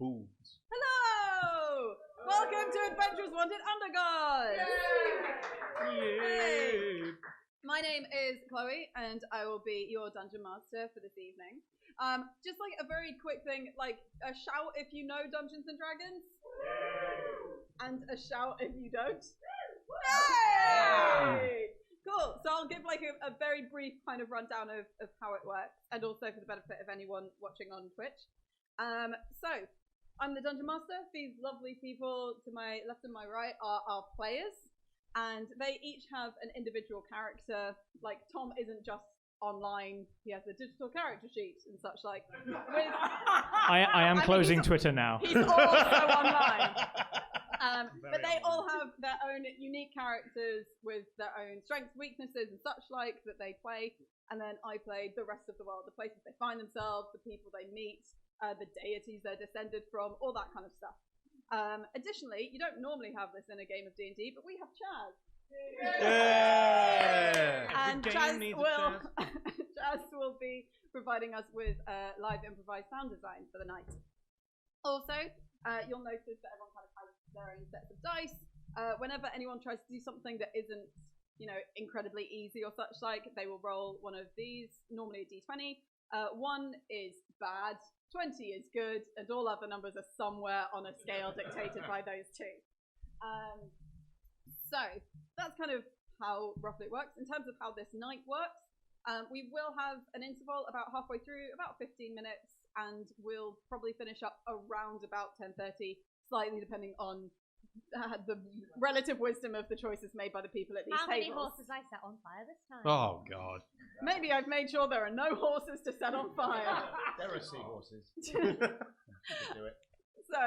boobs. Hello! Welcome to Adventures Wanted Undergods! Yay! My name is Chloe, and I will be your Dungeon Master for this evening. Just like a very quick thing, like a shout if you know Dungeons and Dragons, and a shout if you don't. Yay! Cool. So I'll give like a very brief kind of rundown of how it works, and also for the benefit of anyone watching on Twitch. So I'm the Dungeon Master. These lovely people to my left and my right are our players, and they each have an individual character. Like Tom isn't just online; he has a digital character sheet and such like. I am closing Twitter now. He's also online. But they all have their own unique characters with their own strengths, weaknesses, and such like that they play. And then I play the rest of the world, the places they find themselves, the people they meet, the deities they're descended from, all that kind of stuff. Additionally, you don't normally have this in a game of D&D, but we have Chaz. Yeah! And Chaz will be providing us with live improvised sound design for the night. Also, you'll notice that everyone kind of has their own sets of dice. Whenever anyone tries to do something that isn't, incredibly easy or such like, they will roll one of these, normally a d20. 1 is bad, 20 is good, and all other numbers are somewhere on a scale dictated by those two. So that's kind of how roughly it works. In terms of how this night works, we will have an interval about halfway through, about 15 minutes, and we'll probably finish up around about 10:30, slightly depending on the relative wisdom of the choices made by the people at these tables. How many horses I set on fire this time? Oh, God. Maybe I've made sure there are no horses to set on fire. There are seahorses. Do it. So,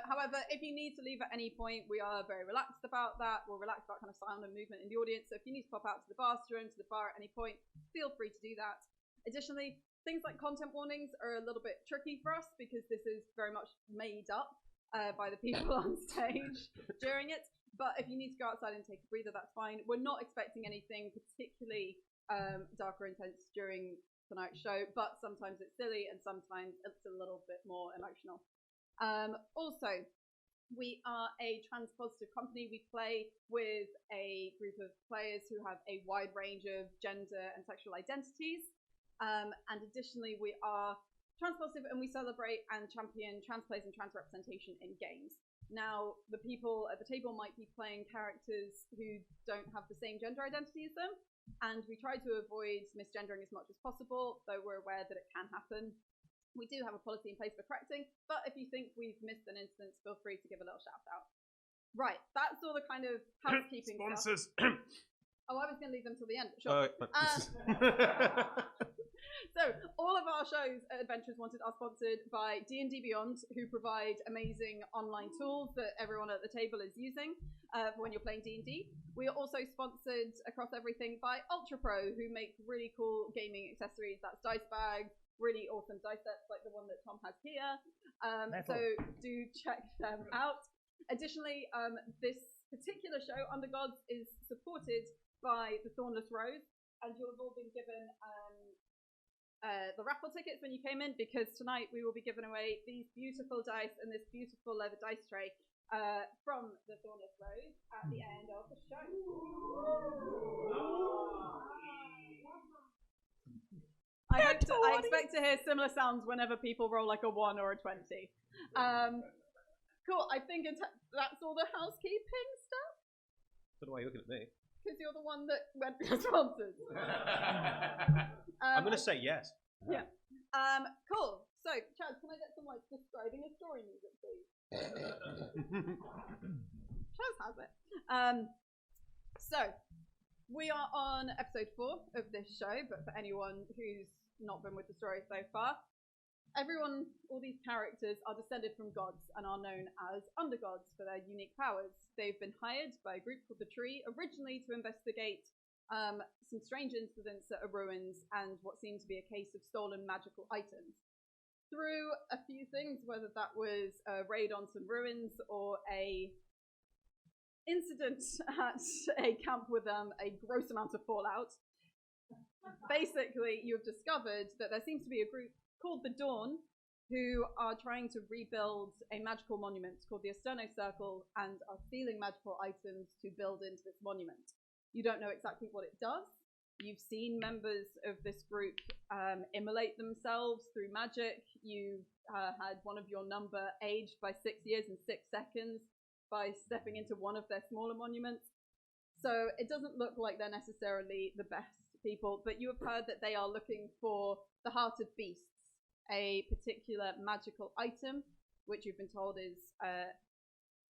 however, if you need to leave at any point, we are very relaxed about that. We're relaxed about kind of sound and movement in the audience. So if you need to pop out to the bathroom, to the bar at any point, feel free to do that. Additionally, things like content warnings are a little bit tricky for us because this is very much made up by the people on stage during it. But if you need to go outside and take a breather, that's fine. We're not expecting anything particularly dark or intense during tonight's show, but sometimes it's silly and sometimes it's a little bit more emotional. Also, we are a trans-positive company. We play with a group of players who have a wide range of gender and sexual identities. And additionally, we are trans-positive and we celebrate and champion trans plays and trans representation in games. Now, the people at the table might be playing characters who don't have the same gender identity as them, and we try to avoid misgendering as much as possible, though we're aware that it can happen. We do have a policy in place for correcting, but if you think we've missed an instance, feel free to give a little shout out. Right, that's all the kind of housekeeping Sponsors. stuff. Oh, I was going to leave them till the end. Sure. So, all of our shows at Adventures Wanted are sponsored by D&D Beyond, who provide amazing online tools that everyone at the table is using for when you're playing D&D. We are also sponsored across everything by Ultra Pro, who make really cool gaming accessories. That's dice bags, really awesome dice sets like the one that Tom has here. So, do check them out. Additionally, this particular show, Undergods, is supported by the Thornless Rose, and you'll have all been given the raffle tickets when you came in, because tonight we will be giving away these beautiful dice and this beautiful leather dice tray from the Thornless Rose at the end of the show. I expect to hear similar sounds whenever people roll like a 1 or a 20. Cool, I think that's all the housekeeping stuff. I don't know why you're looking at me. Because you're the one that went for sponsors. I'm going to say yes. Yeah. Cool. So, Chad, can I get some describing a story music, please? Chaz has it. So, we are on episode 4 of this show, but for anyone who's not been with the story so far, all these characters are descended from gods and are known as Undergods for their unique powers. They've been hired by a group called the Tree, originally to investigate some strange incidents at a ruins and what seemed to be a case of stolen magical items. Through a few things, whether that was a raid on some ruins or a incident at a camp with a gross amount of fallout, basically you've discovered that there seems to be a group called the Dawn who are trying to rebuild a magical monument called the Asterno Circle and are stealing magical items to build into this monument. You don't know exactly what it does. You've seen members of this group immolate themselves through magic. You've had one of your number aged by 6 years and 6 seconds by stepping into one of their smaller monuments. So it doesn't look like they're necessarily the best people, but you have heard that they are looking for the Heart of Beasts, a particular magical item, which you've been told is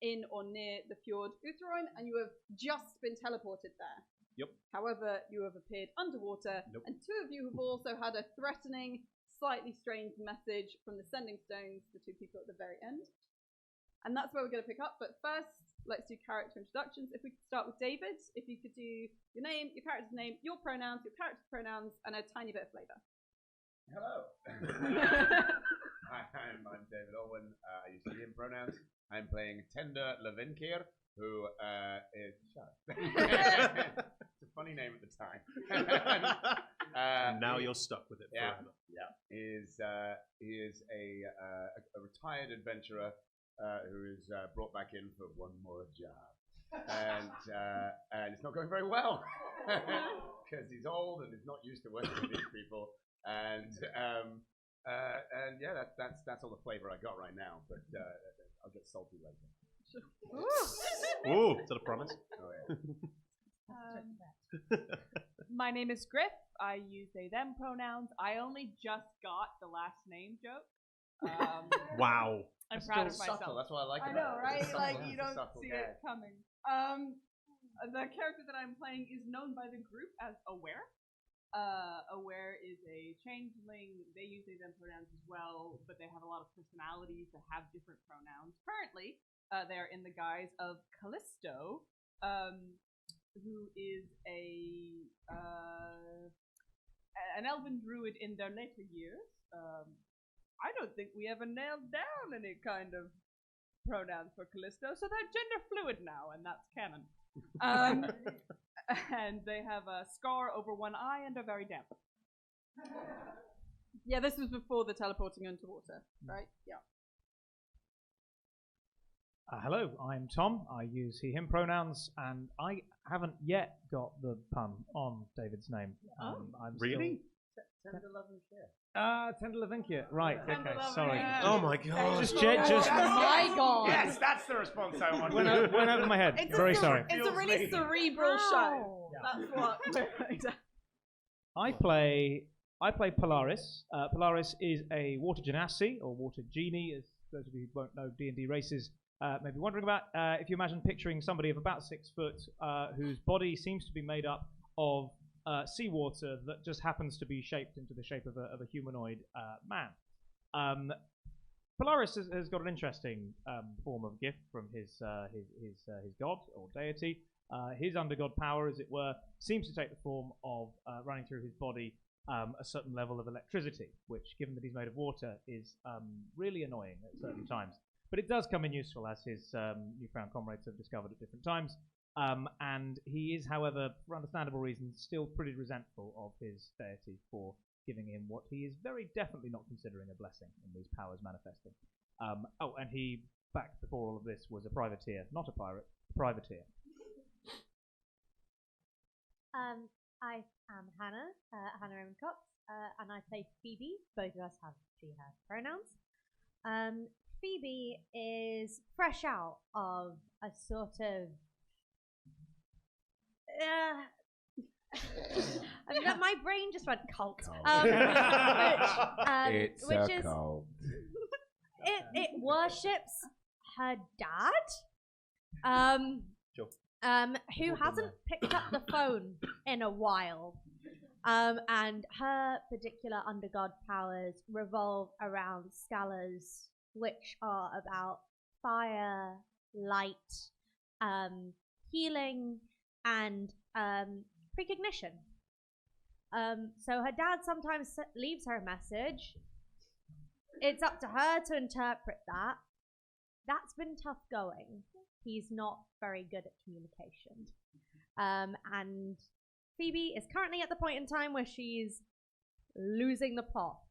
in or near the fjord Utharoym, and you have just been teleported there. Yep. However, you have appeared underwater, and 2 of you have also had a threatening, slightly strange message from the Sending Stones, the 2 people at the very end. And that's where we're going to pick up, but first, let's do character introductions. If we could start with David, if you could do your name, your character's name, your pronouns, your character's pronouns, and a tiny bit of flavour. Hello. I'm David Owen. I use him pronouns. I'm playing Tender Levinkir, who is... It's a funny name at the time. Now you're stuck with it forever. Yeah. He is a retired adventurer who is brought back in for one more job. And it's not going very well. Because he's old and he's not used to working with these people. And yeah, that's all the flavor I got right now. But I'll get salty later. Ooh, is that a promise? Oh yeah. My name is Griff. I use they them pronouns. I only just got the last name joke. Wow. I'm proud of Subtle. myself. That's what I like I about know, it. right? It's Like subtle. you It's a don't subtle see gag. it coming. The character that I'm playing is known by the group as Aware. Aware is a changeling. They use they them pronouns as well, but they have a lot of personalities that have different pronouns. Currently, they're in the guise of Callisto, who is an elven druid in their later years. I don't think we ever nailed down any kind of pronouns for Callisto, so they're gender fluid now, and that's canon. And they have a scar over one eye and are very damp. Yeah, this was before the teleporting underwater, right? Yeah. Hello, I'm Tom. I use he, him pronouns, and I haven't yet got the pun on David's name. I'm Really? Tender love and care. Tender Levinkir. Right, Tender okay, Love sorry. and Oh my god. Just My God. Yes, that's the response I wanted. went over my head. Very sorry. It's a really cerebral show. That's what I play Polaris. Polaris is a water genasi, or water genie, as those of you who won't know D&D races may be wondering about. If you imagine picturing somebody of about 6 foot whose body seems to be made up of seawater that just happens to be shaped into the shape of a humanoid man. Polaris has got an interesting form of gift from his god or deity. His undergod power, as it were, seems to take the form of running through his body a certain level of electricity, which, given that he's made of water, is really annoying at certain times. But it does come in useful, as his newfound comrades have discovered at different times. And he is, however, for understandable reasons, still pretty resentful of his deity for giving him what he is very definitely not considering a blessing in these powers manifesting. And he, back before all of this, was a privateer, not a pirate, a privateer. I am Hannah, Hannah Erin Cox, and I play Phoebe. Both of us have she, her pronouns. Phoebe is fresh out of a sort of my brain just went cult. It's which a is cult. it worships her dad, Sure. who hasn't picked up the phone in a while. And her particular undergod powers revolve around scalars, which are about fire, light, healing, and precognition. So her dad sometimes leaves her a message. It's up to her to interpret that. That's been tough going. He's not very good at communication. And Phoebe is currently at the point in time where she's losing the plot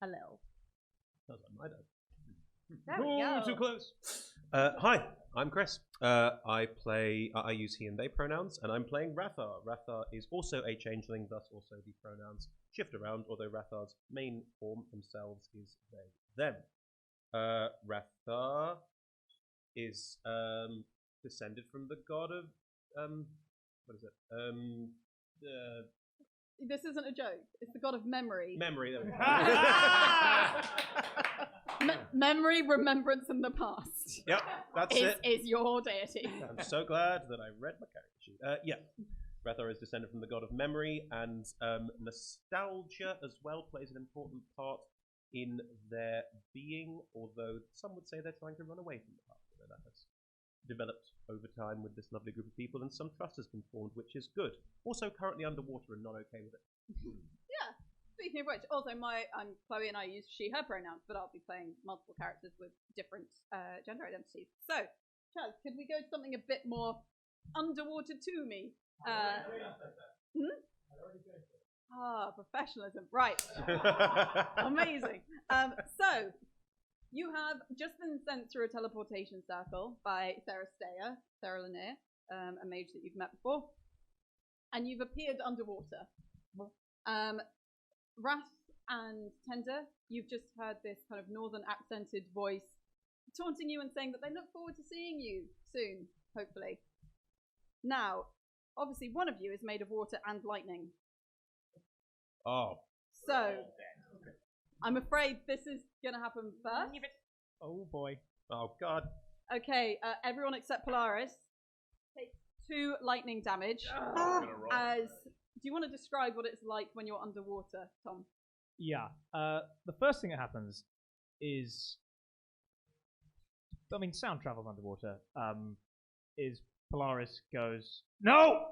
a little. Sounds like my dad. There we Ooh, go. too close. Hi, I'm Chris. I use he and they pronouns, and I'm playing Rathar. Rathar is also a changeling, thus also the pronouns shift around, although Rathar's main form themselves is they, them. Rathar is descended from the god of what is it? This isn't a joke. It's the god of memory. Memory. There we go. Memory, remembrance, and the past. Yep, that's it. Is your deity. I'm so glad that I read my character sheet. Yeah, Rathar is descended from the god of memory, and nostalgia as well plays an important part in their being, although some would say they're trying to run away from the past. So that has developed over time with this lovely group of people, and some trust has been formed, which is good. Also currently underwater and not okay with it. Yeah. Speaking of which, also I'm Chloe and I use she, her pronouns, but I'll be playing multiple characters with different gender identities. So, Chaz, could we go to something a bit more underwater to me? Professionalism. Right. Amazing. So, you have just been sent through a teleportation circle by Sarah Lanier, a mage that you've met before, and you've appeared underwater. Wrath and Tender, you've just heard this kind of northern accented voice taunting you and saying that they look forward to seeing you soon, hopefully. Now, obviously one of you is made of water and lightning. Oh. So, I'm afraid this is going to happen first. Oh boy. Oh god. Okay, everyone except Polaris takes 2 lightning damage. Do you want to describe what it's like when you're underwater, Tom? Yeah. The first thing that happens is, sound travels underwater. Is Polaris goes no,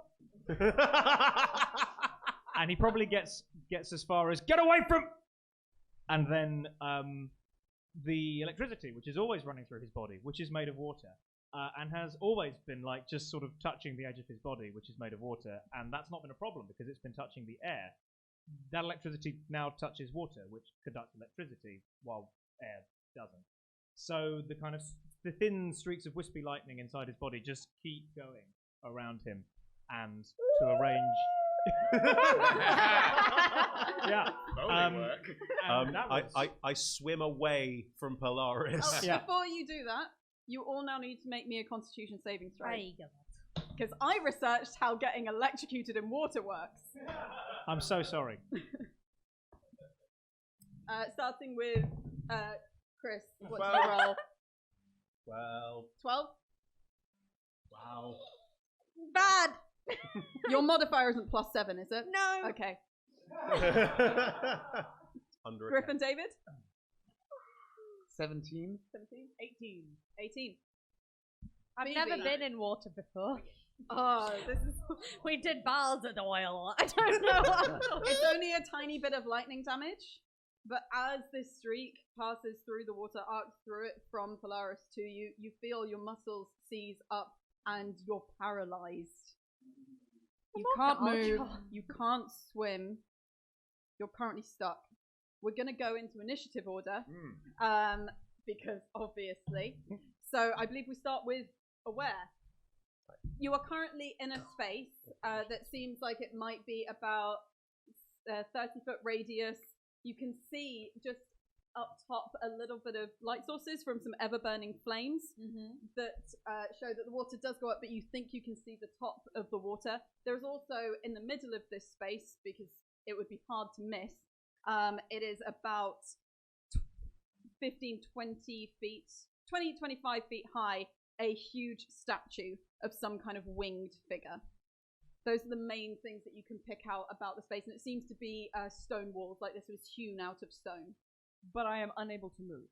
and he probably gets as far as get away from, and then the electricity, which is always running through his body, which is made of water. And has always been just sort of touching the edge of his body, which is made of water, and that's not been a problem because it's been touching the air. That electricity now touches water, which conducts electricity, while air doesn't. So the thin streaks of wispy lightning inside his body just keep going around him, and to arrange. Yeah. I swim away from Polaris. Yeah. Before you do that, you all now need to make me a Constitution saving throw. There you go. Because I researched how getting electrocuted in water works. I'm so sorry. Starting with Chris. What's your roll? 12? Wow. Bad. Your modifier isn't +7, is it? No. Okay. Under Griffin David? 17? 17? 18. I've never been in water before. Oh, this is... We did bars of oil. I don't know. It's only a tiny bit of lightning damage, but as this streak passes through the water, arcs through it from Polaris to you, you feel your muscles seize up and you're paralyzed. You can't move. You can't swim. You're currently stuck. We're going to go into initiative order, because obviously. So I believe we start with Aware. You are currently in a space that seems like it might be about 30-foot radius. You can see just up top a little bit of light sources from some ever-burning flames that show that the water does go up, but you think you can see the top of the water. There's also, in the middle of this space, because it would be hard to miss, it is about 15, 20 feet, 20, 25 feet high, a huge statue of some kind of winged figure. Those are the main things that you can pick out about the space, and it seems to be stone walls, like this was hewn out of stone. But I am unable to move.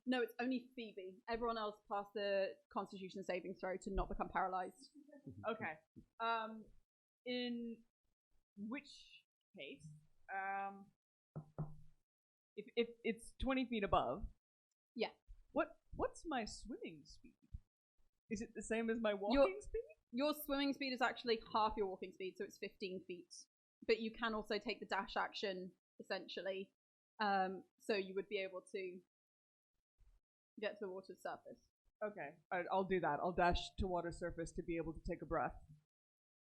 No, it's only Phoebe. Everyone else passed the Constitution saving throw to not become paralyzed. Okay. In which case, if it's 20 feet above, yeah. What's my swimming speed? Is it the same as my walking speed? Your swimming speed is actually half your walking speed, so it's 15 feet. But you can also take the dash action, essentially. So you would be able to get to the water's surface. Okay, I'll do that. I'll dash to water surface to be able to take a breath.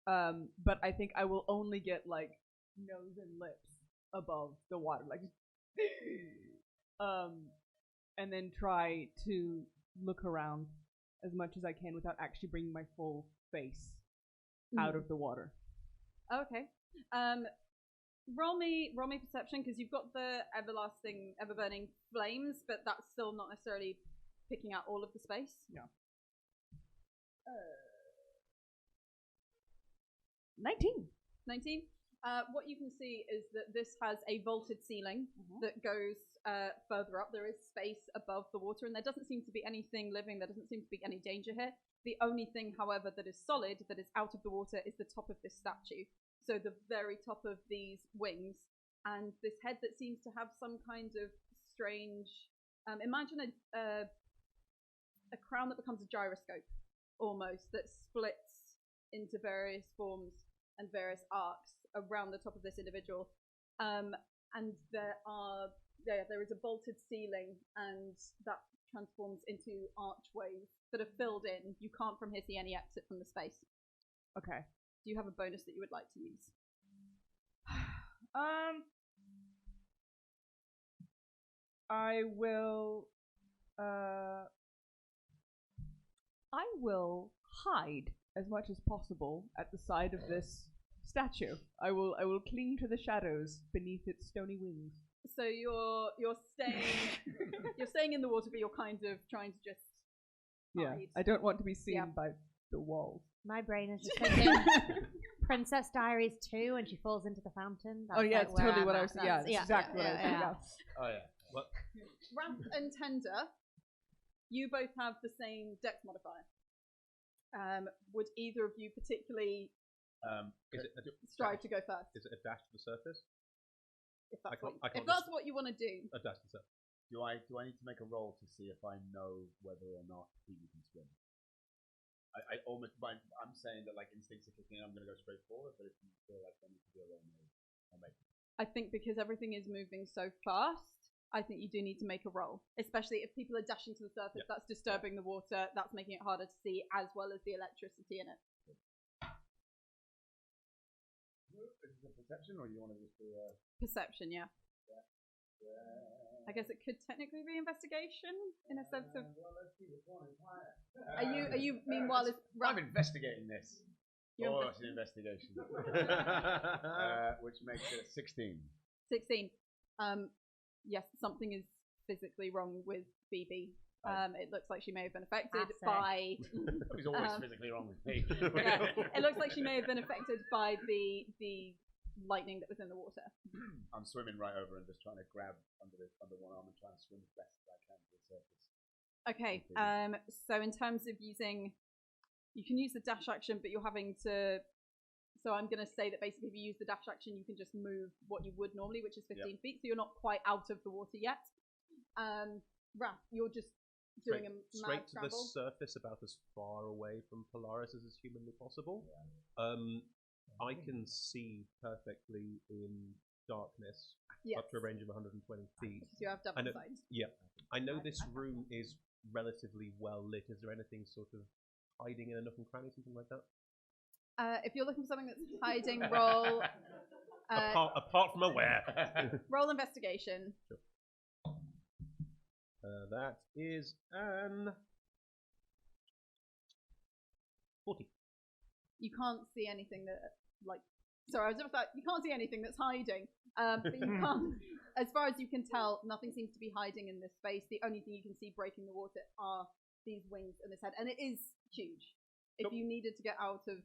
But I think I will only get like nose and lips above the water, like and then try to look around as much as I can without actually bringing my full face out of the water. Okay. Roll me perception, because you've got the everlasting, ever burning flames, but that's still not necessarily picking out all of the space. Yeah. 19. 19. What you can see is that this has a vaulted ceiling that goes further up. There is space above the water, and there doesn't seem to be anything living. There doesn't seem to be any danger here. The only thing, however, that is solid, that is out of the water, is the top of this statue. So the very top of these wings, and this head that seems to have some kind of strange. Imagine a crown that becomes a gyroscope, almost, that splits into various forms and various arcs around the top of this individual. And there is a vaulted ceiling, and that transforms into archways that are filled in. You can't from here see any exit from the space. Okay. Do you have a bonus that you would like to use? I will hide as much as possible at the side of this statue. I will cling to the shadows beneath its stony wings. So you're staying in the water, but you're kind of trying to just hide. Yeah, I don't want to be seen by the walls. My brain is just thinking Princess Diaries 2 when she falls into the fountain. That's it's like totally I'm what I at. was thinking. Yeah, that's exactly what I was thinking. Yeah. Oh yeah. What? Wrath and Tender, you both have the same dex modifier. Would either of you particularly strive to go first? Is it a dash to the surface? If that's, I can't if that's what you want to do. A dash to the surface. Do I need to make a roll to see if I know whether or not he can swim? I'm saying that like instincts are kicking in, I'm going to go straight forward, but if you feel like I need to do a roll, I'll make it. I think because everything is moving so fast, I think you do need to make a roll. Especially if people are dashing to the surface, that's disturbing the water, that's making it harder to see, as well as the electricity in it. Is it a perception, or do you want to just do a... Perception, yeah. I guess it could technically be investigation, in a sense of... Well, let's see which one is higher. Are you meanwhile... I'm investigating this. It's an investigation. Which makes it 16. 16. Yes, something is physically wrong with Phoebe. It looks like she may have been affected by... He's always physically wrong with me. It looks like she may have been affected by the lightning that was in the water. I'm swimming right over and just trying to grab under one arm and trying to swim as best as I can to the surface. Okay, so in terms of using... You can use the dash action, but you're having to... So I'm going to say that basically if you use the dash action, you can just move what you would normally, which is 15 feet, so you're not quite out of the water yet. Raph, you're just doing a mad straight to travel. the surface, about as far away from Polaris as is humanly possible. I can see perfectly in darkness up to a range of 120 feet. You have double sight. Yeah. I know this room is relatively well lit. Is there anything sort of hiding in a nook and cranny, something like that? If you're looking for something that's hiding, roll... apart from aware. roll investigation. Sure. That is an 40. You can't see anything that, like... Sorry, I was just like, you can't see anything that's hiding. But you can't... As far as you can tell, nothing seems to be hiding in this space. The only thing you can see breaking the water are these wings and this head. And it is huge. If you needed to get out of...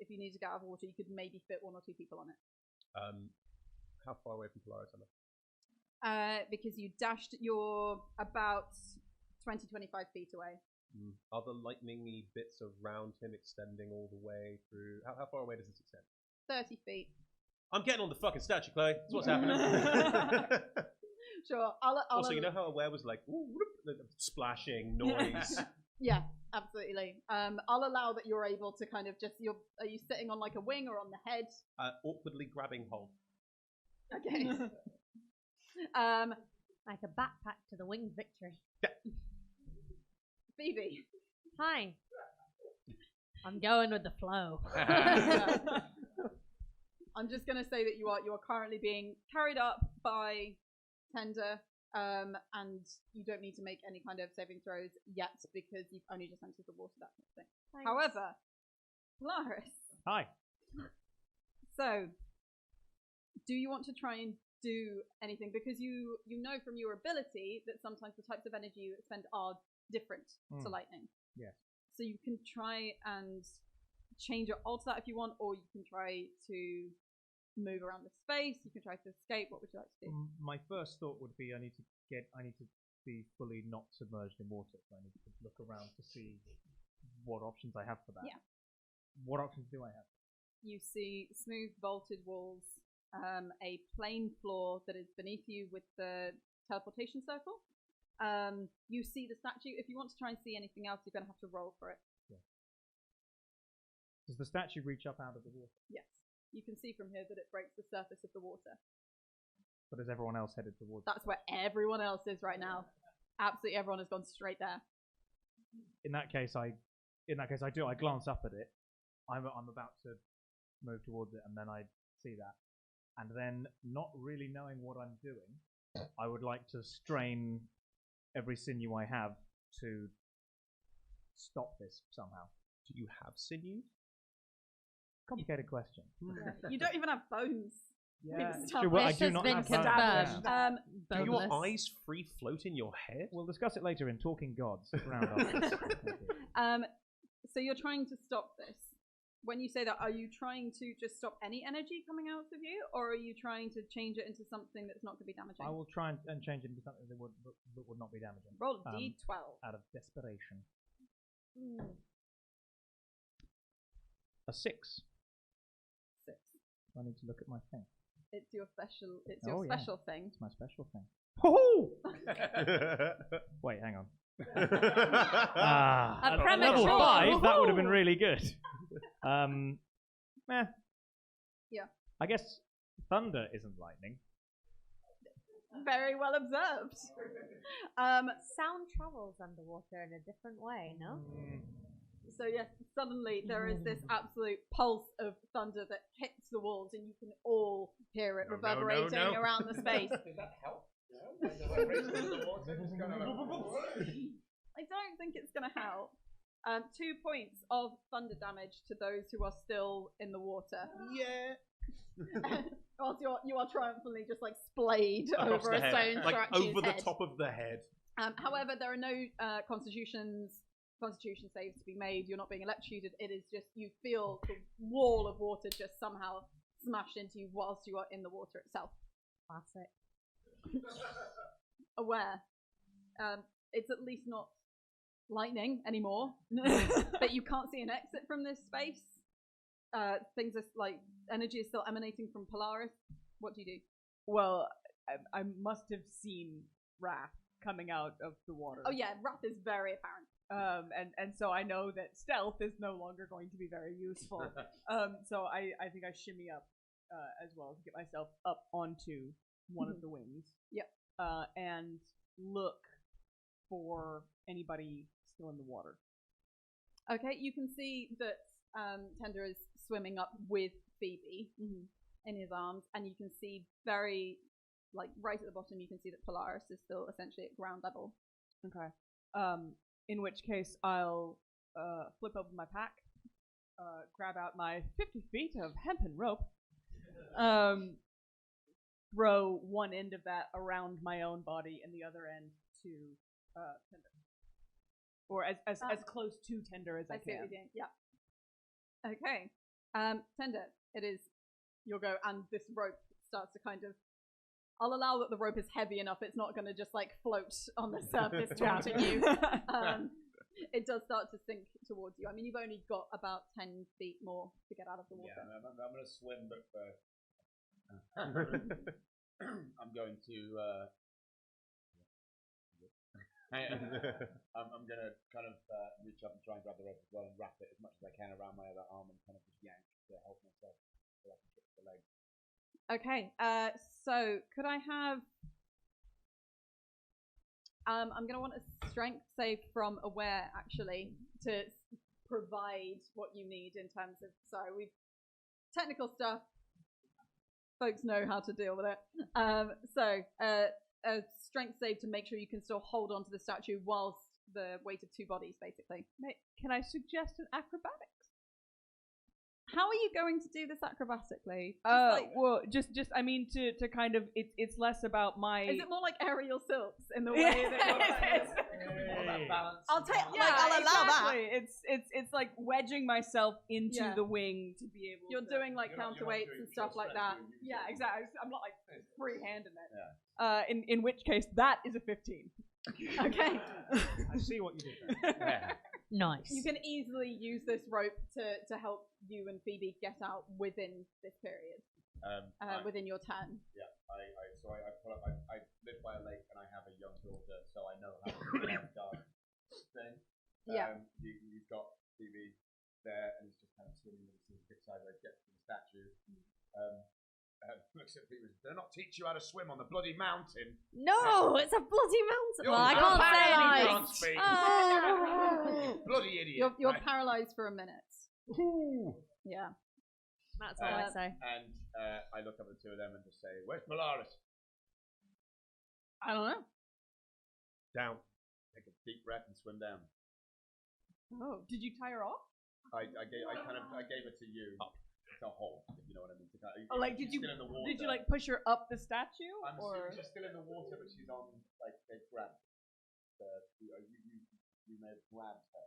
if you needed to get out of water, you could maybe fit 1 or 2 people on it. How far away from Polaris am I? Because you dashed, you're about 20-25 feet away. Are the lightning-y bits around him extending all the way through? How far away does this extend? 30 feet. I'm getting on the fucking statue, Clay. That's what's happening. Sure. Also, you know how aware was like, ooh, splashing noise? Yeah, absolutely. I'll allow that you're able to kind of just, are you sitting on like a wing or on the head? Awkwardly grabbing hold. Okay. Like a backpack to the winged victory. Yeah. Phoebe. Hi. I'm going with the flow. I'm just going to say that you are currently being carried up by Tender, and you don't need to make any kind of saving throws yet because you've only just entered the water, that kind of thing. Thanks. However, Polaris. Hi. So, do you want to try and do anything? Because you know from your ability that sometimes the types of energy you expend are different to lightning. Yes. So you can try and change or alter that if you want, or you can try to move around the space. You can try to escape. What would you like to do? My first thought would be I need to be fully not submerged in water. So I need to look around to see what options I have for that. Yeah. What options do I have? You see smooth vaulted walls, a plain floor that is beneath you with the teleportation circle. You see the statue. If you want to try and see anything else, you're going to have to roll for it. Yeah. Does the statue reach up out of the water? Yes. You can see from here that it breaks the surface of the water. But is everyone else headed towards? That's where everyone else is right now. Absolutely everyone has gone straight there. In that case, I do. I glance up at it. I'm about to move towards it, and then I see that, and then not really knowing what I'm doing, I would like to strain every sinew I have to stop this somehow. Do you have sinew? Complicated question. You don't even have bones. Yeah, We've true. Well, I This do has not been have confirmed. bones. Do your Boneless. eyes free float in your head? We'll discuss it later in Talking Gods. Round up. So you're trying to stop this. When you say that, are you trying to just stop any energy coming out of you, or are you trying to change it into something that's not going to be damaging? I will try and change it into something that would not be damaging. Roll a d12. Out of desperation. A 6. 6. I need to look at my thing. It's your special. It's Oh, your yeah. special thing. It's my special thing. Ho-ho! Wait, hang on. A At premature. level 5, that would have been really good. Yeah. I guess thunder isn't lightning. Very well observed. Sound travels underwater in a different way, no? So yes, suddenly there is this absolute pulse of thunder that hits the walls, and you can all hear it reverberating around the space. Did that help? I don't think it's going to help. 2 points of thunder damage to those who are still in the water. Yeah. Whilst you are triumphantly just like splayed Across over the a head. stone Like statue's over the head. top of the head. However, there are no constitution saves to be made. You're not being electrocuted. It is just you feel the wall of water just somehow smash into you whilst you are in the water itself. Classic. Aware. It's at least not lightning anymore, but you can't see an exit from this space. Things are like energy is still emanating from Polaris. What do you do? Well, I must have seen Wrath coming out of the water. Oh yeah, wrath is very apparent. And so I know that stealth is no longer going to be very useful. So I think I shimmy up as well to get myself up onto one of the wings. Yep. And look for anybody still in the water. Okay, you can see that Tender is swimming up with Phoebe in his arms, and you can see very, like, right at the bottom, you can see that Polaris is still essentially at ground level. Okay. In which case I'll flip open my pack, grab out my 50 feet of hempen rope, throw one end of that around my own body and the other end to Tender. Or as close to Tender as I see what can. you're doing. Yeah. Okay. Tender, it is your go, and this rope starts to kind of. I'll allow that the rope is heavy enough; it's not going to just like float on the surface taunting you. It does start to sink towards you. I mean, you've only got about 10 feet more to get out of the water. Yeah, I'm going to swim, but first I'm going to. I'm going to kind of reach up and try and grab the rope as well and wrap it as much as I can around my other arm and kind of just yank to help myself so I can kick the leg. Okay, so could I have I'm going to want a strength save from Aware, actually, to provide what you need in terms of... Sorry, we've... Technical stuff. Folks know how to deal with it. A strength save to make sure you can still hold on to the statue whilst the weight of two bodies, basically. Can I suggest an acrobatics? How are you going to do this acrobatically? Well, just I mean to kind of it's less about my. Is it more like aerial silks in the way that I'll take. Yeah, I'll allow that. It's like wedging myself into the wing to be able. You're doing like counterweights and stuff like that. Yeah, exactly. I'm not like free-handing it. In which case, that is a 15. Okay. I see what you did there. Nice. You can easily use this rope to help you and Phoebe get out within this period, within your turn. Yeah, I live by a lake and I have a young daughter, so I know how to do the guard thing. Yeah. You've got Phoebe there, and he's just kind of swimming with his big sideways, gets to the statue. Looks at Phoebe. Did I not teach you how to swim on the bloody mountain? No, it's a bloody mountain. You're Well, I can't say paralyzed. anything. You can't speak. Bloody idiot. You're Right. paralyzed for a minute. Yeah. That's all I say. And I look up at the two of them and just say, "Where's Polaris?" I don't know. Down. Take a deep breath and swim down. Oh, did you tie her off? I gave it to you. To hold, if you know what I mean. Did you still in the water. did you like push her up the statue? She's still in the water, but she's on like they've grabbed. You may have grabbed her.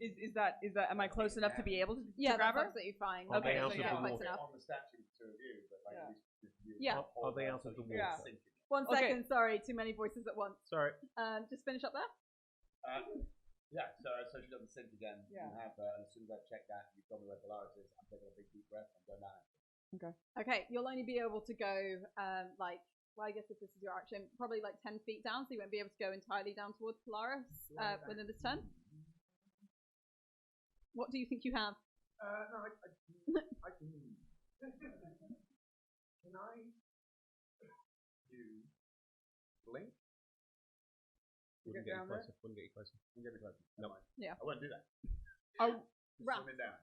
Is that? Am I close enough to be able to Yeah, grab that's her? absolutely fine. Are they Okay, out so of yeah, the close water? enough. On the statue with the two of you, but like at least with you. Yeah. Are they out of the water? Yeah. One Okay. second, sorry, too many voices at once. Sorry. Just finish up there. Yeah, so she doesn't sink again. Yeah. You have, and as soon as I've checked that, you've told me where Polaris is, I'm taking a big deep breath and going down. Okay, you'll only be able to go, I guess if this is your action, probably like 10 feet down, so you won't be able to go entirely down towards Polaris within this turn. What do you think you have? No, I can. Can I use blink? Wouldn't get you closer. Wouldn't get you closer. Get me closer. No. Yeah. I won't do that. Oh, Just Raph. swimming down.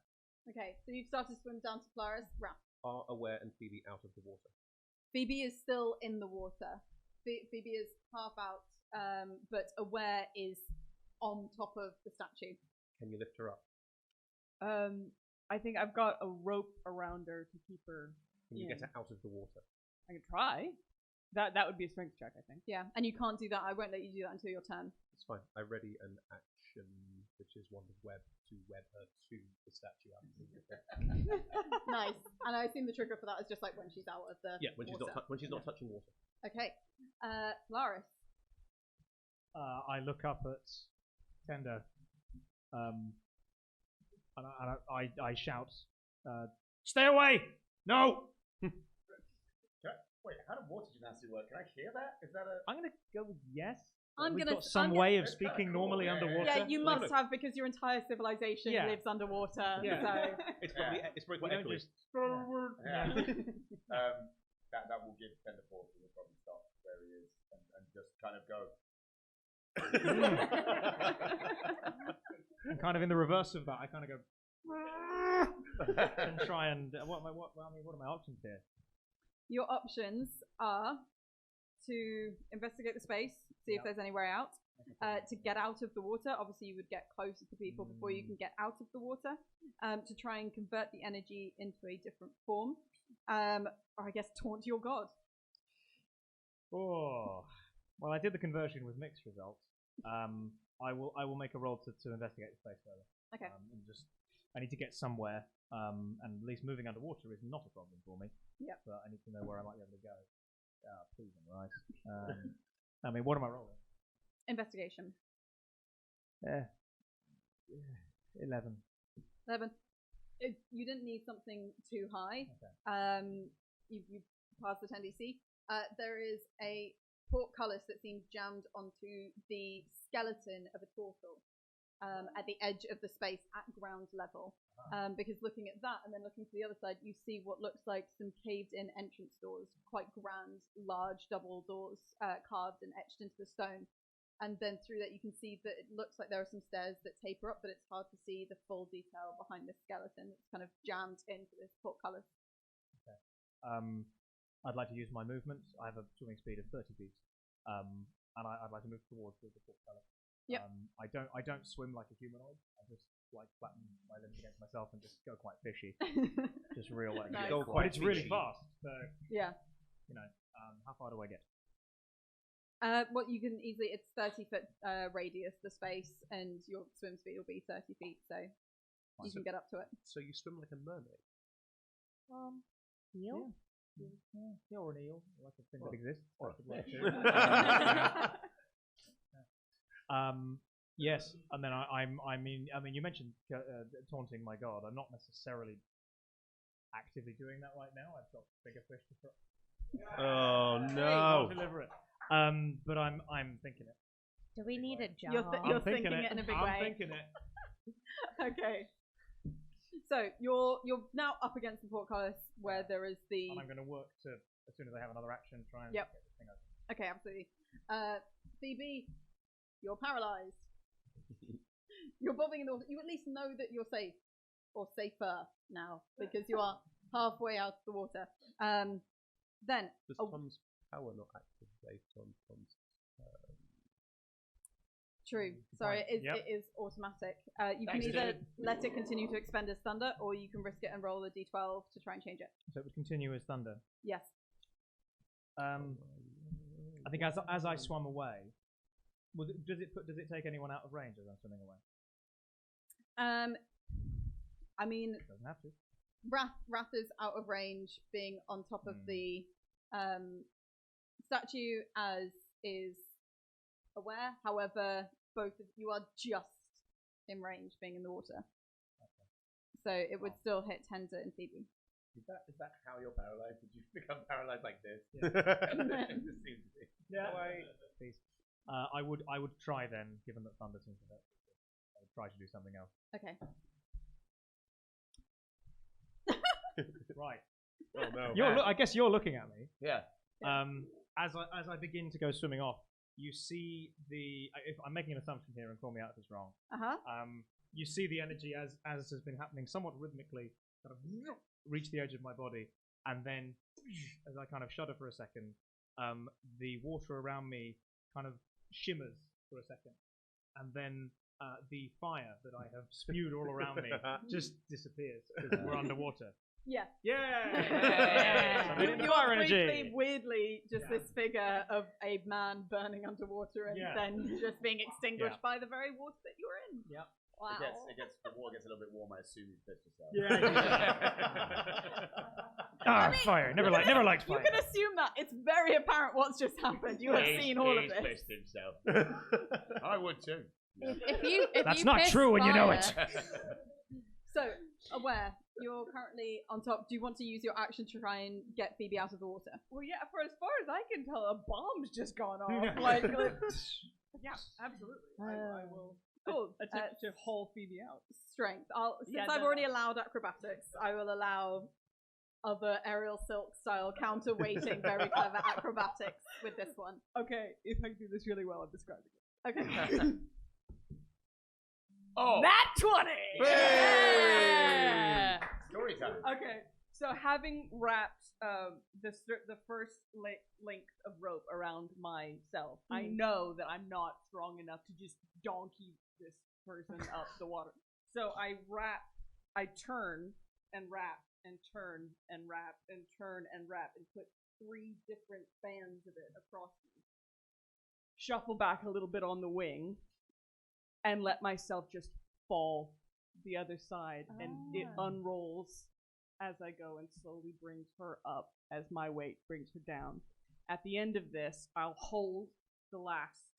Okay, so you've started to swim down to Polaris. Raph. Are Aware and Phoebe out of the water? Phoebe is still in the water. Phoebe is half out, but Aware is on top of the statue. Can you lift her up? I think I've got a rope around her to keep her. Can you get her out of the water? I can try. That would be a strength check, I think. Yeah, and you can't do that. I won't let you do that until your turn. It's fine. I ready an action, which is Wand of Web, to web her to the statue. Nice. And I assume the trigger for that is just like when she's out of the when she's water. not touching water. Okay. Laris. I look up at Tender, and I shout, "Stay away! No!" Wait, how does water gymnastics work? Can I hear that? Is that a? I'm gonna go with yes. I'm We've gonna- got some I'm way of It's speaking kinda cool. normally Yeah, underwater. Yeah, you Like, must have because your entire civilization Yeah. lives underwater. Yeah. So It's probably it's we probably don't echoey. just. Yeah. That will give Tender Force. He'll probably stop where he is and just kind of go. And kind of in the reverse of that, I kind of go and try and what are my options here? your options are to investigate the space, see if there's any way out. To get out of the water, obviously you would get closer to people before you can get out of the water. To try and convert the energy into a different form, or I guess taunt your god. Oh, well, I did the conversion with mixed results. I will make a roll to investigate the space further. Okay. And I need to get somewhere, and at least moving underwater is not a problem for me. Yep. But I need to know where I might be able to go. Please, I'm right. I mean, what am I rolling? Investigation. 11. 11. You didn't need something too high. Okay. You passed the 10 DC. There is a portcullis that seems jammed onto the skeleton of a turtle at the edge of the space at ground level. Because looking at that and then looking to the other side, you see what looks like some caved-in entrance doors, quite grand, large double doors carved and etched into the stone. and then through that you can see that it looks like there are some stairs that taper up, but it's hard to see the full detail behind this skeleton. It's kind of jammed into this portcullis. Okay. I'd like to use my movement. I have a swimming speed of 30 feet, and I'd like to move towards the portcullis. Yep. I don't swim like a humanoid. I just like flatten my limbs against myself and just go quite fishy. Just real like Nice. Go but quite it's really fishy. fast. So Yeah. how far do I get? Well, you can easily, it's 30-foot radius, the space, and your swim speed will be 30 feet, so you can get up to it. So you swim like a mermaid. Eel? Yeah, or an eel, like a thing that exists. Or a Like fish. Yes, and then I mean, you mentioned taunting my god. I'm not necessarily actively doing that right now. I've got bigger fish to throw. Oh Hey, no! I'll deliver it. But I'm thinking it. Do we need a jar? You're thinking it in a big way. I'm thinking it. Okay. So you're now up against the portcullis where there is the. And I'm going to work to, as soon as I have another action, try and Yep. get this thing open. Okay, absolutely. Phoebe, you're paralyzed. You're bobbing in the water. You at least know that you're safe, or safer now, because you are halfway out of the water. Then Does Tom's power not activate on Tom's? True. Good Sorry, point. it is automatic. You can Thanks, either dude. let it continue to expend as thunder, or you can risk it and roll a d12 to try and change it. So it would continue as thunder. Yes. I think as I swam away, does it take anyone out of range as I'm swimming away? I mean, It doesn't have to. Wrath is out of range, being on top of the statue, as is aware. However, both of you are just in range, being in the water. Okay. So it would still hit Tenza and Phoebe. Is that how you're paralyzed? Did you become paralyzed like this? Yeah. It just seems to be. Yeah. Please. I would try then, given that thunder seems to hurt. I would try to do something else. Okay. Right. Oh no! I guess you're looking at me. Yeah. As I begin to go swimming off, you see if I'm making an assumption here, and call me out if it's wrong. You see the energy as has been happening somewhat rhythmically, kind of reach the edge of my body, and then as I kind of shudder for a second, the water around me kind of shimmers for a second, and then the fire that I have spewed all around me just disappears because we're underwater. Yeah. Yeah! You Fire are energy! briefly, weirdly, just this figure of a man burning underwater and then just being extinguished by the very water that you're in. Yep. Wow. The water gets a little bit warm. I assume you pissed yourself. Fire! Never liked fire. You can assume that. It's very apparent what's just happened. You have seen all of He's this. pissed himself. I would too. If That's you not piss true, and you know it. fire- So, aware, you're currently on top. Do you want to use your action to try and get Phoebe out of the water? Well, yeah, for as far as I can tell, a bomb's just gone off. Yeah. Yeah, absolutely. I will Cool. attempt to haul Phoebe out. Strength. Since Yeah, I've no. already allowed acrobatics, I will allow other aerial silk style counterweighting very clever acrobatics with this one. Okay, if I do this really well, I'm describing it. Okay. Oh. Nat 20! Hey! Story time. Okay, so having wrapped the first length of rope around myself, I know that I'm not strong enough to just donkey this person up the water. So I turn and wrap and turn and wrap and turn and wrap and put 3 different bands of it across me. Shuffle back a little bit on the wing and let myself just fall the other side, and it unrolls as I go and slowly brings her up as my weight brings her down. At the end of this, I'll hold the last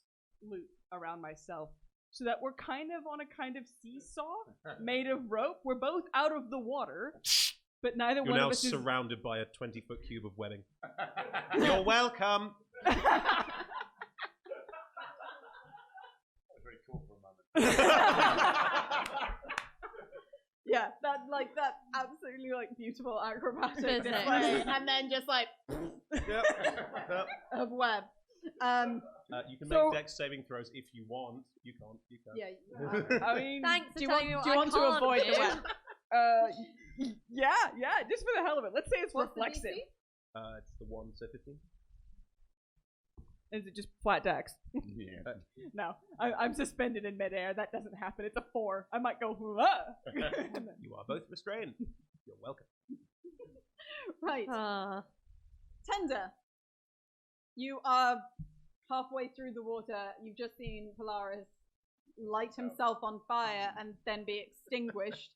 loop around myself so that we're kind of on a kind of seesaw made of rope. We're both out of the water, but neither You're one now of us is... surrounded by a 20-foot cube of webbing. You're welcome. That was very cool for a moment. Yeah, that absolutely beautiful acrobatic Physics. display, and then just Yep. of web. You can So- make dex saving throws if you want. You can't. You can't. Yeah. I mean, Thanks for do you telling want, me do you what want I to can't avoid do. the web? Yeah, just for the hell of it. Let's say it's What's the reflexive. DC? It's the 1, so 15. Is it just flat dex? Yeah. No, I'm suspended in midair. That doesn't happen. It's a 4. I might go. "Whoa." You are both restrained. You're welcome. Right. Ah. Tender. You are halfway through the water. You've just seen Polaris light himself on fire and then be extinguished.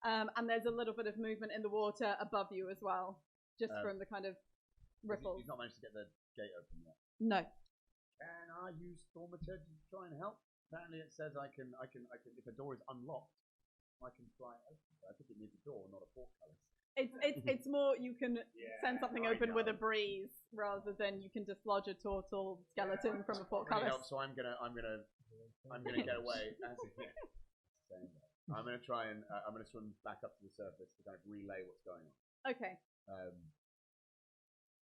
And there's a little bit of movement in the water above you as well, just from the kind of ripples. He's not managed to get the gate open yet. No. Can I use Stormature to try and help? Apparently it says I can, if a door is unlocked, I can fly open. I think it needs a door, not a portcullis. It's more you can send something I open with a know. breeze rather than you can dislodge a turtle skeleton from a Really portcullis. helps, so I'm gonna get away. I'm gonna try and I'm gonna swim back up to the surface to kind of relay what's going on. Okay.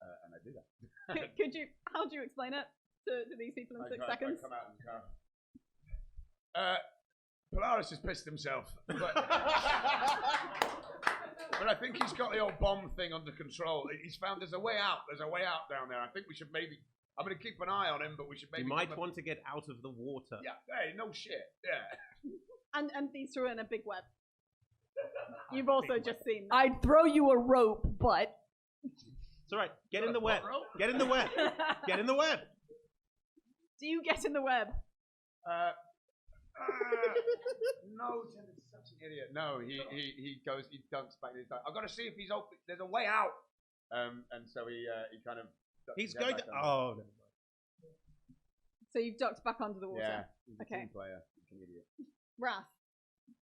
And I do that. Could you? How do you explain it to these people in 6 seconds? I come out and go. Polaris has pissed himself, but I think he's got the old bomb thing under control. He's found there's a way out. There's a way out down there. I think we should maybe. I'm going to keep an eye on him, but we should maybe. You might want to get out of the water. Yeah. Hey, no shit. Yeah. And these threw in a big web. You've also just seen that. I'd throw you a rope, but It's all right. Get in the web. Get in the web. Get in the web. Do you get in the web? No, Tim is such an idiot. No, he dunks back. He's like, I've got to see if he's open. There's a way out. And so he kind of. He's going to. Oh, never mind. So you've ducked back under the water. Yeah. He's a Okay. team player. He's an idiot. Wrath.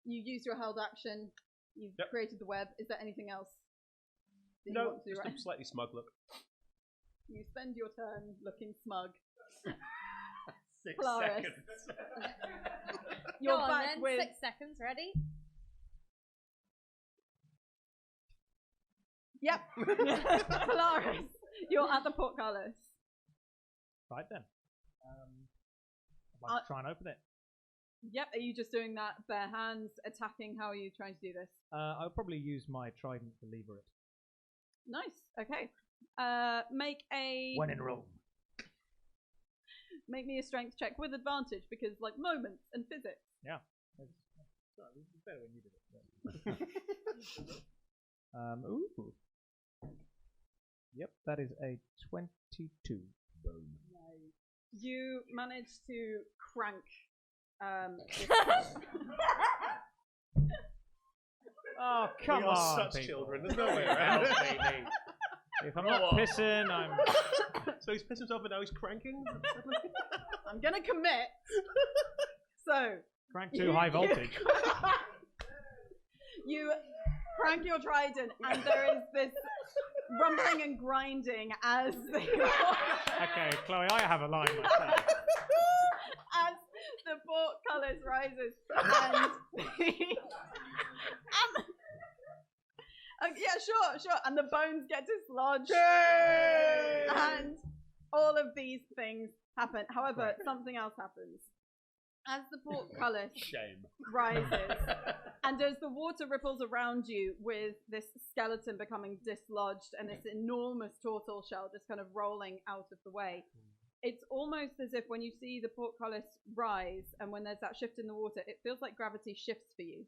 You used your held action. You've Yep. created the web. Is there anything else? that you No, want to do, just right? a slightly smug look. You spend your turn looking smug. 6 Polaris. seconds. You're Go on back then. with 6 seconds. Ready? Yep. Polaris. You're at the portcullis. Right then. I'd like to try and open it. Yep. Are you just doing that bare hands, attacking? How are you trying to do this? I'll probably use my trident to lever it. Nice. Okay. Make a When in Rome. make me a strength check with advantage because like moments and physics. It's better when you did it. Ooh. Yep, that is a 22. You manage to crank. Oh, come we are on, such people. children. There's no way around it. If I'm not pissing, I'm... So he's pissed himself and now he's cranking? I'm gonna commit. So Crank too high voltage. you crank your trident, and there is this rumbling and grinding as the Okay, Chloe, I have a line myself. as the portcullis rises, and yeah, sure, and the bones get dislodged, and all of these things happen. However, something else happens. As the portcullis Shame. rises, and as the water ripples around you with this skeleton becoming dislodged and this enormous tortoise shell just kind of rolling out of the way, it's almost as if when you see the portcullis rise and when there's that shift in the water, it feels like gravity shifts for you.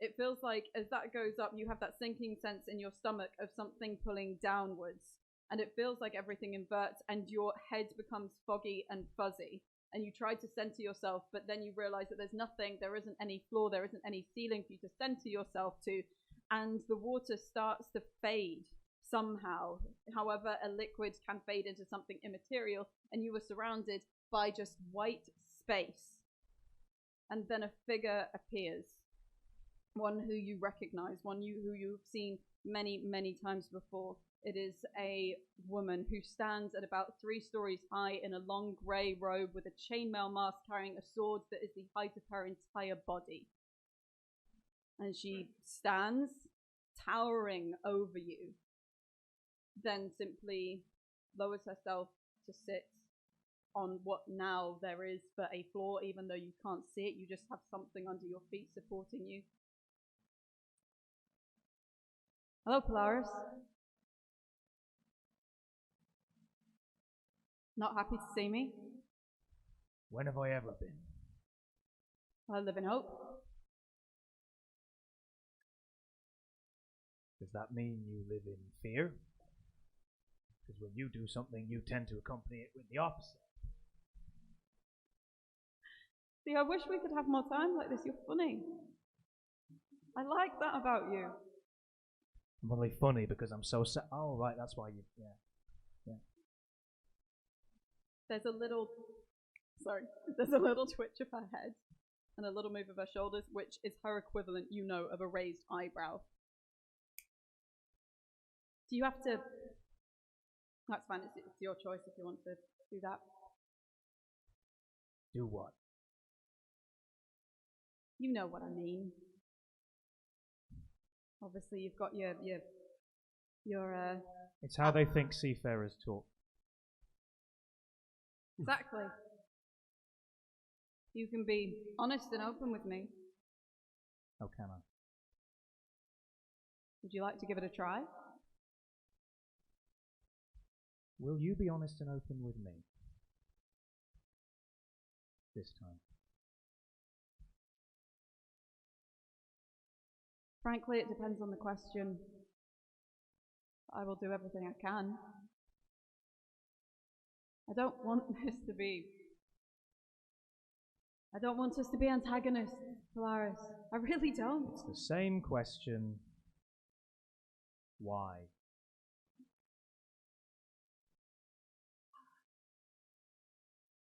It feels like as that goes up, you have that sinking sense in your stomach of something pulling downwards. And it feels like everything inverts and your head becomes foggy and fuzzy. And you try to center yourself, but then you realize that there's nothing, there isn't any floor, there isn't any ceiling for you to center yourself to. And the water starts to fade somehow. However, a liquid can fade into something immaterial, and you were surrounded by just white space. And then a figure appears. One who you recognize, who you've seen many, many times before. It is a woman who stands at about 3 stories high in a long grey robe with a chainmail mask carrying a sword that is the height of her entire body. And she stands towering over you, then simply lowers herself to sit on what now there is for a floor, even though you can't see it. You just have something under your feet supporting you. Hello, Polaris. Not happy to see me? When have I ever been? I live in hope. Does that mean you live in fear? Because when you do something, you tend to accompany it with the opposite. See, I wish we could have more time like this. You're funny. I like that about you. I'm only funny because I'm so sad. Oh, right, that's why you. Yeah. There's a little twitch of her head and a little move of her shoulders, which is her equivalent, of a raised eyebrow. Do you have to? That's fine. It's your choice if you want to do that. Do what? You know what I mean. Obviously, you've got your It's how they think seafarers talk. Exactly. You can be honest and open with me. How can I? Would you like to give it a try? Will you be honest and open with me? This time. Frankly, it depends on the question. I will do everything I can. I don't want us to be antagonists, Polaris. I really don't. It's the same question. Why?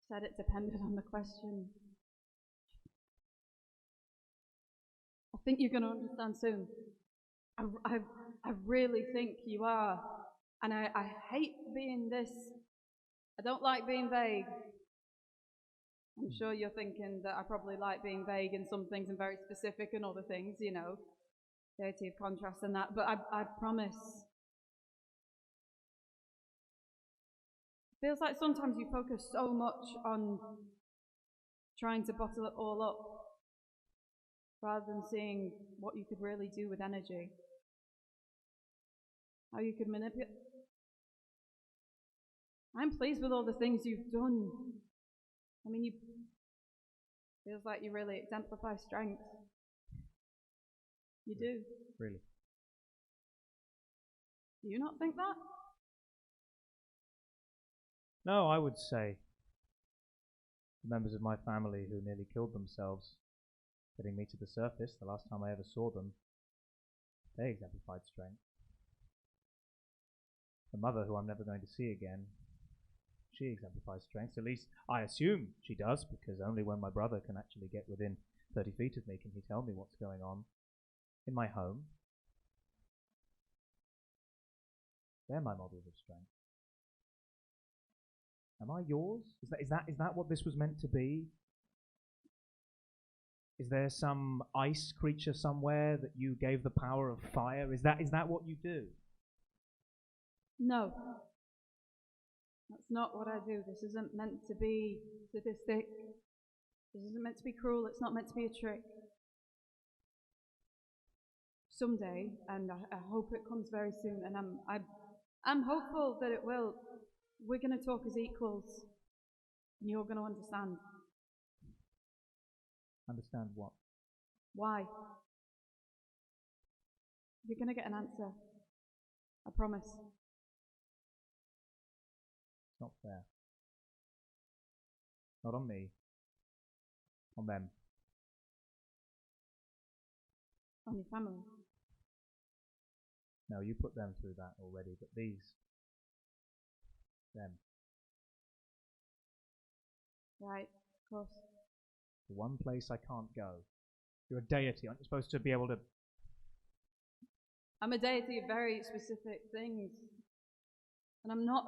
Said it depended on the question. I think you're going to understand soon. I really think you are. And I hate being this. I don't like being vague. I'm sure you're thinking that I probably like being vague in some things and very specific in other things, deity of contrast and that. But I promise. It feels like sometimes you focus so much on trying to bottle it all up rather than seeing what you could really do with energy. How you could manipulate. I'm pleased with all the things you've done. I mean, feels like you really exemplify strength. You do. Really? Do you not think that? No, I would say the members of my family who nearly killed themselves getting me to the surface the last time I ever saw them, they exemplified strength. The mother, who I'm never going to see again, she exemplifies strength. At least I assume she does, because only when my brother can actually get within 30 feet of me can he tell me what's going on in my home. They're my models of strength. Am I yours? Is that what this was meant to be? Is there some ice creature somewhere that you gave the power of fire? Is that what you do? No. That's not what I do. This isn't meant to be sadistic. This isn't meant to be cruel. It's not meant to be a trick. Someday, and I hope it comes very soon, and I'm hopeful that it will. We're going to talk as equals, and you're going to understand. Understand what? Why? You're going to get an answer. I promise. It's not fair. Not on me. On them. On your family. No, you put them through that already, but them. Right, of course. The one place I can't go. You're a deity. Aren't you supposed to be able to... I'm a deity of very specific things. And I'm not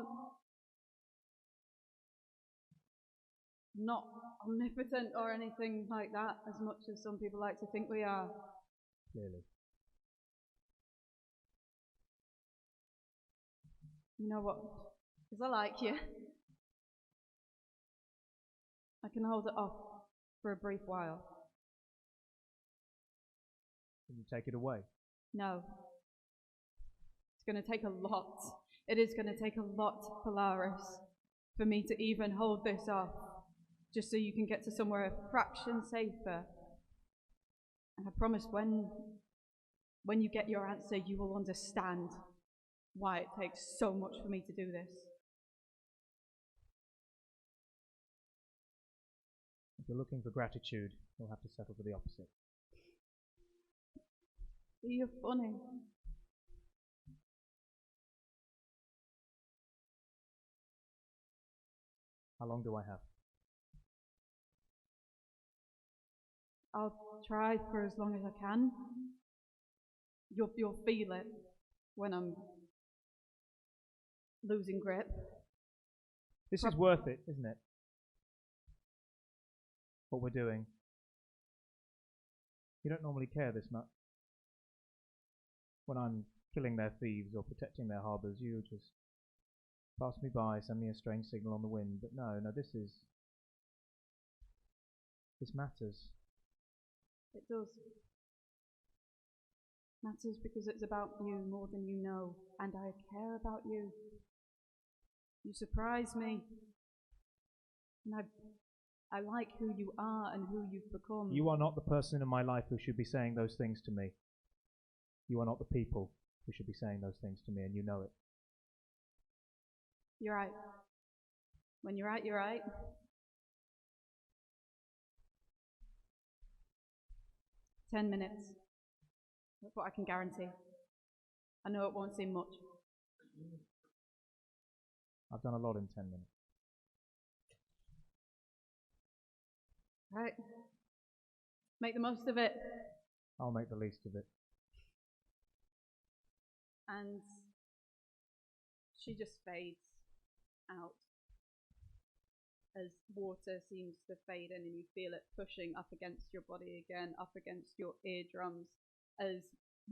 omnipotent or anything like that, as much as some people like to think we are. Clearly. You know what? Because I like you. I can hold it off for a brief while. Can you take it away? No. It's going to take a lot. It is going to take a lot, Polaris, for me to even hold this off, just so you can get to somewhere a fraction safer. And I promise when you get your answer, you will understand why it takes so much for me to do this. If you're looking for gratitude, you'll have to settle for the opposite. You're funny. How long do I have? I'll try for as long as I can. You'll feel it when I'm losing grip. This is worth it, isn't it? What we're doing. You don't normally care this much. When I'm killing their thieves or protecting their harbours, you just pass me by, send me a strange signal on the wind. But no, this matters. It does. Matters because it's about you more than you know, and I care about you. You surprise me, and I like who you are and who you've become. You are not the person in my life who should be saying those things to me. You are not the people who should be saying those things to me, and you know it. You're right. When you're right, you're right. "10 minutes. That's what I can guarantee. I know it won't seem much. I've done a lot in 10 minutes. Right. Make the most of it." I'll make the least of it. And she just fades out as water seems to fade in, and you feel it pushing up against your body again, up against your eardrums, as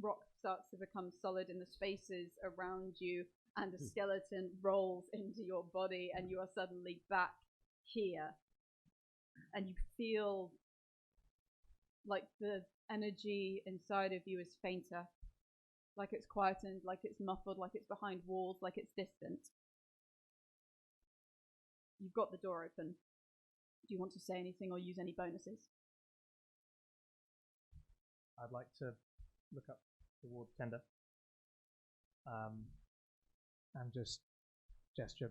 rock starts to become solid in the spaces around you, and a skeleton rolls into your body, and you are suddenly back here. And you feel like the energy inside of you is fainter, like it's quietened, like it's muffled, like it's behind walls, like it's distant. You've got the door open. Do you want to say anything or use any bonuses? I'd like to look up towards Tender and just gesture.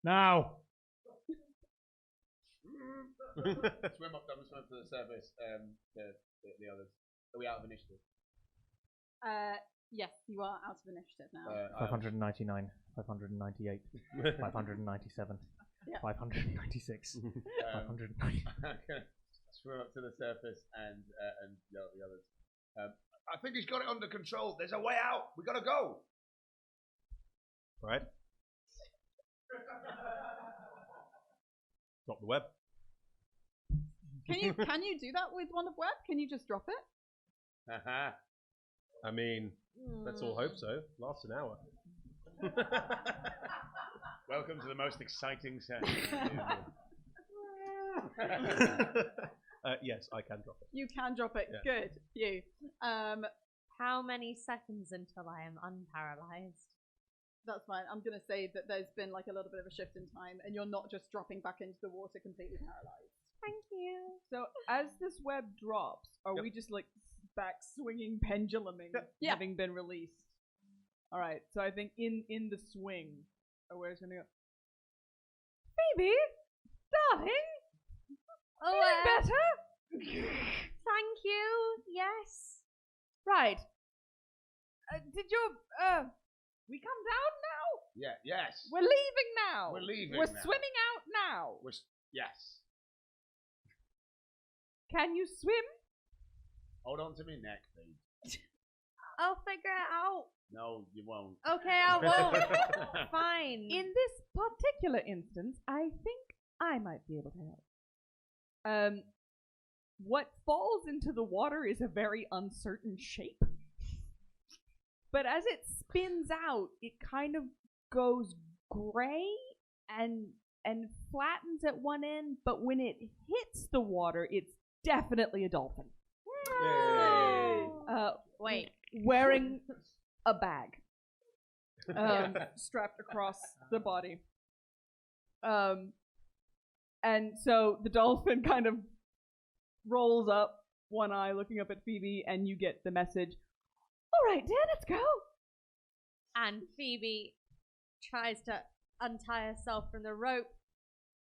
Now! Swim up, don't swim to the surface. The others. Are we out of initiative? Yes, you are out of initiative now. 599, 598, 597, Yeah. 596, 590. Swim up to the surface and yell at the others. I think he's got it under control. There's a way out. We gotta go. Right. Drop the web. Can you do that with one of web? Can you just drop it? I mean, let's all hope so. Lasts an hour. Welcome to the most exciting session. Yes, I can drop it. You can drop it. Yeah. Good. You. How many seconds until I am unparalyzed? That's fine. I'm going to say that there's been like a little bit of a shift in time, and you're not just dropping back into the water completely paralyzed. Thank you. So as this web drops, are we just like back swinging penduluming, Yeah. having been released? All right. So I think in the swing, where's gonna go? Baby, darling, feeling better? Thank you. Yes. Right. Did you we come down now? Yeah. Yes. We're leaving now. We're leaving We're now. swimming out now. Yes. Can you swim? Hold on to me neck, please. I'll figure it out. No, you won't. Okay, I won't. Fine. In this particular instance, I think I might be able to help. What falls into the water is a very uncertain shape. But as it spins out, it kind of goes gray and flattens at one end, but when it hits the water, it's definitely a dolphin. Wait. Wearing a bag. Strapped across the body. And so the dolphin kind of rolls up, one eye looking up at Phoebe, and you get the message, all right, dear, let's go. And Phoebe tries to untie herself from the rope.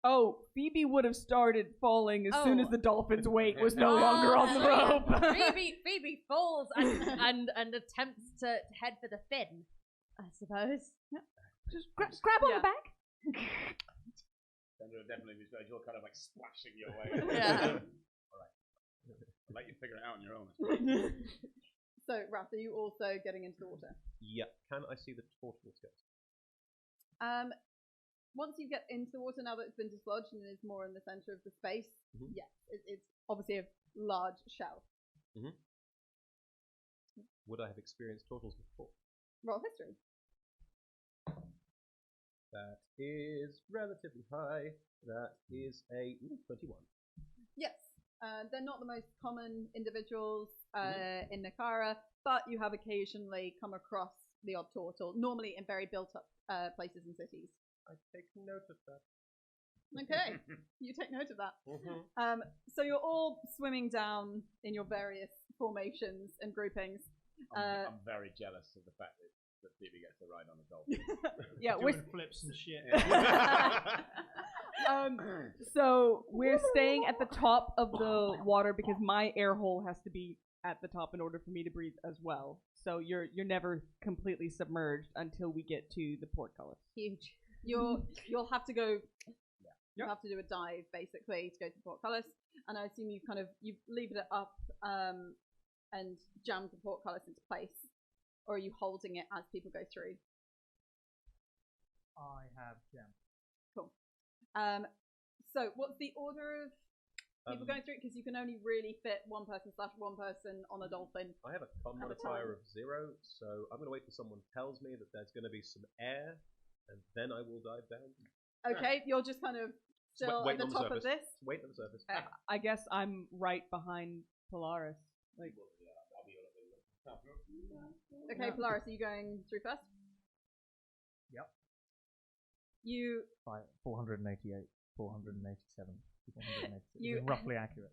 Oh, Phoebe would have started falling as soon as the dolphin's weight was no longer on the rope. Phoebe falls and attempts to head for the fin, I suppose. Yeah. Just grab on the back. Sandra definitely was you're kind of like splashing your way. Yeah. All right. I'll let you figure it out on your own. So, Raph, are you also getting into the water? Yeah. Can I see the tortoise skills? Once you get into the water, now that it's been dislodged and is more in the center of the space, yes, it's obviously a large shell. Mm-hmm. Would I have experienced turtles before? Roll history. That is relatively high. That is a 21. Yes. They're not the most common individuals in Nakara, but you have occasionally come across the odd turtle, normally in very built-up places and cities. I take note of that. Okay, you take note of that. Mm-hmm. So you're all swimming down in your various formations and groupings. I'm very jealous of the fact that Phoebe gets to ride on a dolphin. Yeah, Doing flips and shit. So we're staying at the top of the water because my air hole has to be at the top in order for me to breathe as well. So you're never completely submerged until we get to the portcullis. Huge. You'll have to go. You have to do a dive basically to go to the portcullis, and I assume you've levered it up and jammed the portcullis into place, or are you holding it as people go through? I have jam. Cool. So what's the order of people going through it? Because you can only really fit one person on a dolphin. I have a con modifier of 0, so I'm going to wait till someone tells me that there's going to be some air, and then I will dive down. Okay, you're just kind of still at the top of this. Wait on the surface. I guess I'm right behind Polaris. Like, okay, Polaris, are you going through first? Yep. You 488, 487, 486. You- roughly accurate.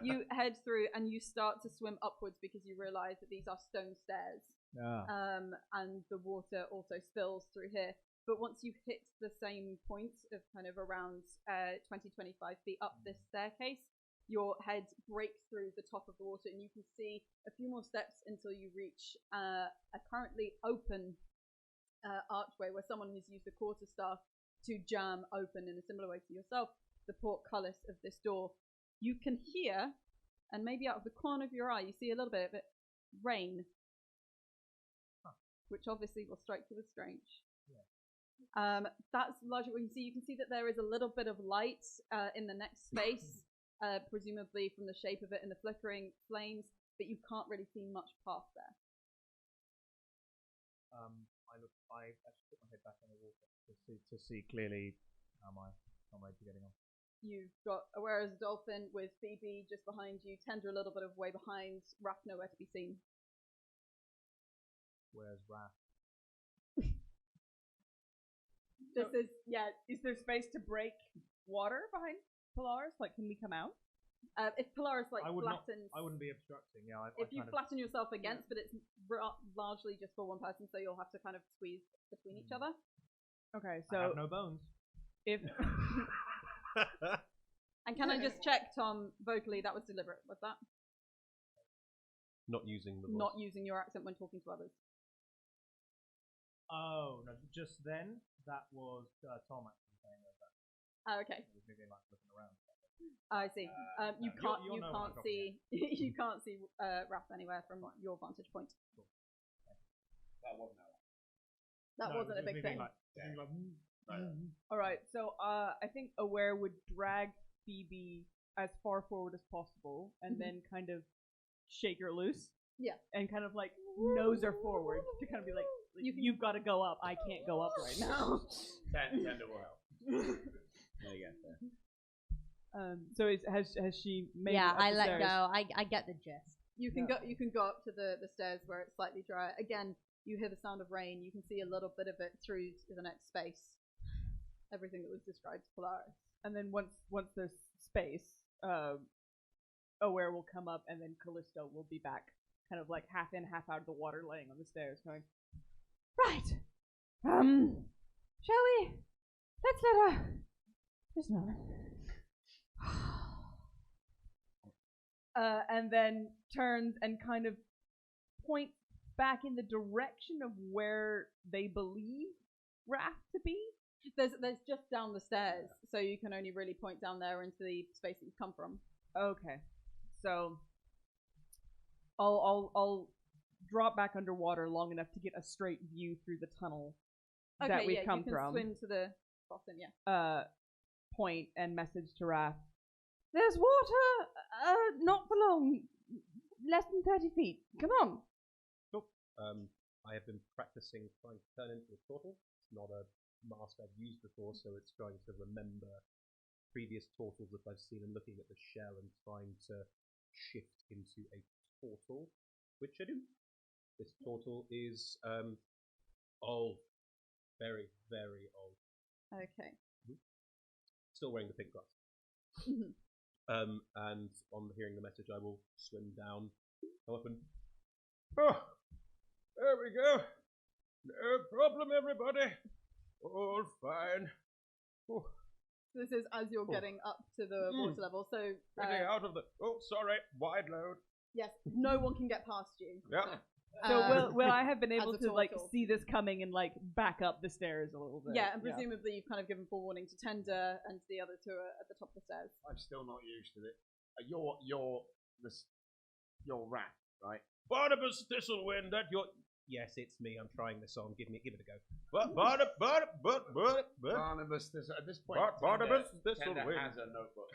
you head through and you start to swim upwards because you realise that these are stone stairs. And the water also spills through here. But once you hit the same point of kind of around 20-25 feet up this staircase, your head breaks through the top of the water and you can see a few more steps until you reach a currently open archway where someone has used a quarterstaff to jam open in a similar way to yourself the portcullis of this door. You can hear, and maybe out of the corner of your eye, you see a little bit of it, rain, which obviously will strike you as strange. That's largely what you can see. You can see that there is a little bit of light in the next space, presumably from the shape of it and the flickering flames, but you can't really see much past there. I actually put my head back on the water to see clearly how my comrades are getting on. You've got Aware as a dolphin with Phoebe just behind you, Tender a little bit of way behind, Raph nowhere to be seen. Where's Raph? Is there space to break water behind Polaris? Like, can we come out? If Polaris flattens, I wouldn't be obstructing. Yeah. If you flatten yourself against, but it's largely just for one person, so you'll have to kind of squeeze between each other. Okay, I so have no bones. if And can I just check, Tom, vocally that was deliberate? Was that Not using the voice. not using your accent when talking to others? Oh no! Just then, that was Tom actually saying that. Oh, okay. He was maybe like looking around. I see. You no, can't. you'll You know can't what I'm see. You can't see Raph anywhere from your vantage point. That wasn't that. That No, wasn't a it was big me thing. being like, all right, so I think Aware would drag Phoebe as far forward as possible and then kind of shake her loose Yeah. And kind of like nose her forward to kind of be like, you've got to go up. I can't go up right now. Tender will help. There you go. So has she made Yeah, it up I the let stairs? go. I get the gist. You can go up to the stairs where it's slightly drier. Again, you hear the sound of rain. You can see a little bit of it through to the next space. Everything that was described to Polaris. And then once there's space, Aware will come up, and then Callisto will be back, kind of like half in, half out of the water, laying on the stairs, going, right, shall we? Let's let her. Just a moment. And then turns and kind of points back in the direction of where they believe Wrath to be. There's just down the stairs, so you can only really point down there into the space that you've come from. Okay, so I'll drop back underwater long enough to get a straight view through the tunnel that we've come you can from. Swim to the bottom, yeah. Point and message to Wrath. There's water. Not for long. Less than 30 feet. Come on. Cool. I have been practicing trying to turn into a turtle. It's not a mask I've used before, so it's trying to remember previous turtles that I've seen and looking at the shell and trying to shift into a turtle, which I do. This turtle is old. Very, very old. Okay. Still wearing the pink glasses. And on hearing the message, I will swim down, come up and... Oh, there we go. No problem, everybody. All fine. Oh. This is as you're getting up to the water level, so... Getting out of the... Oh, sorry. Wide load. Yes, no one can get past you. Yeah. So will I have been as able a to like turtle. see this coming and like back up the stairs a little bit? Yeah, and presumably you've kind of given forewarning to Tender and the other two are at the top of the stairs. I'm still not used to it. You're Rat, right? Barnabas Thistlewind, that you're... Yes, it's me. I'm trying this on. Give it a go. Barnabas, at this point, Barnabas Tender Thistlewind. has a notebook.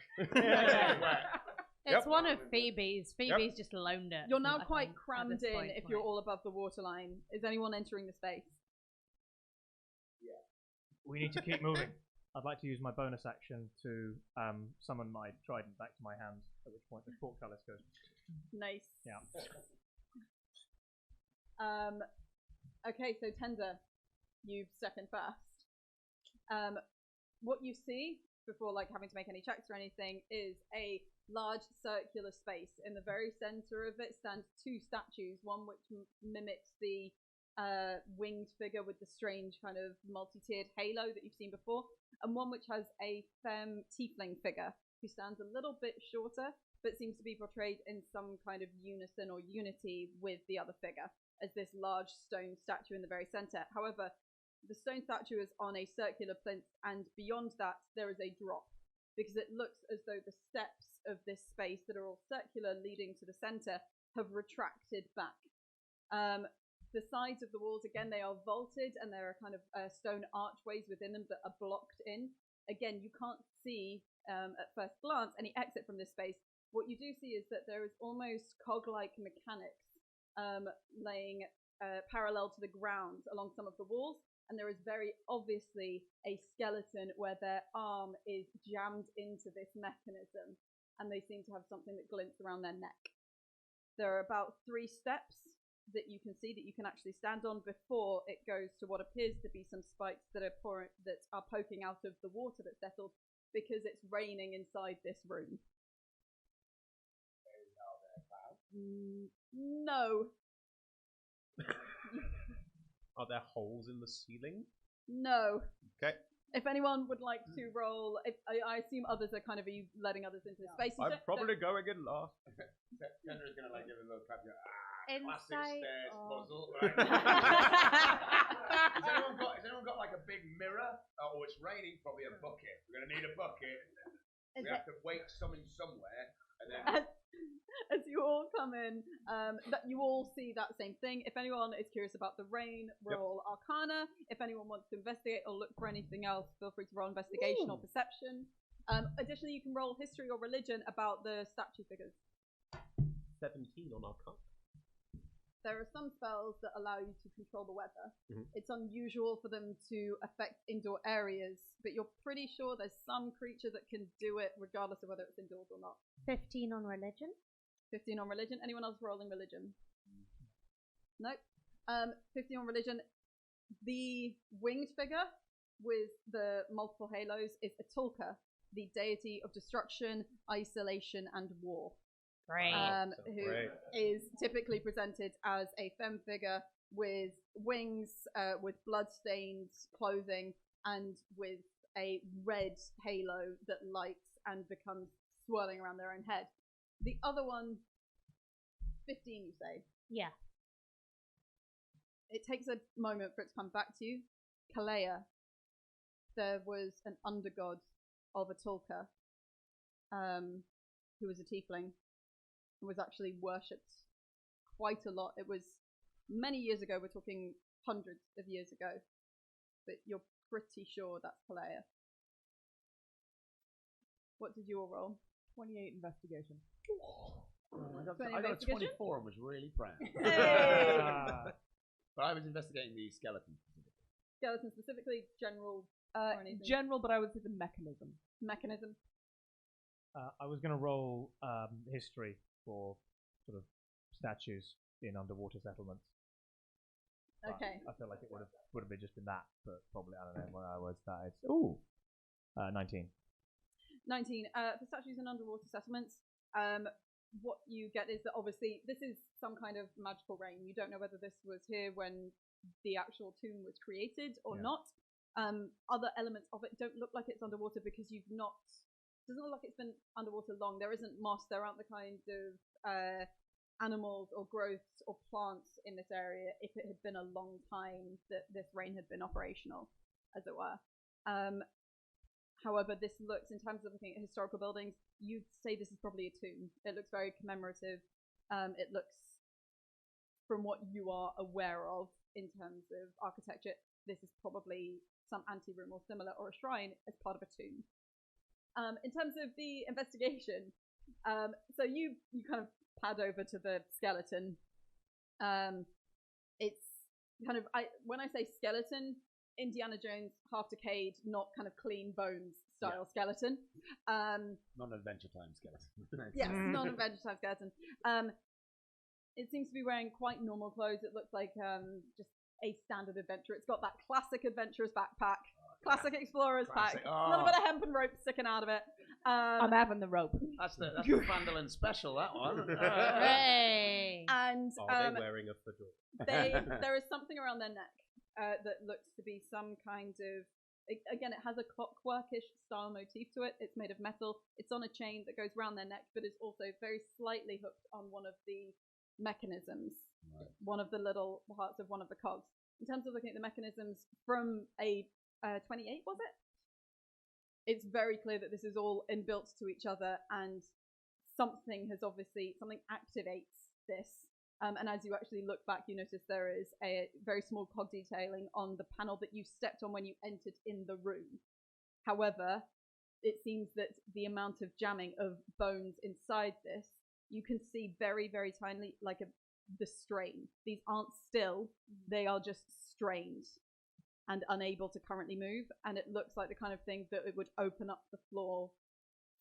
It's one of Phoebe's. Phoebe's just loaned it. You're now I quite think, at crammed this in point, if like- you're all above the waterline. Is anyone entering the space? We need to keep moving. I'd like to use my bonus action to summon my trident back to my hand, at which point the portcullis goes. Nice. Yeah. Okay, so Tender, you step in first. What you see before like having to make any checks or anything is a large circular space. In the very center of it stand two statues, one which mimics the winged figure with the strange kind of multi-tiered halo that you've seen before, and one which has a femme tiefling figure who stands a little bit shorter but seems to be portrayed in some kind of unison or unity with the other figure as this large stone statue in the very center. However, the stone statue is on a circular plinth, and beyond that there is a drop, because it looks as though the steps of this space that are all circular leading to the center have retracted back. The sides of the walls, again, they are vaulted, and there are kind of stone archways within them that are blocked in. Again, you can't see at first glance any exit from this space. What you do see is that there is almost cog-like mechanics laying parallel to the ground along some of the walls, and there is very obviously a skeleton where their arm is jammed into this mechanism, and they seem to have something that glints around their neck. There are about 3 steps that you can see that you can actually stand on before it goes to what appears to be some spikes that are poking out of the water that's settled, because it's raining inside this room. No. Are there holes in the ceiling? No. Okay. If anyone would like to roll, I assume others are kind of, are you letting others into the space? I'm probably going in last. Tender's gonna like give a little clap. Classic Insight stairs or- puzzle. Right? Has anyone got like a big mirror? Oh, it's raining. Probably a bucket. We're gonna need a bucket. We have to wait something somewhere, and then. As you all come in, that you all see that same thing. If anyone is curious about the rain, roll Arcana. If anyone wants to investigate or look for anything else, feel free to roll investigation or perception. Additionally, you can roll history or religion about the statue figures. 17 on Arcana. there are some spells that allow you to control the weather. Mhm. It's unusual for them to affect indoor areas, but you're pretty sure there's some creature that can do it regardless of whether it's indoors or not. 15 on religion. 15 on religion. Anyone else rolling religion? Nope. 15 on religion. The winged figure with the multiple halos is Utharoym, the deity of destruction, isolation, and war. Great. Who is typically presented as a femme figure with wings, with blood-stained clothing, and with a red halo that lights and becomes swirling around their own head. The other one, 15, you say? Yeah. It takes a moment for it to come back to you. Kalea, there was an undergod of Utharoym, who was a tiefling, and was actually worshipped quite a lot. It was many years ago, we're talking hundreds of years ago, but you're pretty sure that's Kalea. What did you all roll? 28 investigation. I got a 24 and was really proud. Hey! But I was investigating the skeleton. Skeleton specifically, general or anything? General, but I would say the mechanism. Mechanism. I was going to roll history for sort of statues in underwater settlements. But Okay. I feel like it would have just been that, but probably I don't know where I was that. Ooh, 19. 19. For statues in underwater settlements, what you get is that obviously this is some kind of magical rain. You don't know whether this was here when the actual tomb was created or not. Other elements of it don't look like it's underwater because you've not. Doesn't look like it's been underwater long. There isn't moss. There aren't the kind of animals or growths or plants in this area if it had been a long time that this rain had been operational, as it were. However, this looks, in terms of looking at historical buildings, you'd say this is probably a tomb. It looks very commemorative. It looks, from what you are aware of in terms of architecture, this is probably some anteroom or similar, or a shrine as part of a tomb. In terms of the investigation, so you kind of pad over to the skeleton. It's kind of, when I say skeleton, Indiana Jones, half decayed, not kind of clean bones style skeleton. Non-Adventure Time skeleton. Yes, non-Adventure Time skeleton. It seems to be wearing quite normal clothes. It looks like just a standard adventurer. It's got that classic adventurer's backpack, classic explorer's pack, a little bit of hemp and rope sticking out of it. I'm having the rope. That's the Vandalin special, that one. Hooray! And Are they wearing a fedora? there is something around their neck that looks to be some kind of. Again, it has a clockworkish style motif to it. It's made of metal. It's on a chain that goes around their neck, but is also very slightly hooked on one of the mechanisms, one of the little parts of one of the cogs. In terms of looking at the mechanisms from a 28, was it? It's very clear that this is all inbuilt to each other, and something activates this. And as you actually look back, you notice there is a very small cog detailing on the panel that you stepped on when you entered in the room. However, it seems that the amount of jamming of bones inside this, you can see very, very tiny, like the strain. These aren't still, they are just strained and unable to currently move. And it looks like the kind of thing that it would open up the floor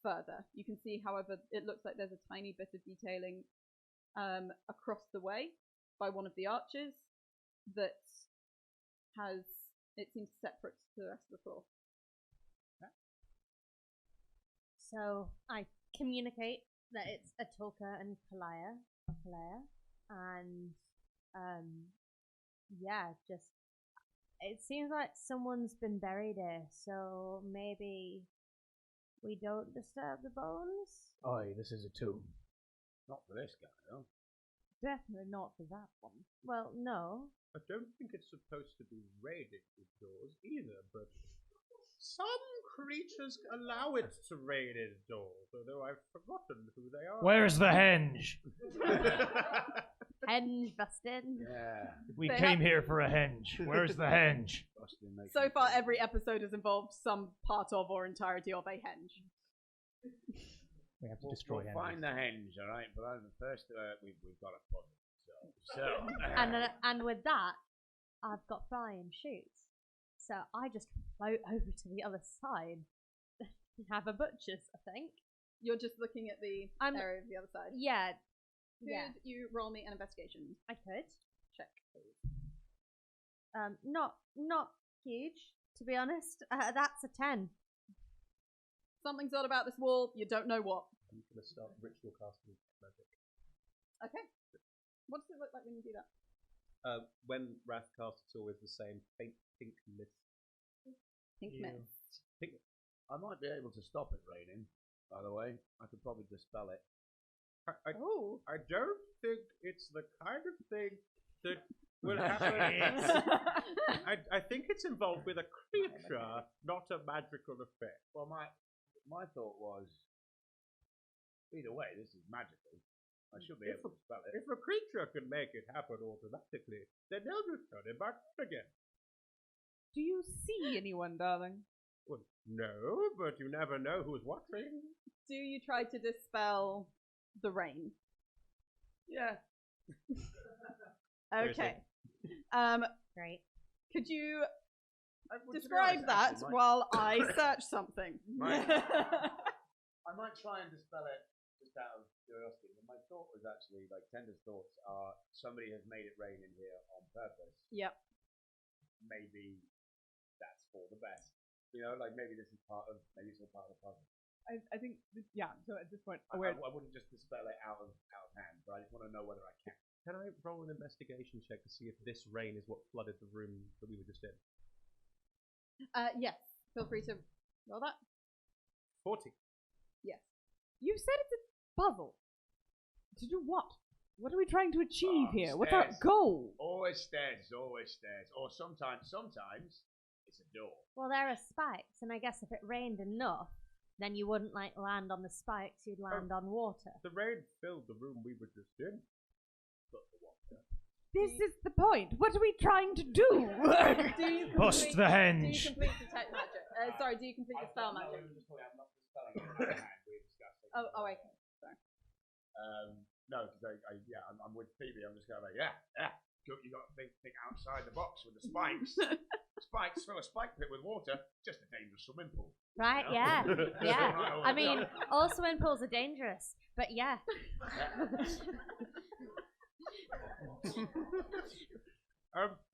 further. You can see, however, it looks like there's a tiny bit of detailing across the way by one of the arches that it seems separate to the rest of the floor. So I communicate that it's Utharoym and Kalea, and just it seems like someone's been buried here, so maybe we don't disturb the bones. Oi, this is a tomb. Not for this guy, though. Definitely not for that one. Well, no. I don't think it's supposed to be raided indoors either, but some creatures allow it to raid indoors, although I've forgotten who they are. Where's the henge? Henge busted. Yeah. We They came here for a henge. Where's the henge? So far, every episode has involved some part of or entirety of a henge. We have to We'll destroy find henges. the henge, all right? But first, we've got a puzzle. So So. And with that, I've got flying shoes. So I just float over to the other side. Have a butcher's, I think. You're just looking at the area of the other side. Yeah. Could you roll me an investigation? I could. Check, please. Not huge, to be honest. That's a 10. Something's odd about this wall. You don't know what. I'm going to start ritual casting magic. Okay. What does it look like when you do that? When Wrath casts, it's always the same faint pink mist. Pink mist. Pink. I might be able to stop it raining, by the way. I could probably dispel it. I don't think it's the kind of thing that will happen. I think it's involved with a creature, not a magical effect. Well, my thought was, either way, this is magical. I should be able to spell it. If a creature can make it happen automatically, then they'll just turn it back again. Do you see anyone, darling? Well, no, but you never know who's watching. Do you try to dispel the rain? Yeah. Okay. Great. Could you To be describe honest, that actually, while I search something? I might try and dispel it just out of curiosity, but my thought was actually, like, Tender's thoughts are, somebody has made it rain in here on purpose. Yep. Maybe that's for the best. You know, like, maybe this is maybe it's all part of the puzzle. I think, so at this point, I wouldn't just dispel it out of hand, but I just want to know whether I can. Can I roll an investigation check to see if this rain is what flooded the room that we were just in? Yes. Feel free to roll that. 40. Yes. You said it's a puzzle. To do what? What are we trying to achieve here? What's our stairs. goal? Always stairs. Or sometimes it's a door. Well, there are spikes, and I guess if it rained enough, then you wouldn't land on the spikes, you'd land on water. The rain filled the room we were just in. But the water. This is the point. What are we trying to do? Do you Bust complete- the Do hinge. you complete detect magic? Do you complete the spell magic? Oh, okay. Sorry. No, because I'm with Phoebe. I'm just going like, yeah. You got to think outside the box with the spikes. Spikes fill a spike pit with water. Just a dangerous swimming pool. Right, You know? yeah. Yeah. Right all I the mean, time. all swimming pools are dangerous, but yeah.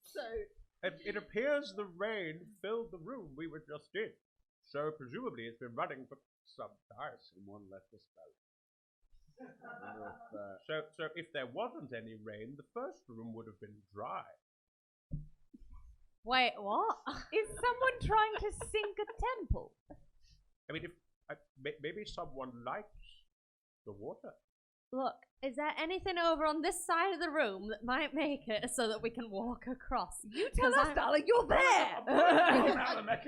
So, It appears the rain filled the room we were just in. So presumably it's been running for some time. Someone left a spout. So if there wasn't any rain, the first room would have been dry. Wait, what? Is someone trying to sink a temple? I mean, maybe someone likes the water. Look, is there anything over on this side of the room that might make it so that we can walk across? You tell us, darling, you're there!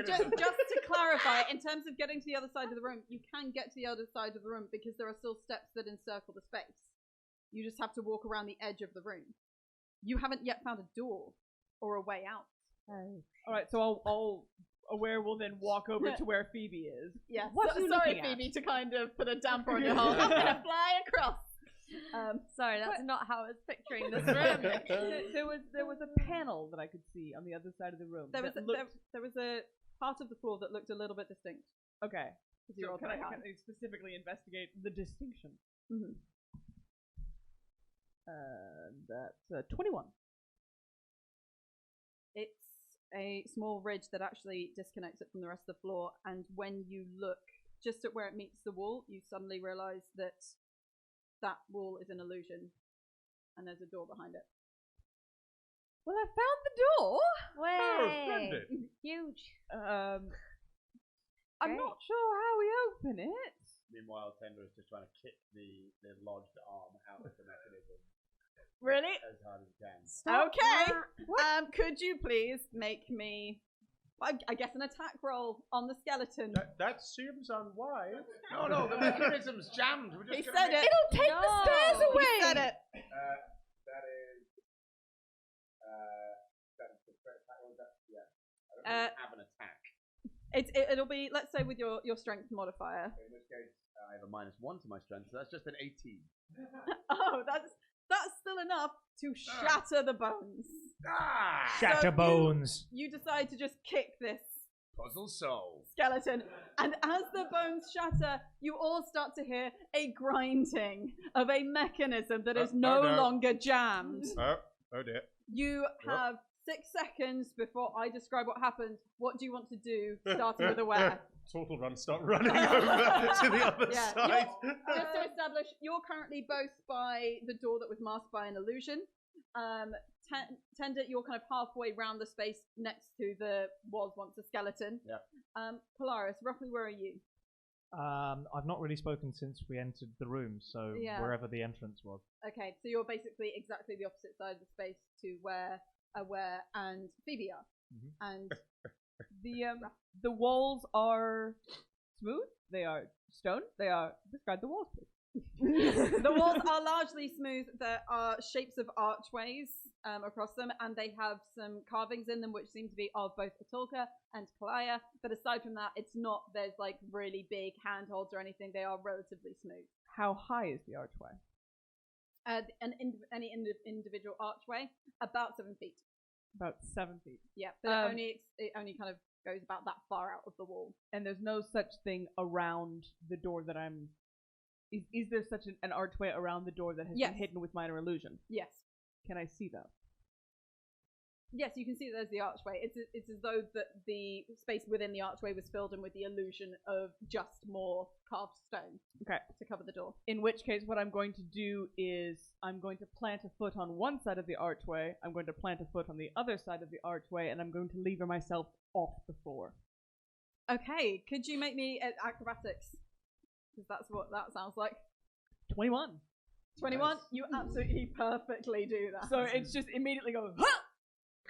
just to clarify, in terms of getting to the other side of the room, you can get to the other side of the room because there are still steps that encircle the space. You just have to walk around the edge of the room. You haven't yet found a door or a way out. Oh. Alright, so I'll Aware will then walk over to where Phoebe is. Yeah, What are you sorry, looking at? Phoebe, to kind of put a damper on your heart. I'm going to fly across. Sorry, that's not how I was picturing this room. There was a panel that I could see on the other side of the room. There was that a part of the floor that looked a little bit distinct. okay. Because you're So all can I very high. specifically investigate the distinction? Mhm. That's 21. It's a small ridge that actually disconnects it from the rest of the floor, and when you look just at where it meets the wall, you suddenly realize that that wall is an illusion, and there's a door behind it. Well, I found the door. Way! splendid. Huge. I'm Great. not sure how we open it. Meanwhile, Tender is just trying to kick the lodged arm out of the mechanism Really? as hard as he can. Stop Okay. that. Could you please make me, I guess, an attack roll on the skeleton? That seems unwise. No, the mechanism's jammed. We're just He gonna said make- it. It'll take the No. stairs away. He said it. That is the first attack. What was that? Yeah. I don't really have an attack. It'll be, let's say, with your strength modifier. In this case, I have a -1 to my strength, so that's just an 18. Oh, that's still enough to shatter the bones. Shatter So bones. You decide to just kick this Puzzle solved. skeleton, and as the bones shatter, you all start to hear a grinding of a mechanism that is no longer jammed. Oh dear. You have 6 seconds before I describe what happened. What do you want to do, starting with Aware? Total run, start running over to the other Yeah, side. Just to establish, you're currently both by the door that was masked by an illusion. Tender, you're kind of halfway round the space next to the was once a skeleton. Yeah. Polaris, roughly where are you? I've not really spoken since we entered the room, so wherever the entrance was. Okay, so you're basically exactly the opposite side of the space to where Aware and Phoebe are. And the walls are smooth. They are stone. They are. Describe the walls, please. the walls are largely smooth. There are shapes of archways across them, and they have some carvings in them which seem to be of both Atulka and Kalaya. But aside from that, it's not, there's like really big handholds or anything. They are relatively smooth. How high is the archway? Any individual archway, about 7 feet. About 7 feet. Yeah, but it only kind of goes about that far out of the wall. And there's no such thing around the door that I'm... Is there such an archway around the door that has been hidden with minor illusion? Yes. Can I see that? Yes, you can see there's the archway. It's as though that the space within the archway was filled in with the illusion of just more carved stone. Okay. To cover the door. In which case, what I'm going to do is I'm going to plant a foot on one side of the archway, I'm going to plant a foot on the other side of the archway, and I'm going to lever myself off the floor. Okay, could you make me acrobatics? Because that's what that sounds like. 21. 21? Nice. You absolutely perfectly do that. So it's just immediately goes, "Huh!"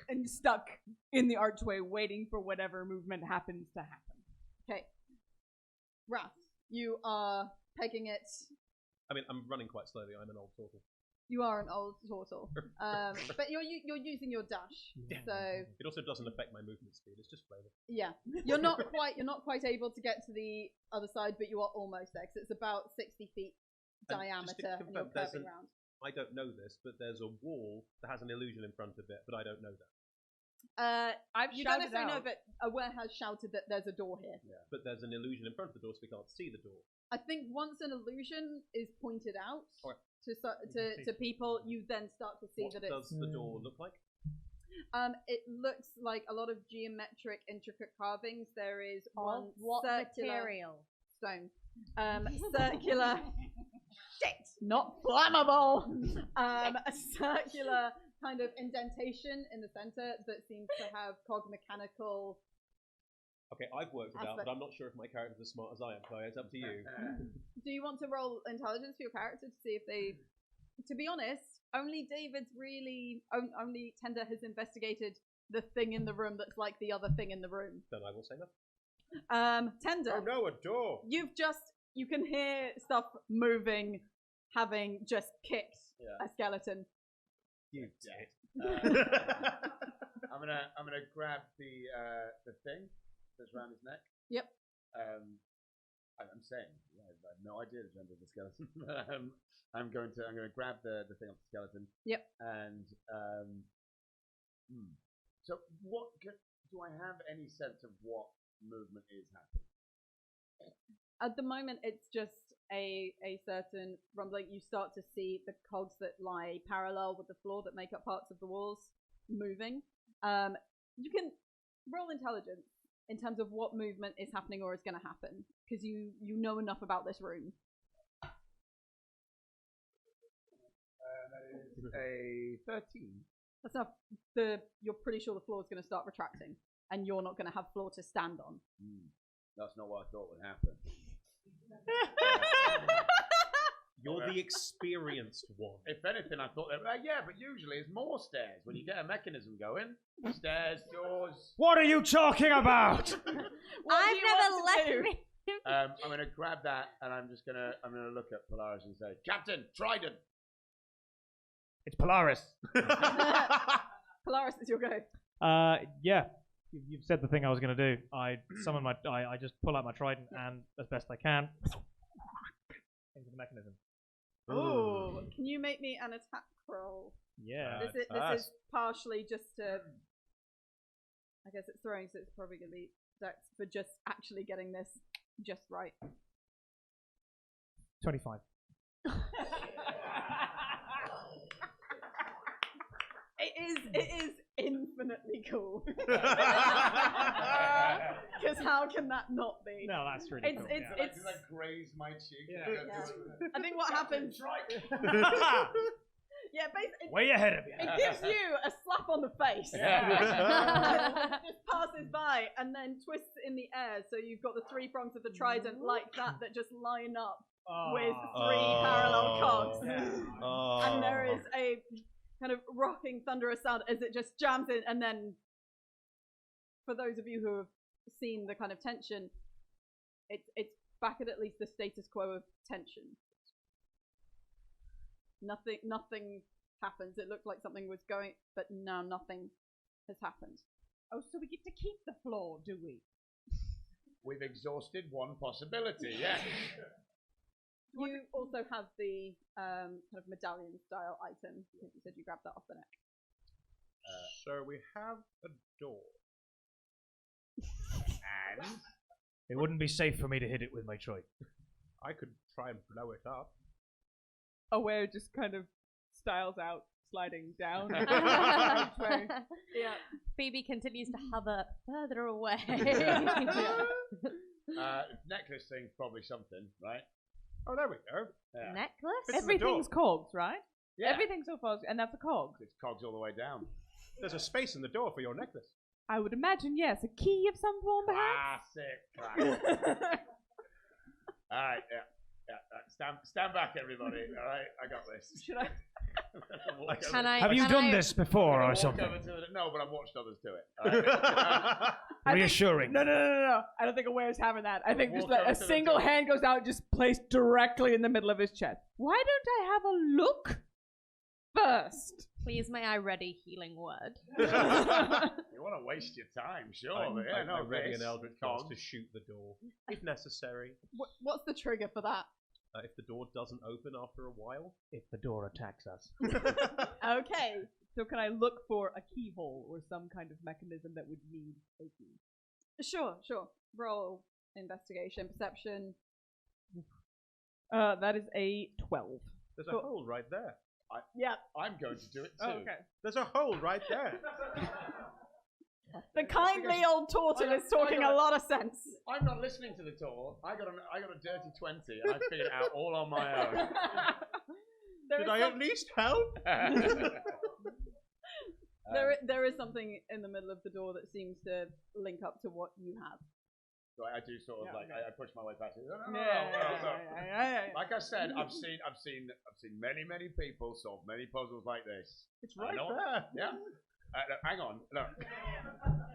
and stuck in the archway, waiting for whatever movement happens to happen. Okay. Wrath, you are pegging it. I mean, I'm running quite slowly. I'm an old turtle. You are an old turtle. But you're using your dash. So it also doesn't affect my movement speed. It's just flavor. yeah. You're not quite able to get to the other side, but you are almost there, 'cause it's about 60 feet And diameter just to and you're confirm, curving round. I don't know this, but there's a wall that has an illusion in front of it, but I don't know that. I've You don't shouted necessarily know, out. but Aware has shouted that there's a door here. But there's an illusion in front of the door, so we can't see the door. I think once an illusion is pointed out Alright. to people, you then start to see What that it's. does the door look like? It looks like a lot of geometric, intricate carvings. There is one What circular material? stone, circular. Shit, not flammable. A circular kind of indentation in the center that seems to have cog mechanical. Okay, I've worked it out, but I'm not sure if my character's as smart as I am, so it's up to you. Do you want to roll intelligence for your character to see if they? To be honest, only David's really only Tender has investigated the thing in the room that's like the other thing in the room. Then I will say nothing. Tender. Oh no, a door. You can hear stuff moving, having just kicked a skeleton. You dead. I'm gonna grab the thing that's around his neck. Yep. I'm saying I have no idea the gender of the skeleton. I'm going to grab the thing off the skeleton. Yep. And so do I have any sense of what movement is happening? At the moment, it's just a certain rumbling. You start to see the cogs that lie parallel with the floor that make up parts of the walls moving. You can roll intelligence in terms of what movement is happening or is going to happen, because you know enough about this room. That is a 13. That's enough. You're pretty sure the floor is going to start retracting, and you're not going to have floor to stand on. That's not what I thought would happen. You're the experienced one. If anything, I thought, but usually it's more stairs. When you get a mechanism going, stairs, doors. What are you talking about? I've never left me. I'm going to grab that, and I'm going to look at Polaris and say, Captain, Trident. It's Polaris. Polaris, it's your go. Yeah. You've said the thing I was going to do. I summon I just pull out my trident and, as best I can, into the mechanism. Oh, can you make me an attack roll? Yeah. This is partially just to. I guess it's throwing, so it's probably going to be dex for just actually getting this just right. 25. It is infinitely cool. Because how can that not be? No, that's really cool. It's like graze my cheek. Yeah. I think what happens. Yeah, basically, Way ahead of you. it gives you a slap on the face. It just passes by and then twists in the air, so you've got the three prongs of the trident like that just line up with three parallel cogs. And there is a kind of rocking, thunderous sound as it just jams in, and then, for those of you who have seen the kind of tension, it's back at least the status quo of tension. Nothing happens. It looked like something was going, but now nothing has happened. Oh, so we get to keep the floor, do we? We've exhausted one possibility, yeah. You also have the kind of medallion style item. I think you said you grabbed that off the neck. So we have a door. And It wouldn't be safe for me to hit it with my troi. I could try and blow it up. Aware just kind of styles out, sliding down. Yeah. Phoebe continues to hover further away. necklace thing's probably something, right? Oh, there we go. Yeah. Necklace? Fits in the door. Everything's cogs, right? Yeah. Everything so far, and that's a cog. It's cogs all the way down. There's a space in the door for your necklace. I would imagine, yes. A key of some form, perhaps? Classic. All right, stand back, everybody. All right, I got this. Should I? Have you done this before or something? No, but I've watched others do it. All right. Reassuring. No. I don't think Aware's having that. I think just Walk like over a to the single door. hand goes out, just placed directly in the middle of his chest. Why don't I have a look first? Please, may I ready healing word? You want to waste your time, sure. but yeah, no, I'm ready this, an Eldritch Blast cogs. to shoot the door, if necessary. What's the trigger for that? If the door doesn't open after a while. If the door attacks us. Okay. So can I look for a keyhole or some kind of mechanism that would need a key? Sure. Roll investigation, perception. That is a 12. There's a hole right there. Yeah. I'm going to do it too. Oh, okay. There's a hole right there. The kindly old Tortle is talking a lot of sense. I'm not listening to the tour. I got a dirty 20, and I figured it out all on my own. Did I at least help? There is something in the middle of the door that seems to link up to what you have. So I do sort of I push my way past it. No. Yeah. Like I said, I've seen many people solve many puzzles like this. It's right know- there. Yeah. Hang on, look.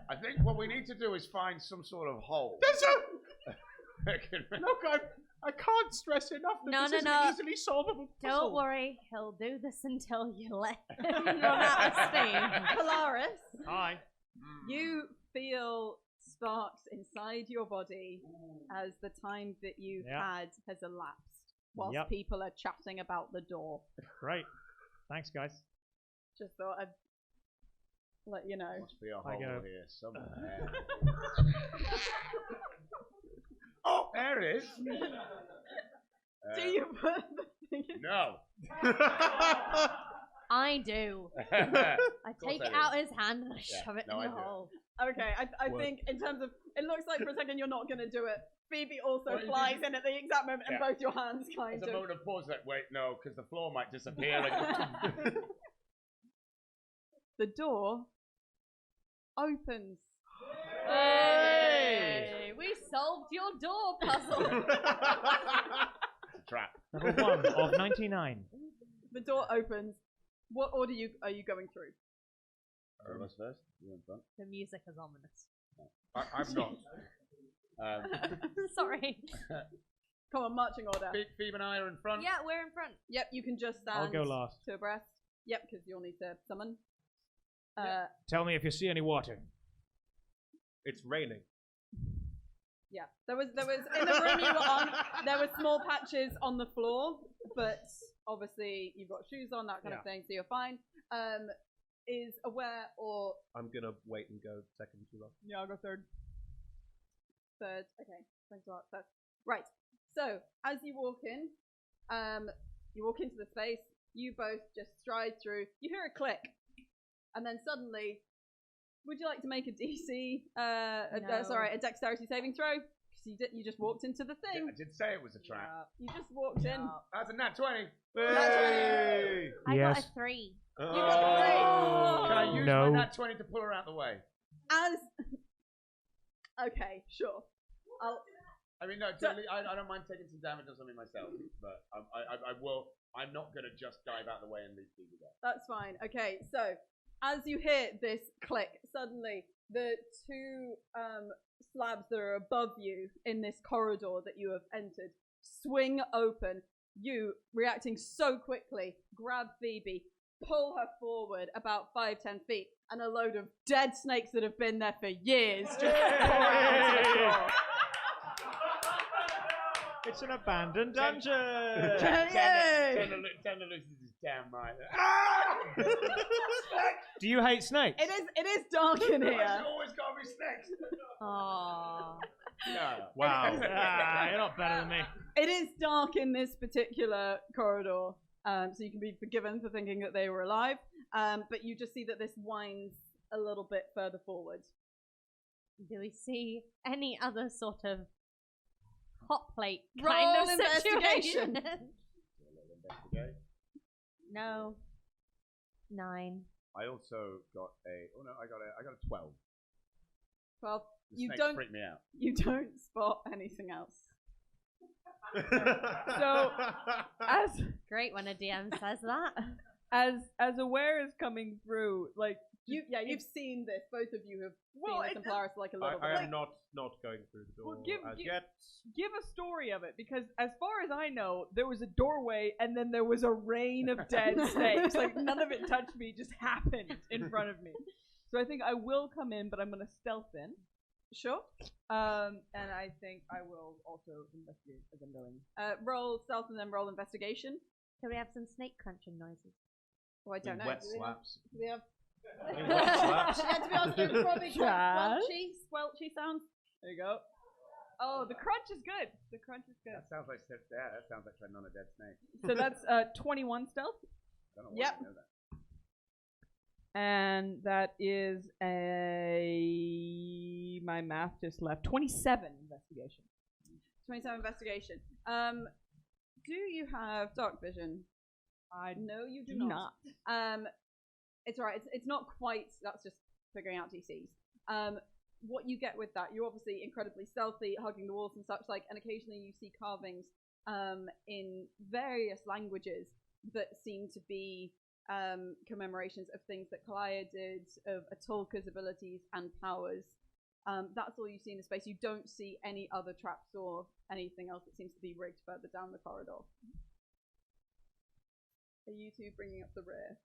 I think what we need to do is find some sort of hole. There's a... Look, I can't stress enough that No, this no, is no. an easily solvable puzzle. Don't worry, he'll do this until you let him run out of steam. Polaris, Hi. you feel sparks inside your body as the time that you've had has elapsed, whilst people are chatting about the door. Great. Thanks, guys. Just thought I'd let you know. Must be a I hole go. here somewhere. Oh, there it is. Do you put the thing in? No. I do. I take it out of his hand and I shove it in I the do. hole. Okay, I think in terms of, it looks like for a second you're not going to do it. Phoebe also Well, you flies did- in at the exact moment and Yeah. both your hands kind There's a of. moment of pause like, wait, no, because the floor might disappear. Like, The door opens. Hey! We solved your door puzzle. trap. Number 1 of 99. The door opens. What order are you going through? Us first. You in front. The music is ominous. I'm not. Sorry. Come on, marching order. Phoebe and I are in front. Yeah, we're in front. Yep, you can just stand I'll go last. to abreast. Yep, because you'll need to summon. Tell me if you see any water. It's raining. Yeah, there was in the room you were on. There were small patches on the floor, but obviously you've got shoes on, that kind of thing, so you're fine. Is aware or I'm gonna wait and go second to last. Yeah, I'll go third. third. Okay, thanks a lot. That's right. So as you walk into the space. You both just stride through. You hear a click, and then suddenly, would you like to make a DC? A dexterity saving throw? Because you just walked into the thing. I did say it was a trap. You just walked in. That's a nat 20. Hey! I Yes. got a 3. You got a 3. Can I use No. my nat 20 to pull her out the way? Okay, sure. I mean, no, totally, I don't mind taking some damage or something myself, but I will. I'm not going to just dive out of the way and leave people there. That's fine. Okay, so as you hear this click, suddenly the two slabs that are above you in this corridor that you have entered swing open. You, reacting so quickly, grab Phoebe, pull her forward about 5-10 feet, and a load of dead snakes that have been there for years just pour out onto the floor. It's an abandoned dungeon. Tender loses his damn mind. Do you hate snakes? It is dark in here. It's always got to be snakes. Aww. No. Wow. You're not better than me. It is dark in this particular corridor, so you can be forgiven for thinking that they were alive, but you just see that this winds a little bit further forward. Do we see any other sort of hot plate Roll kind of investigation. situation? No. 9. I also got I got a 12. Well, The you snakes don't freak me out. you don't spot anything else. So as Great when a DM says that. As Aware is coming through, like you've seen this. Both of you have Well, seen this it in Polaris like a little I bit. am not going through the door Well, give- as give- yet. give a story of it, because as far as I know, there was a doorway and then there was a rain of dead snakes. Like none of it touched me, it just happened in front of me. So I think I will come in, but I'm gonna stealth in. Sure. And I think I will also investigate as I'm going. Roll stealth and then roll investigation. Can we have some snake crunching noises? Oh, I don't know. Wet Do we have- slaps. do we have? slaps. Yeah, to be honest, it's probably Trash. squelchy sounds. There you go. Oh, the crunch is good. The crunch is good. That sounds like that sounds like treading on a dead snake. So that's 21 stealth, I don't know why Yep. you know that. and that is my math just left 27 investigation. 27 investigation. Do you have dark vision? No, you do not. It's alright. It's not quite. That's just figuring out DCs. What you get with that, you're obviously incredibly stealthy, hugging the walls and such like, and occasionally you see carvings in various languages that seem to be commemorations of things that Kalaya did, of Atulka's abilities and powers. That's all you see in the space. You don't see any other traps or anything else that seems to be rigged further down the corridor. Are you two bringing up the rear?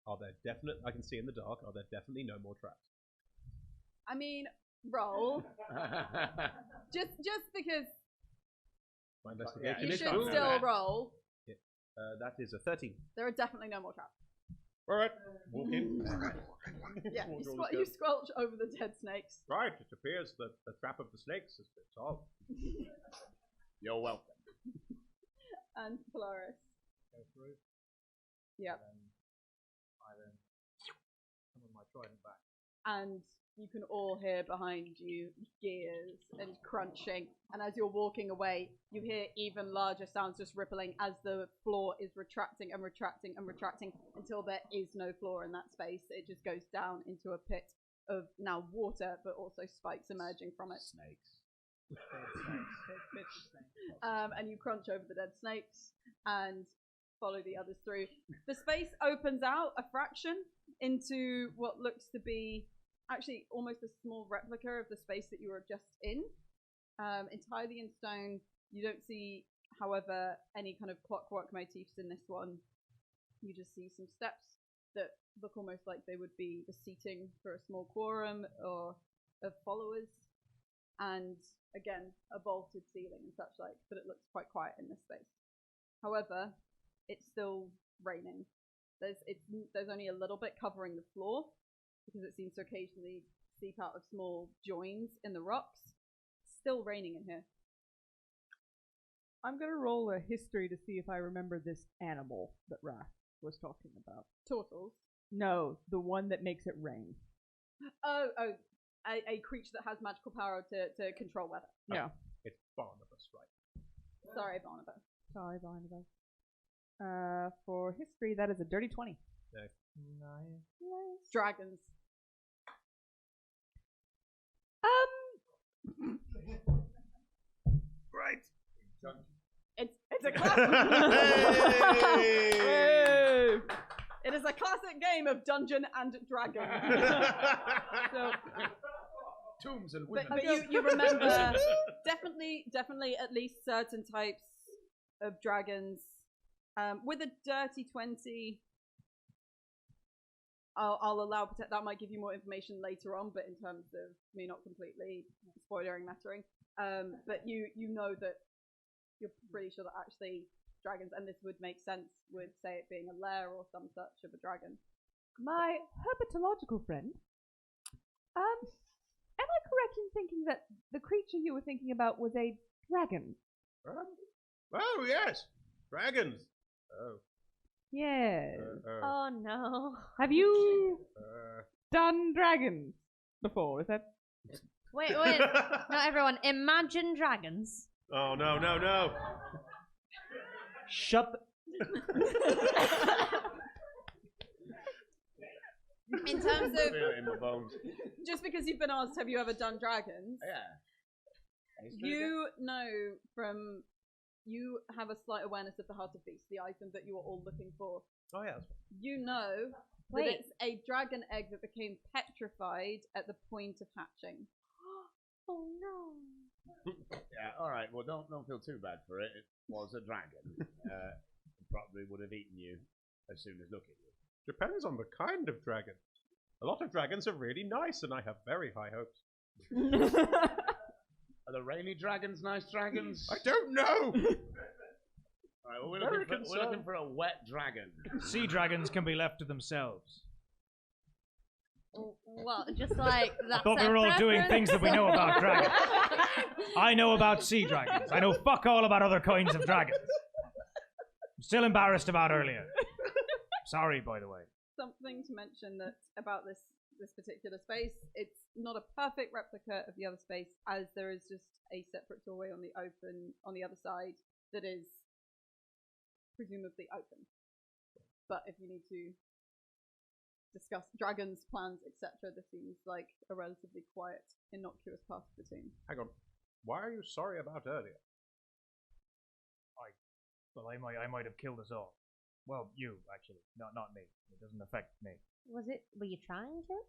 Are there definite? I can see in the dark. Are there definitely no more traps? I mean, roll. just because My investigation you is should done. still roll. That is a 13. There are definitely no more traps. All right, walk in. Yeah, Walk you, all the you stairs. squelch over the dead snakes. Right, it appears that the trap of the snakes has been solved. You're welcome. And Polaris. Go through. Yep. I then come with my trident back. And you can all hear behind you gears and crunching. And as you're walking away, you hear even larger sounds just rippling as the floor is retracting and retracting and retracting until there is no floor in that space. It just goes down into a pit of now water, but also spikes emerging from it. Snakes. And you crunch over the dead snakes and follow the others through. The space opens out a fraction into what looks to be actually almost a small replica of the space that you were just in. Entirely in stone. You don't see, however, any kind of clockwork motifs in this one. You just see some steps that look almost like they would be the seating for a small quorum or of followers. and again a vaulted ceiling and such like, but it looks quite quiet in this space. However, it's still raining. There's only a little bit covering the floor because it seems to occasionally seep out of small joins in the rocks. Still raining in here. I'm gonna roll a history to see if I remember this animal that Wrath was talking about. Turtles. No, the one that makes it rain. Oh, a creature that has magical power to control weather. Yeah. It's Barnabas, right? Sorry, Barnabas. Sorry, Barnabas. For history, that is a dirty 20. Dragons. Right. It's a classic. Hey! It is a classic game of Dungeon and Dragon. So, Tombs and women. but you remember definitely at least certain types of dragons. With a dirty 20, I'll allow that might give you more information later on, but in terms of me not completely spoilering mattering, but you know that you're pretty sure that actually dragons, and this would make sense with say it being a lair or some such of a dragon. My herpetological friend, am I correct in thinking that the creature you were thinking about was a dragon? Oh, yes. Dragons. Oh. Yes. Oh no. Have you done dragons before? Is that? Wait. Not everyone. Imagine dragons. Oh, no. Shut In terms of Feel it in my bones. just because you've been asked, have you ever done dragons? Yeah. You know from you have a slight awareness of the Heart of Beast, the item that you are all looking for. Oh, yeah. You know that Wait. it's a dragon egg that became petrified at the point of hatching. Oh no. Yeah, alright, well don't feel too bad for it. It was a dragon. It probably would have eaten you as soon as looking at you. Depends on the kind of dragon. A lot of dragons are really nice, and I have very high hopes. Are the rainy dragons nice dragons? I don't know! Alright, well, we're looking for a wet dragon. Sea dragons can be left to themselves. Well, just like that. I thought we were all doing things that we know about dragons. I know about sea dragons. I know fuck all about other kinds of dragons. I'm still embarrassed about earlier. Sorry, by the way. Something to mention that about this particular space, it's not a perfect replica of the other space, as there is just a separate doorway on the other side that is presumably open. But if you need to discuss dragons, plans, etc., this seems like a relatively quiet, innocuous part of the tomb. Hang on. Why are you sorry about earlier? I might have killed us all. Well, you actually, not me. It doesn't affect me. Were you trying to?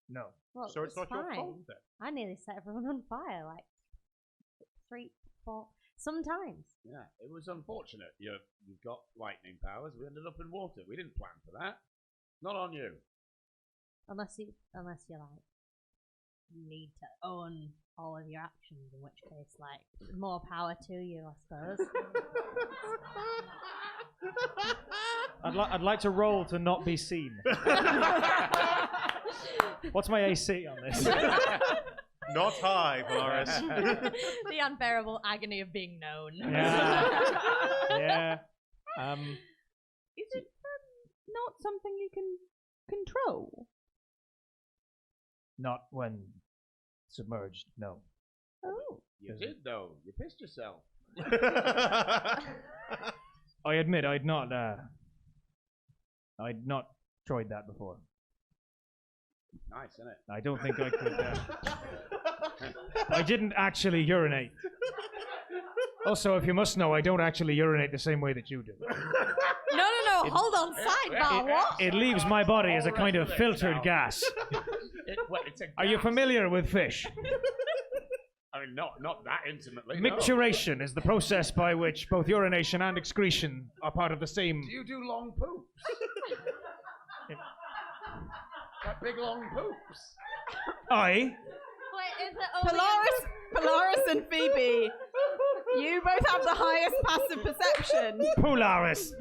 No. Well, So it's not your fine. fault then? I nearly set everyone on fire, like 3, 4, sometimes. Yeah, it was unfortunate. You've got lightning powers. We ended up in water. We didn't plan for that. Not on you. Unless you like, need to own all of your actions, in which case, like, more power to you, I suppose. I'd like to roll to not be seen. What's my AC on this? Not high, Polaris. The unbearable agony of being known. Yeah. Yeah. Is it not something you can control? Not when submerged, no. Oh. You did, though. You pissed yourself. I admit I'd not tried that before. Nice, isn't it? I don't think I could. I didn't actually urinate. Also, if you must know, I don't actually urinate the same way that you do. No, hold on, sidebar, what? It leaves my body as a kind of filtered gas. Are you familiar with fish? I mean, not that intimately. Micturation is the process by which both urination and excretion are part of the same. Do you do long poops? Like big long poops? I? Is it only Polaris and Phoebe, you both have the highest passive perception. Polaris.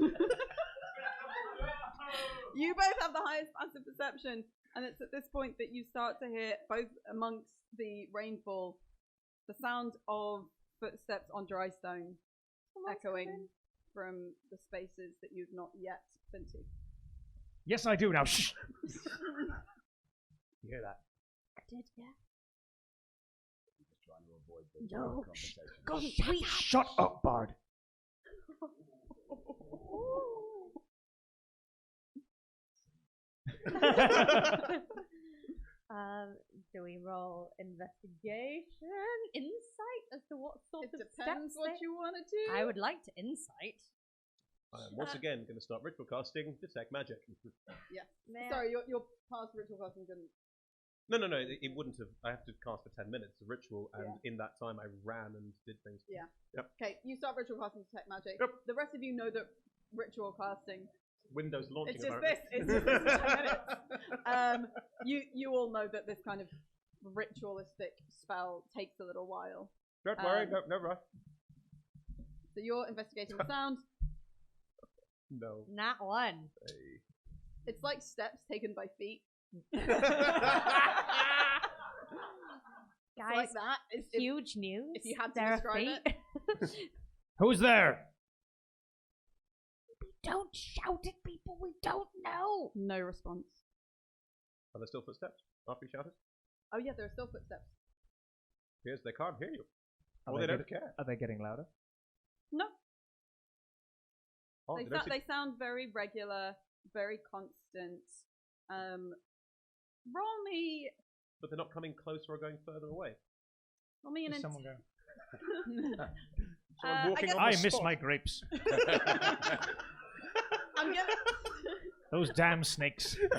You both have the highest passive perception, and it's at this point that you start to hear, both amongst the rainfall, the sound of footsteps on dry stone echoing from the spaces that you've not yet been to. Yes, I do now. Shh. You hear that? I did, yeah. Just trying to avoid the No, conversation. Shut up, Bard. Do we roll investigation, insight as to what sort It of depends steps what they- you want to do. I would like to insight. I'm once again going to start ritual casting detect magic. May I- Sorry, your past ritual casting didn't. No, it wouldn't have. I have to cast for 10 minutes, a ritual, and in that time I ran and did things. Yeah. Yep. Okay, you start ritual casting detect magic. Yep. The rest of you know that ritual casting. Windows launching. It's just apparently. this. It's just this in 10 minutes. You all know that this kind of ritualistic spell takes a little while. Don't worry, no rush. So you're investigating the sound. No. Not one. It's like steps taken by feet. Guys, It's like that. It's huge news. if you had to There are describe feet. Who's there? Don't shout at people we don't know. no response. Are there still footsteps after you shouted? Oh yeah, there are still footsteps. Appears they can't hear you. Are Or they they don't care. Are they getting louder? No, Oh, they, they don't seem- they sound very regular, very constant. Roll me but they're not coming closer or going further away. an Is someone going? Someone I walking guess- on the I miss spot. my grapes. I'm gonna Those damn snakes. I'm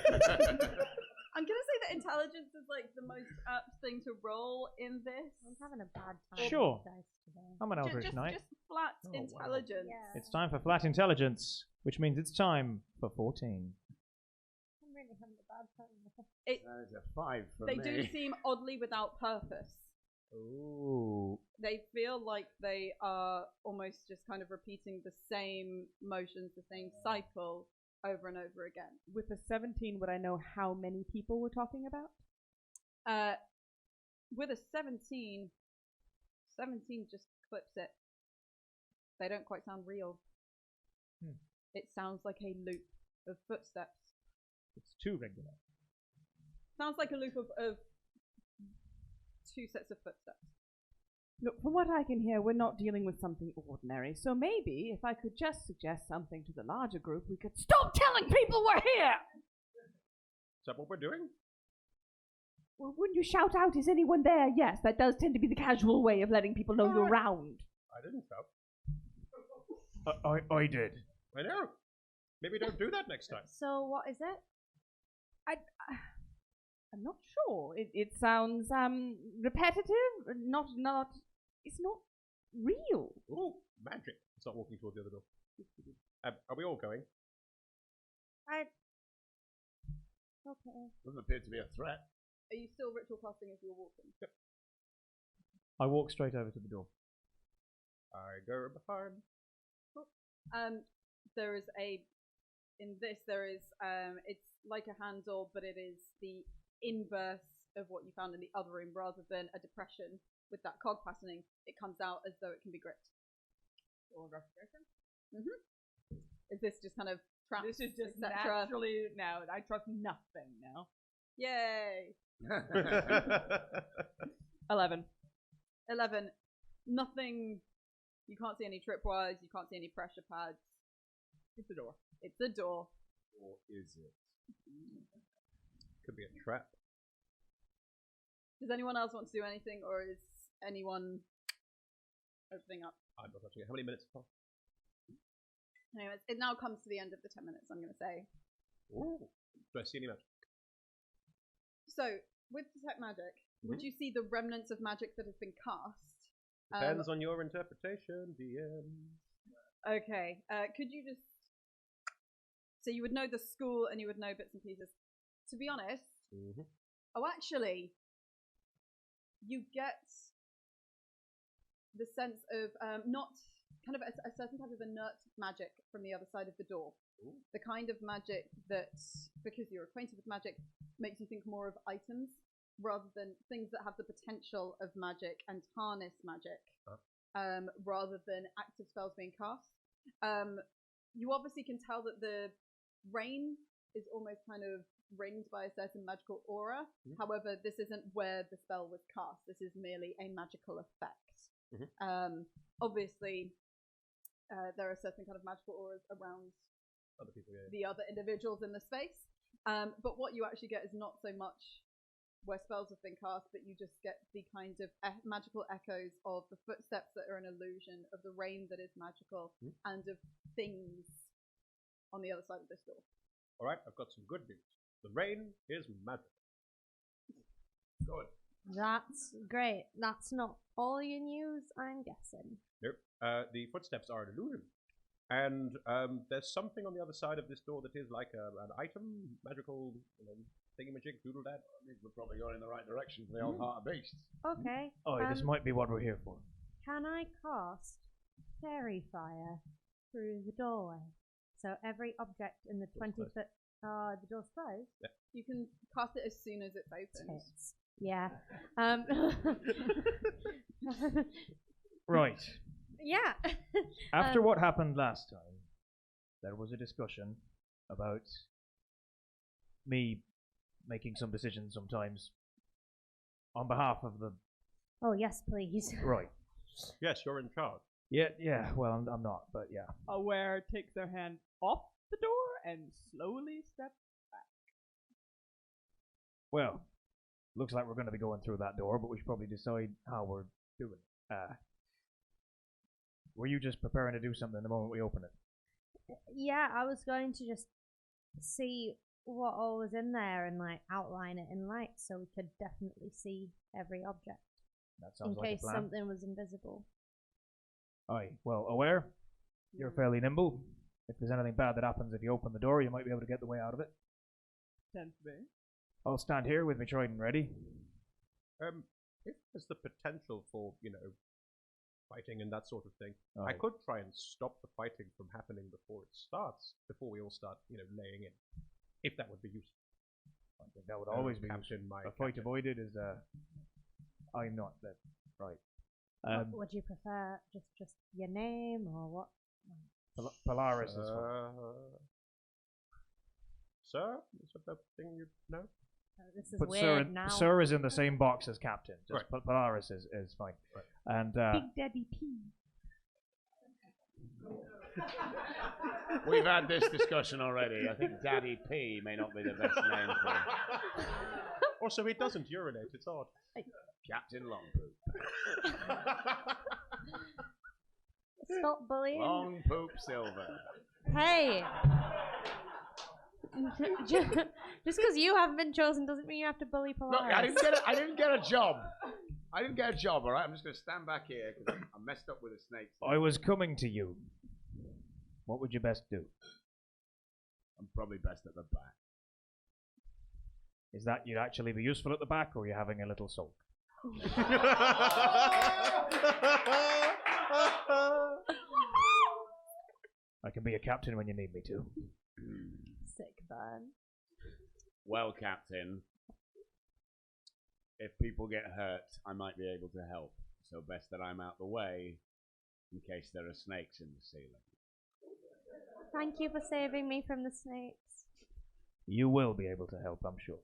gonna say that intelligence is like the most apt thing to roll in this. I'm having a bad time. Sure. with dice today. I'm an Eldritch Knight. Just flat Oh, wow. intelligence. Yeah. It's time for flat intelligence, which means it's time for 14. I'm really having a bad time with this. That is a 5 for They me. do seem oddly without purpose. Ooh. They feel like they are almost just kind of repeating the same motions, the same cycle over and over again. With a 17, would I know how many people we're talking about? With a 17 just clips it. They don't quite sound real. It sounds like a loop of footsteps. It's too regular. Sounds like a loop of two sets of footsteps. Look, from what I can hear, we're not dealing with something ordinary. So maybe if I could just suggest something to the larger group, we could stop telling people we're here! Is that what we're doing? Well, wouldn't you shout out, is anyone there? Yes, that does tend to be the casual way of letting people know you're around. I didn't shout. I did. I know. Maybe don't do that next time. So what is it? I'm not sure. It sounds repetitive. Not. It's not real. Ooh, magic. Start walking towards the other door. Are we all going? Okay. Doesn't appear to be a threat. Are you still ritual casting as you're walking? I walk straight over to the door. I go behind. There is it's like a handle, but it is the inverse of what you found in the other room. Rather than a depression with that cog patterning, it comes out as though it can be gripped. Is this just kind of traps? This is just et cetera? naturally now. I trust nothing now. Yay! 11. 11. Nothing. You can't see any tripwires. You can't see any pressure pads. It's a door. It's a door. Or is it? Could be a trap. Does anyone else want to do anything, or is anyone opening up? I'm not touching it. How many minutes have passed? Anyways, it now comes to the end of the 10 minutes, I'm going to say. Ooh. Do I see any magic? So, with detect magic, would you see the remnants of magic that have been cast? Depends on your interpretation, DM. Okay, could you just... So you would know the school and you would know bits and pieces. To be honest, oh, actually, you get the sense of not kind of a certain type of inert magic from the other side of the door. Ooh. The kind of magic that, because you're acquainted with magic, makes you think more of items rather than things that have the potential of magic and harness magic, rather than active spells being cast. You obviously can tell that the rain is almost kind of ringed by a certain magical aura. Mm-hmm. However, this isn't where the spell was cast. This is merely a magical effect. Mm-hmm. Obviously, there are certain kind of magical auras around Other people, yeah. the other individuals in the space. But what you actually get is not so much where spells have been cast, but you just get the kind of magical echoes of the footsteps that are an illusion, of the rain that is magical, and of things on the other side of this door. All right, I've got some good news. The rain is magic. Good. That's great. That's not all your news, I'm guessing. Nope. The footsteps are an illusion. And there's something on the other side of this door that is like an item, magical, thingamajig, doodle dad. I mean, we're probably going in the right direction for the old heart of beasts. Okay. Oh, this might be what we're here for. Can I cast fairy fire through the doorway? So every object in the 20-foot... the door's closed? Yeah. You can cast it as soon as it's open. Tits. Yeah. Right. Yeah. After what happened last time, there was a discussion about me making some decisions sometimes on behalf of the... Oh, yes, please. Right. Yes, you're in charge. Yeah, well, I'm not, but yeah. Aware takes their hand off the door and slowly steps back. Well, looks like we're going to be going through that door, but we should probably decide how we're doing it. Were you just preparing to do something the moment we open it? Yeah, I was going to just see what all was in there and like outline it in light so we could definitely see every object. That sounds in like case a plan. something was invisible. Aye, well, Aware, you're fairly nimble. If there's anything bad that happens if you open the door, you might be able to get the way out of it. Tends to be. I'll stand here with my trident ready. If there's the potential for, fighting and that sort of thing, I Aye. could try and stop the fighting from happening before it starts, before we all start, laying in. If that would be useful. I think that would always be Captain, useful. my A fight captain. avoided is I'm not dead. Right. What would you prefer? Just your name or what? Polaris is fine. Sir? Is that the thing you know? This is But weird now. Sir is in the same box as Captain. Just Right. Polaris is fine. Right. And Big Daddy P. We've had this discussion already. I think Daddy P may not be the best name for him. Also, he doesn't urinate. It's odd. Captain Longpoop. Stop bullying. Longpoop Silver. Hey. Just because you haven't been chosen doesn't mean you have to bully Polaris. Look, I didn't get a job. I didn't get a job, all right? I'm just going to stand back here because I'm messed up with the snakes. I was coming to you. What would you best do? I'm probably best at the back. Is that you'd actually be useful at the back, or are you having a little sulk? I can be a captain when you need me to. Sick burn. Well, Captain, if people get hurt, I might be able to help. So best that I'm out the way in case there are snakes in the ceiling. Thank you for saving me from the snakes. You will be able to help, I'm sure.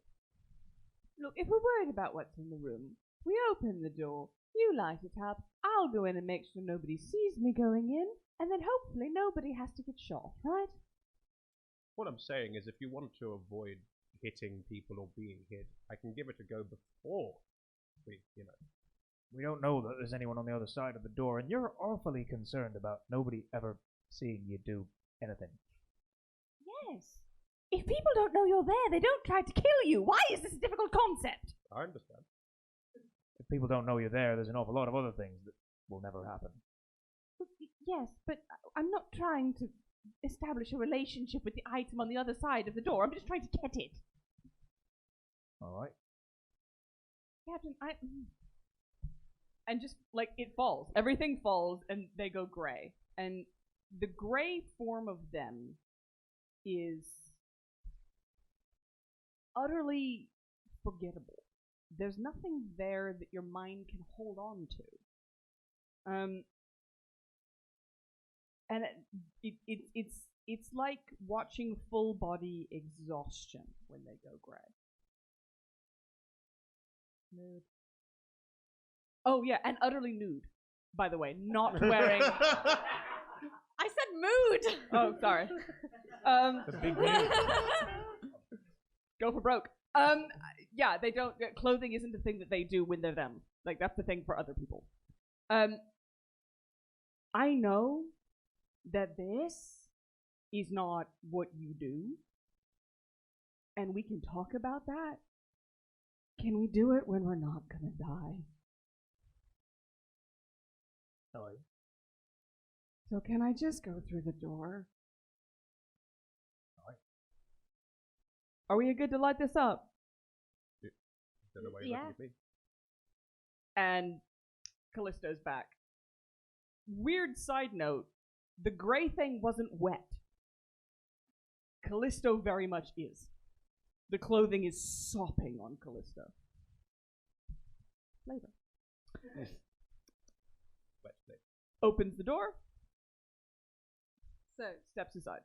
Look, if we're worried about what's in the room, we open the door, you light it up, I'll go in and make sure nobody sees me going in, and then hopefully nobody has to get shot, right? What I'm saying is, if you want to avoid hitting people or being hit, I can give it a go before we. We don't know that there's anyone on the other side of the door, and you're awfully concerned about nobody ever seeing you do anything. Yes. If people don't know you're there, they don't try to kill you. Why is this a difficult concept? I understand. If people don't know you're there's an awful lot of other things that will never happen. Yes, but I'm not trying to establish a relationship with the item on the other side of the door. I'm just trying to get it. All right. Captain, and just like it falls. Everything falls and they go gray. And the gray form of them is utterly forgettable. There's nothing there that your mind can hold on to. And it's like watching full body exhaustion when they go gray. Mood. Oh yeah, and utterly nude, by the way, not wearing. I said mood. Oh, sorry. The big mood. Go for broke. Yeah, they don't. Clothing isn't the thing that they do when they're them. Like that's the thing for other people. I know that this is not what you do, and we can talk about that. Can we do it when we're not gonna die? Oh, So can I just go through the door? Aye. Are we good to light this up? Don't know why you're Yeah. looking at me. And Callisto's back. Weird side note, the gray thing wasn't wet. Callisto very much is. The clothing is sopping on Callisto. Flavor. Wet stick. Opens the door, So, steps aside.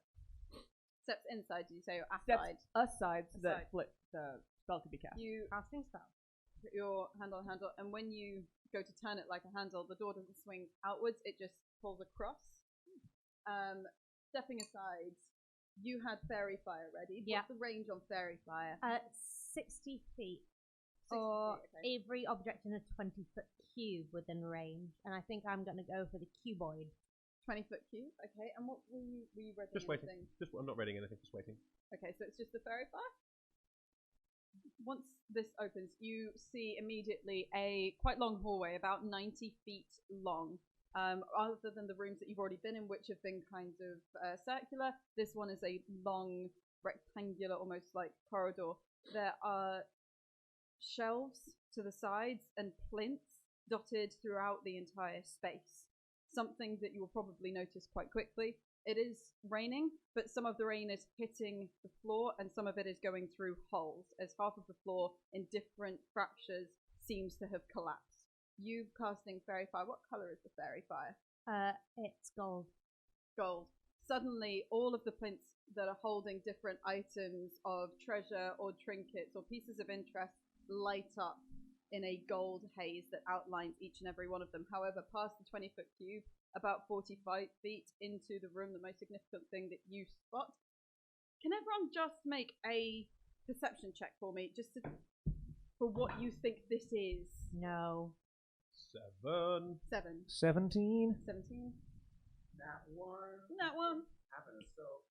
steps inside, did you say, or Steps aside? aside so that Aside. the spell can be cast. You Casting spell. put your hand on the handle, and when you go to turn it like a handle, the door doesn't swing outwards, it just pulls across. Stepping aside, you had fairy fire ready. Yeah. What's the range on fairy fire? 60 feet. 60 Or feet, okay. every object in a 20-foot cube within range. And I think I'm going to go for the cuboid. 20-foot cube, okay. And what were you reading? Just waiting. anything? I'm not reading anything. Just waiting. Okay, so it's just the fairy fire. Once this opens, you see immediately a quite long hallway, about 90 feet long. Other than the rooms that you've already been in, which have been kind of circular, this one is a long, rectangular, almost like corridor. There are shelves to the sides and plinths dotted throughout the entire space. Something that you will probably notice quite quickly. It is raining, but some of the rain is hitting the floor and some of it is going through holes, as half of the floor in different fractures seems to have collapsed. You casting fairy fire, what colour is the fairy fire? It's gold. Gold. Suddenly, all of the plinths that are holding different items of treasure or trinkets or pieces of interest light up in a gold haze that outlines each and every one of them. However, past the 20-foot cube, about 45 feet into the room, the most significant thing that you spot. Can everyone just make a perception check for me, for what you think this is? No. 7. 7. 17. 17. That one. That one. Having a soul.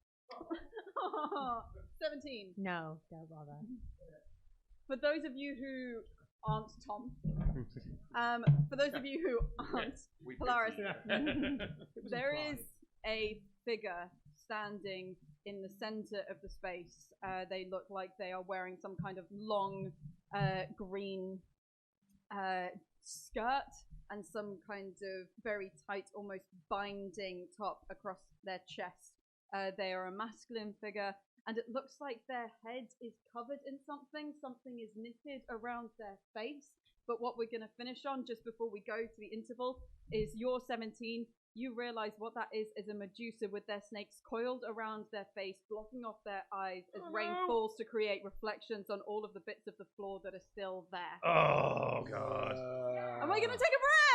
17. No, don't bother. For those of you who aren't Tom, for those of you who aren't Polaris, there is a figure standing in the center of the space. They look like they are wearing some kind of long green skirt and some kind of very tight, almost binding top across their chest. They are a masculine figure, and it looks like their head is covered in something. Something is knitted around their face. But what we're going to finish on just before we go to the interval is your 17. You realize what that is a Medusa with their snakes coiled around their face, blocking off their eyes as rain falls to create reflections on all of the bits of the floor that are still there. Oh god. And we're going to take a break!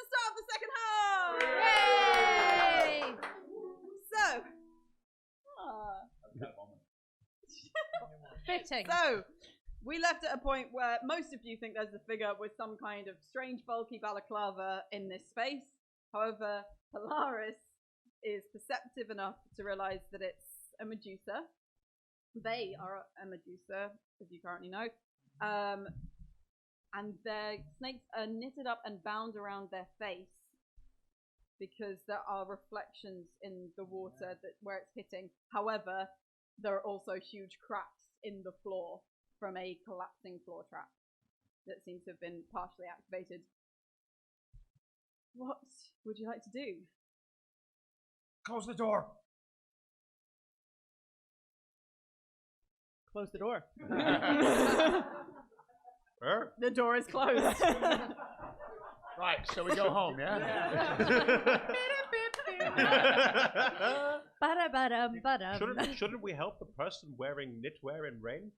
to start the second half! Yay! So, Fitting. So, we left at a point where most of you think there's a figure with some kind of strange, bulky balaclava in this space. However, Polaris is perceptive enough to realize that it's a Medusa. They are a Medusa, as you currently know. And their snakes are knitted up and bound around their face because there are reflections in the water where it's hitting. However, there are also huge cracks in the floor from a collapsing floor trap that seems to have been partially activated. What would you like to do? Close the door. Close the door. The door is closed. Right, shall we go home, yeah? Shouldn't we help the person wearing knitwear in rain?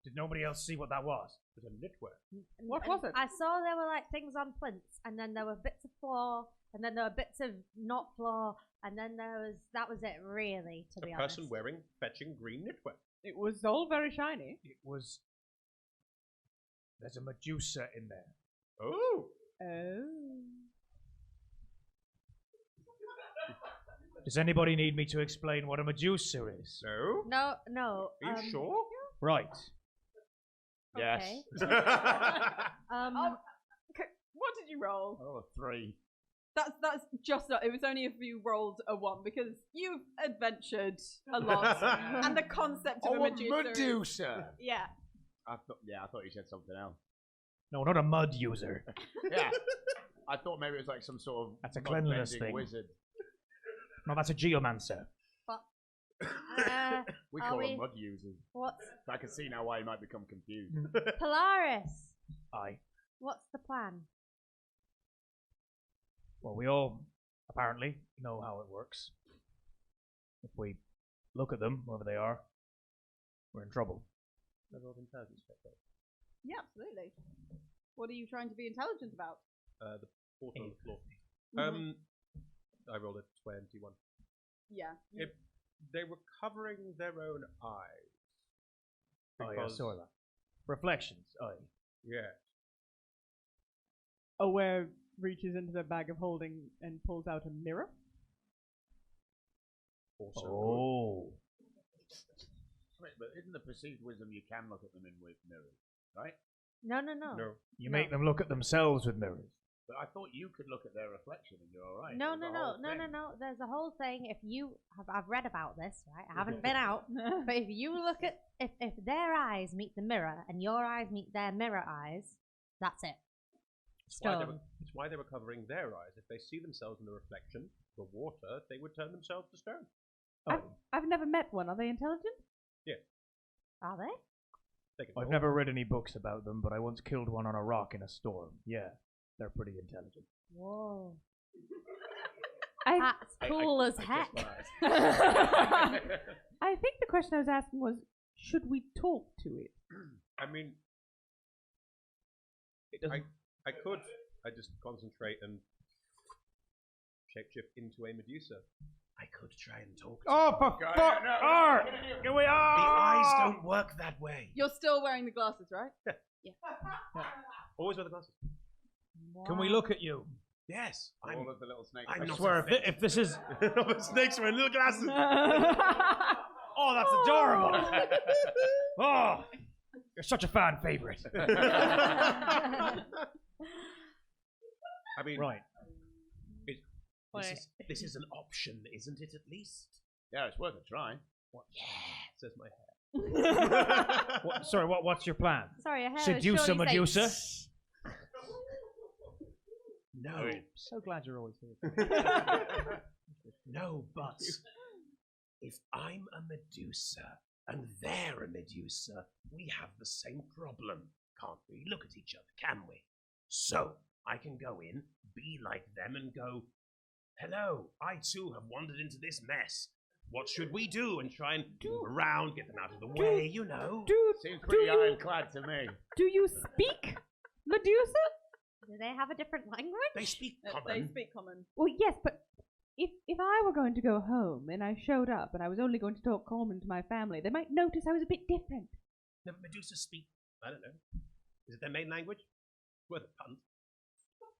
Did nobody else see what that was? It was a knitwear. What was it? I saw there were like things on plinths, and then there were bits of floor, and then there were bits of not floor, and then that was it really, to be A honest. person wearing fetching green knitwear. It was all very shiny. It was. There's a Medusa in there. Oh. Oh. Does anybody need me to explain what a Medusa is? No. No. Are you sure? Right. Okay. Yes. What did you roll? Oh, 3. That's just not, it was only if you rolled a 1 because you've adventured a lot and the concept of a Medusa. Medusa! Yeah. I thought you said something else. No, not a mud user. Yeah. I thought maybe it was like some sort of That's a cleanliness mud-bending thing. wizard. No, that's a geomancer. We Are call we- them mud users. What's I can see now why you might become confused. Polaris? Aye. What's the plan? Well, we all apparently know how it works. If we look at them, wherever they are, we're in trouble. Yeah, absolutely. What are you trying to be intelligent about? The portal on the floor. I rolled a 21. Yeah. They were covering their own eyes. Oh, yeah, Because- saw that. Reflections. Aye. Yeah. Aware reaches into their bag of holding and pulls out a mirror. Also. Oh. Wait, but isn't the perceived wisdom you can look at them in with mirrors, right? No. No. You make them look at themselves with mirrors. But I thought you could look at their reflection and you're alright. No. There's a whole thing. There's a whole thing. If you have, I've read about this, right? I haven't been out, but if you look at, if their eyes meet the mirror and your eyes meet their mirror eyes, that's it. It's why, Stone. it's why they were covering their eyes. If they see themselves in the reflection, the water, they would turn themselves to stone. I've never met one. Are they intelligent? Are they? They can I've talk. never read any books about them, but I once killed one on a rock in a storm. Yeah, they're pretty intelligent. Whoa. I That's cool as heck. I think the question I was asking was, should we talk to it? I mean, It doesn't. I could. I just concentrate and shapeshift into a Medusa. I could try and talk to Oh, for God, fuck! no. Here we are! The eyes don't work that way. You're still wearing the glasses, right? Always wear the glasses. Can we look at you? Yes. All of the little snakes. I'm I not swear, if this is. the snakes are in little glasses. Oh, that's adorable! Oh, you're such a fan favorite. I mean, Right. This is an option, isn't it? At least. Yeah, it's worth a try. Says my hair. Sorry, what's your plan? Sorry, I heard Seduce a surely say Medusa? No. So glad you're always here. No, but if I'm a Medusa and they're a Medusa, we have the same problem, can't we? Look at each other, can we? So I can go in, be like them, and go, hello, I too have wandered into this mess. What should we do? And try and move around, get them out of the way, you know. Seems pretty ironclad to me. Do you speak Medusa? Do they have a different language? They speak They common. speak common. Well, yes, but if I were going to go home and I showed up and I was only going to talk common to my family, they might notice I was a bit different. No, Medusa speak. I don't know. Is it their main language? Worth a punt.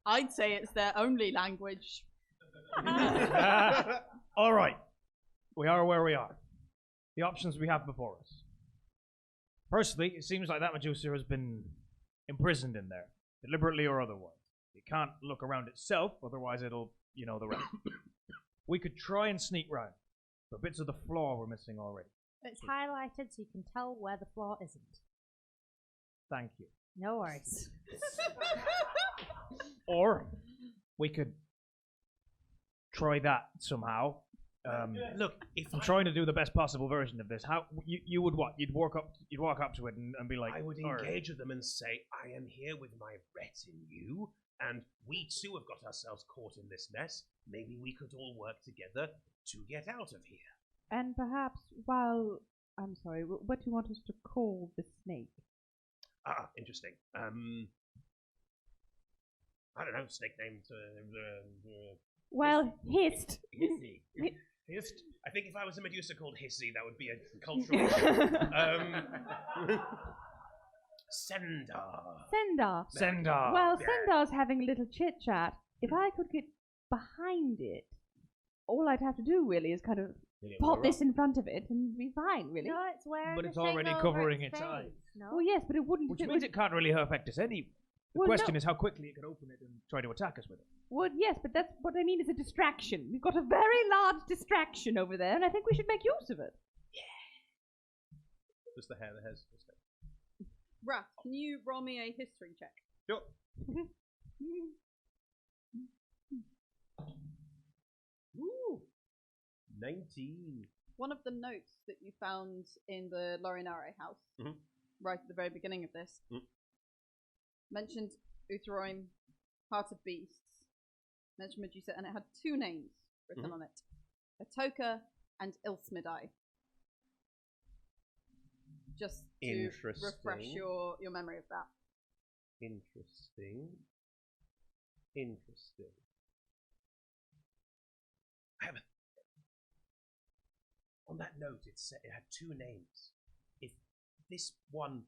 I'd say it's their only language. All right. We are where we are. The options we have before us. Firstly, it seems like that Medusa has been imprisoned in there, deliberately or otherwise. It can't look around itself, otherwise it'll, the rest. We could try and sneak round, but bits of the floor we're missing already. It's highlighted so you can tell where the floor isn't. Thank you. No worries. Or we could try that somehow. Look, if I'm trying to do the best possible version of this. How you would what? You'd walk up to it and be like, I would "Or-" engage with them and say, I am here with my retinue, and we too have got ourselves caught in this mess. Maybe we could all work together to get out of here. And perhaps I'm sorry, what do you want us to call the snake? Ah, interesting. I don't know, snake names. Well, hissed. Hissy. Hissed? I think if I was a Medusa called Hissy, that would be a cultural issue. Sendar. Sendar. Well, Sendar's having a little chit-chat. If I could get behind it, all I'd have to do really is kind of pop this in front of it and be fine, really. No, it's wearing But the it's thing already over covering its its face. eyes. No. Well, yes, but it wouldn't. Which fit means with- it can't really affect us anyway. The Well, question no. is how quickly it can open it and try to attack us with it. Well, yes, but that's what I mean is a distraction. We've got a very large distraction over there, and I think we should make use of it. Just the hair that has. Raph, can you roll me a history check? Sure. Ooh. 19. One of the notes that you found in the Lorinare house, Mhm. right at the very beginning of this, mentioned Utharoym, Heart of Beasts, mentioned Medusa, and it had two names written on it, Atoka and Ilsmidai. Just to refresh Interesting. your memory of that. Interesting. I have on that note, it said it had two names. If this one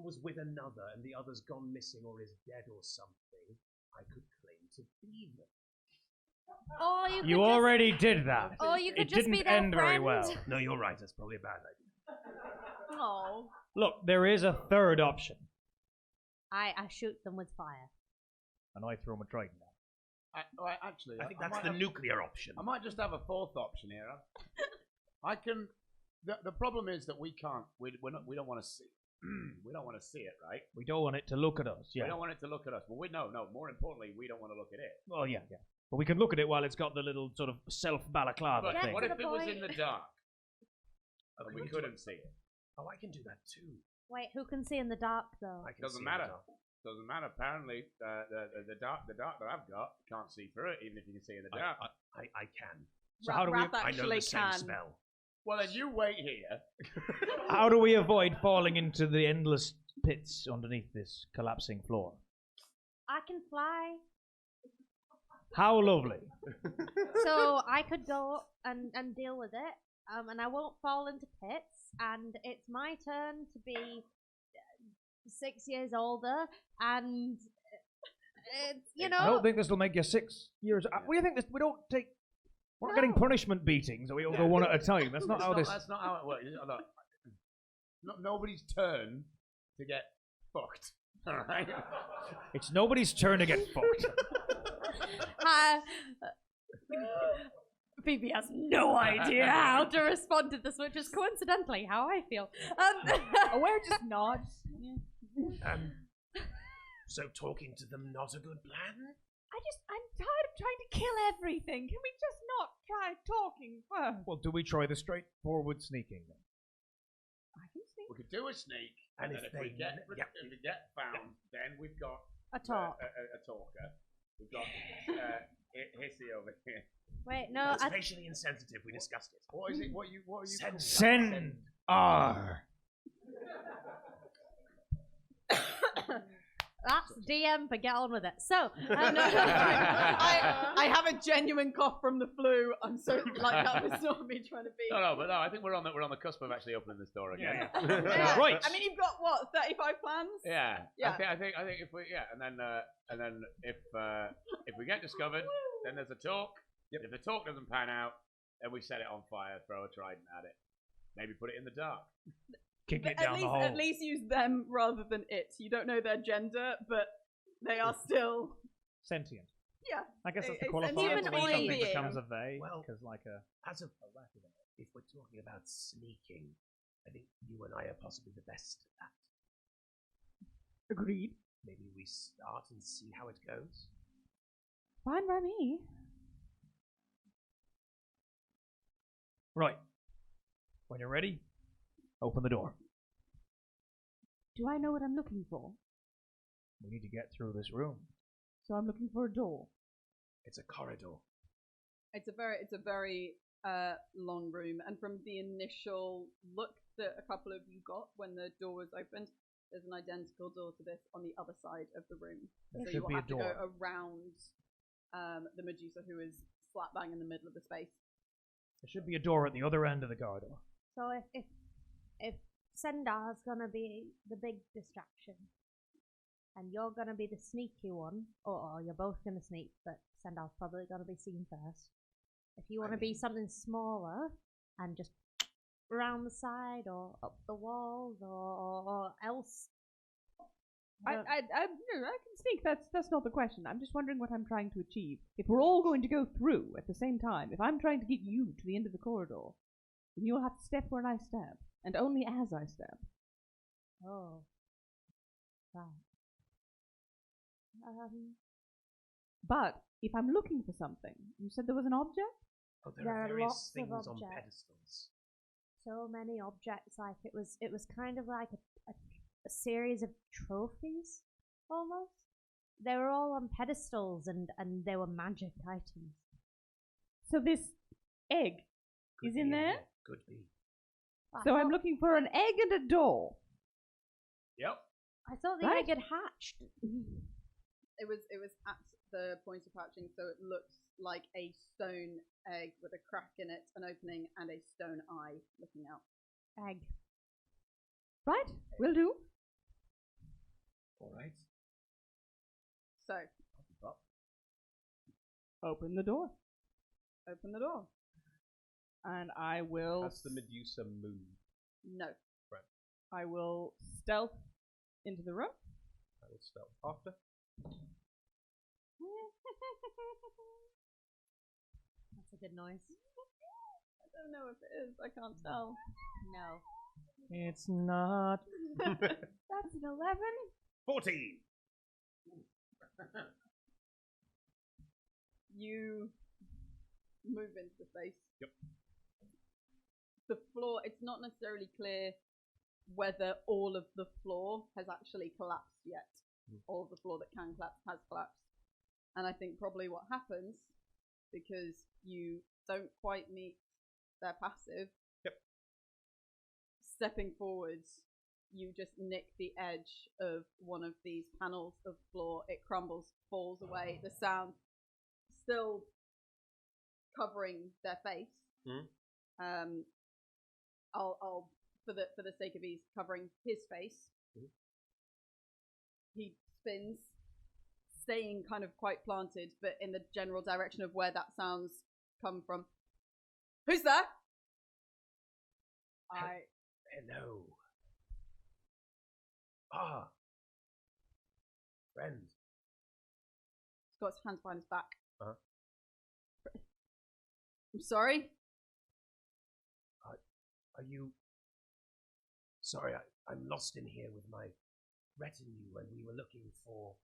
was with another and the other's gone missing or is dead or something, I could claim to be them. Or you could You already did that. Or you could It just be didn't their end very friend. well. No, you're right. That's probably a bad idea. Oh. Look, there is a third option. I shoot them with fire. And I throw my trident out. Actually, I think I that's might the have- nuclear option. I might just have a fourth option here. I can. The problem is that we can't. We don't want to see. We don't want to see it, right? We don't want it to look at us. We Yeah. don't want it to look at us. Well, no. More importantly, we don't want to look at it. Well, yeah. But we can look at it while it's got the little sort of self balaclava But Get thing. what to if the it was point. in the dark Oh, and can we do couldn't it? see it? Oh, I can do that too. Wait, who can see in the dark though? I can Doesn't see in the matter. dark. Doesn't matter. Apparently, the dark that I've got can't see through it, even if you can see in the dark. I can. So how do we? Raph I know actually the same can. spell. Well, then you wait here. How do we avoid falling into the endless pits underneath this collapsing floor? I can fly. How lovely. So I could go and deal with it. And I won't fall into pits. And it's my turn to be 6 years older. And it's, I don't think this will make you 6 years. What do you think? We don't take. We're not getting No. punishment beatings, and we all go one at a time. That's not how this. That's not how it works. Nobody's turn to get fucked. All right. It's nobody's turn to get fucked. Phoebe has no idea how to respond to this, which is coincidentally how I feel. We're just not. So talking to them not a good plan? I'm tired of trying to kill everything. Can we just not try talking first? Well, do we try the straightforward sneaking then? I can see. We could do a sneak, And and if then if we they- get yeah. if we get found, then we've got A talk. a talker. We've got Hissy over here. Wait, no. That's facially insensitive. We discussed it. What is it? What are you? called? Send R. DM, but get on with it. So, I have a genuine cough from the flu. I'm so like that was not me trying to be. No, but no, I think we're on the cusp of actually opening this door again. Yeah. Right. I mean, you've got what 35 plans? Yeah. Yeah. I think if we and then if we get discovered, then there's a talk. Yep. If the talk doesn't pan out, then we set it on fire, throw a trident at it, maybe put it in the dark. Kick it But down the hole. at least use them rather than it. You don't know their gender, but they are still. Sentient. Yeah. I guess that's the It's qualifier an for when human something being. becomes a they. Well, Because like a... As of if we're talking about sneaking, I think you and I are possibly the best at that. Agreed. Maybe we start and see how it goes. Fine by me. Right. When you're ready, open the door. Do I know what I'm looking for? We need to get through this room. So I'm looking for a door. It's a corridor. It's a very long room, and from the initial look that a couple of you got when the door was opened, there's an identical door to this on the other side of the room. There So should you will be a have to go door. around the Medusa, who is slap bang in the middle of the space. There should be a door at the other end of the corridor. so if Sendar's gonna be the big distraction, and you're gonna be the sneaky one, or you're both gonna sneak, but Sendar's probably gonna be seen first. If you want to be something smaller and just around the side or up the walls or else. I can sneak. That's not the question. I'm just wondering what I'm trying to achieve. If we're all going to go through at the same time, if I'm trying to get you to the end of the corridor, then you'll have to step where I step, and only as I step. Oh. Right. But if I'm looking for something, you said there was an object? Oh, There are various lots of things on objects. pedestals. So many objects, like it was kind of like a series of trophies, almost. They were all on pedestals and they were magic items. So this egg Could is be in there? here. Could be. So I'm looking for an egg and a door. Yep. I thought the Right. egg had hatched. It was at the point of hatching, so it looks like a stone egg with a crack in it, an opening, and a stone eye looking out. Egg. Right? Will do. All right. So, Open the door. open the door. And I will. Has the Medusa moved? No. I will stealth into the room. I will stealth after. That's a good noise. I don't know if it is. I can't tell. No. It's not. That's an 11. 14! You move into the space. Yep. The floor, it's not necessarily clear whether all of the floor has actually collapsed yet. All of the floor that can collapse has collapsed. And I think probably what happens, because you don't quite meet their passive, Yep. stepping forwards, you just nick the edge of one of these panels of floor. It crumbles, falls away. The sound still covering their face. I'll for the sake of ease, covering his face. He spins, staying kind of quite planted, but in the general direction of where that sounds come from. Who's there? Hello. Ah. Friend. He's got his hands behind his back. Uh-huh. I'm sorry? Are you... Sorry, I'm lost in here with my retinue and we were looking for...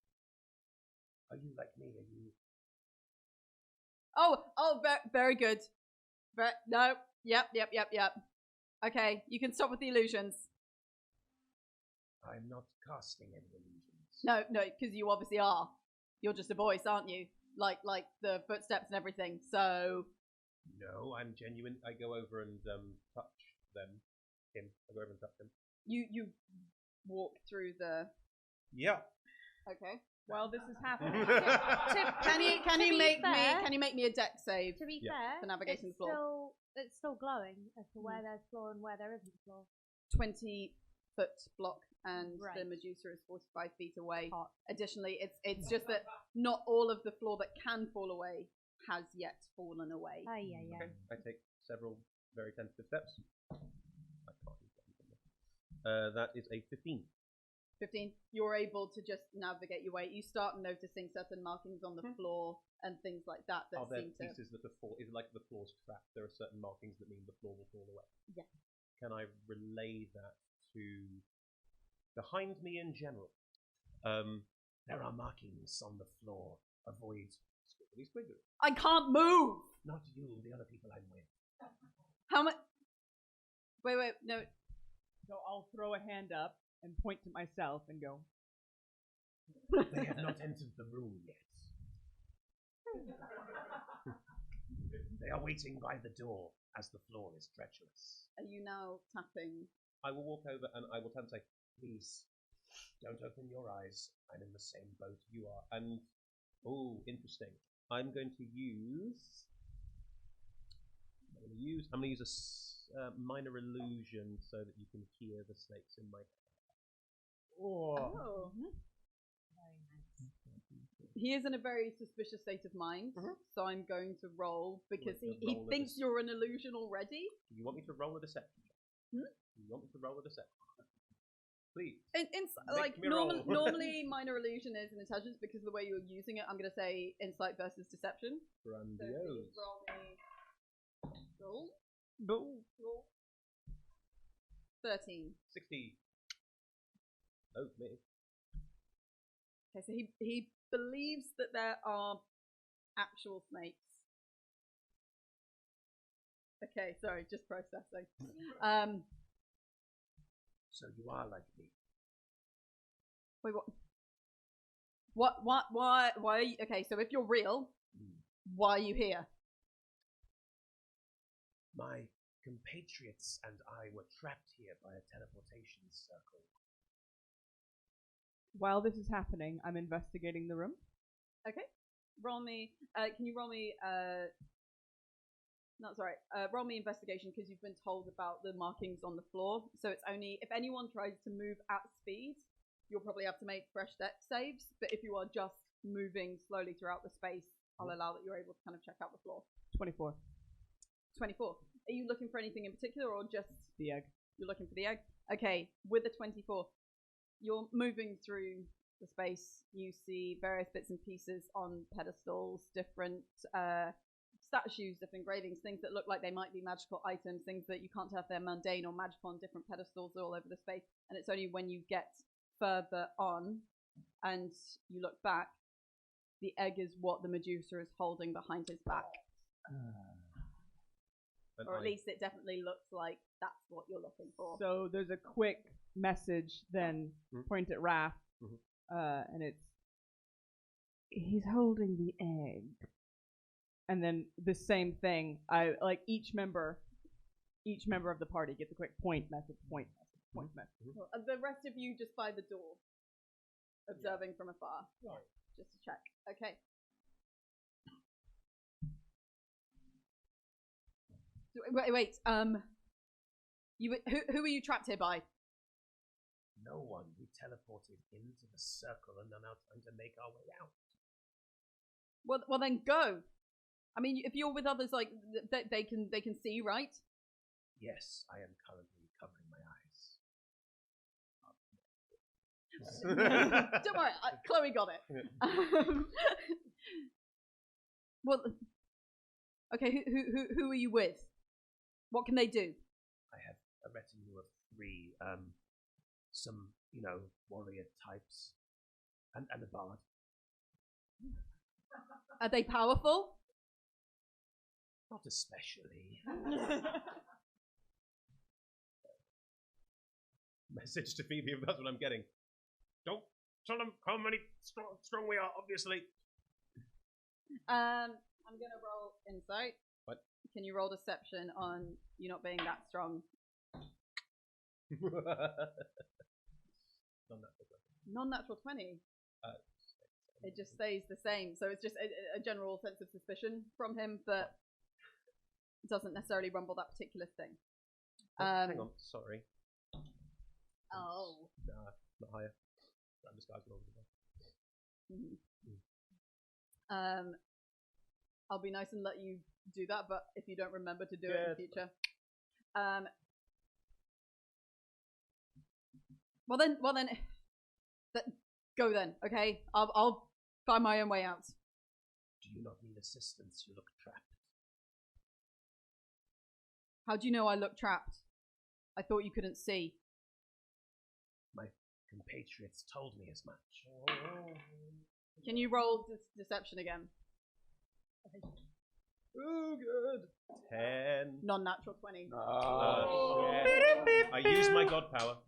Are you like me? Are you... Oh, very good. No, yep. Okay, you can stop with the illusions. I'm not casting any illusions. No, because you obviously are. You're just a voice, aren't you? Like the footsteps and everything, so... No, I'm genuine. I go over and touch them. Him. I go over and touch him. You walk through the... Yeah. Okay. While this is happening, Can you make me a deck save? To be Yeah. fair, For navigating it's the floor. it's still glowing as to where there's floor and where there isn't floor. 20-foot block, and the Right. Medusa is 45 feet away. Hot. Additionally, it's just that not all of the floor that can fall away has yet fallen away. Oh, yeah. Okay, I take several very tentative steps. I can't use that. That is a 15. 15. You're able to just navigate your way. You start noticing certain markings on the floor and things like that Are there seem to. pieces that are fall? Is it like the floor's trapped? There are certain markings that mean the floor will fall away. Yeah. Can I relay that to behind me in general? There are markings on the floor. Avoid Squiggly squiggly. I can't move. not you, the other people I'm with. How much? Wait, no. so I'll throw a hand up and point to myself and go, They have not entered the room yet. They are waiting by the door as the floor is treacherous. Are you now tapping? I will walk over and I will turn and say, Please, don't open your eyes. I'm in the same boat you are. and oh, interesting. I'm going to use. I'm going to use a minor illusion so that you can hear the snakes in my head. Oh. He is in a very suspicious state of mind, so I'm going to roll because Like a he roll of thinks dece- you're an illusion already. Do you want me to roll a deception check? Hmm? Do you want me to roll a deception? Please. Like me roll. normally, minor illusion is an intelligence because of the way you're using it. I'm going to say insight versus deception. So Grandiose. please roll me. Roll. "Boo." 13. 60. Oh, me. Okay, so he believes that there are actual snakes. Okay, sorry, just processing. So you are like me. Wait, what? Why are you, okay, so if you're real, why are you here? My compatriots and I were trapped here by a teleportation circle. While this is happening, I'm investigating the room. Okay, roll me. Can you roll me? No, sorry. Roll me investigation because you've been told about the markings on the floor. So it's only if anyone tries to move at speed, you'll probably have to make fresh dex saves. But if you are just moving slowly throughout the space, I'll allow that you're able to kind of check out the floor. 24. 24. Are you looking for anything in particular or just The egg. you're looking for the egg? Okay, with the 24, you're moving through the space. You see various bits and pieces on pedestals, different statues, different engravings, things that look like they might be magical items, things that you can't tell if they're mundane or magical on different pedestals all over the space. And it's only when you get further on and you look back, the egg is what the Medusa is holding behind his back. And Or at I- least it definitely looks like that's what you're looking for. So there's a quick message then point at Raph, and it's he's holding the egg. And then the same thing. I like each member of the party gets a quick point message. And the rest of you just by the door, observing from afar, just to check. Okay. Wait. Who are you trapped here by? No one. We teleported into the circle and are now trying to make our way out. Well, then go. I mean, if you're with others, like they can see, right? Yes, I am currently covering my eyes. Don't worry, Chloe got it. Well, okay. Who are you with? What can they do? I have a retinue of 3, some, warrior types, and a bard. Are they powerful? Not especially. Message to Phoebe, that's what I'm getting. Don't tell them how many strong we are, obviously. I'm gonna roll insight. What? Can you roll deception on you not being that strong? Non-natural. Non-natural 20. It just stays the same. So it's just a general sense of suspicion from him, but doesn't necessarily rumble that particular thing. Hang on, sorry. Oh. Nah, not higher. I'm disguised over I'll be nice and let you do that, but if you don't remember to do it in the future. Well then, go then, okay? I'll find my own way out. Do you not need assistance? You look trapped. How do you know I look trapped? I thought you couldn't see. My compatriots told me as much. Can you roll deception again? Oh, good. 10. Non-natural 20. I use my god power.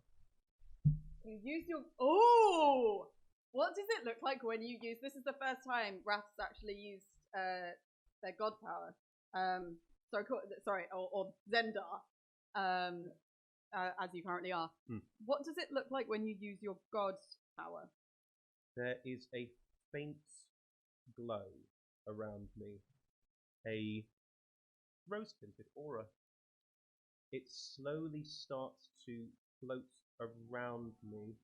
You use your... Oh! What does it look like when you use... This is the first time Wrath's actually used their god power. Or Zendar, as you currently are. What does it look like when you use your god power? There is a faint glow around me. A rose-tinted aura. It slowly starts to float around me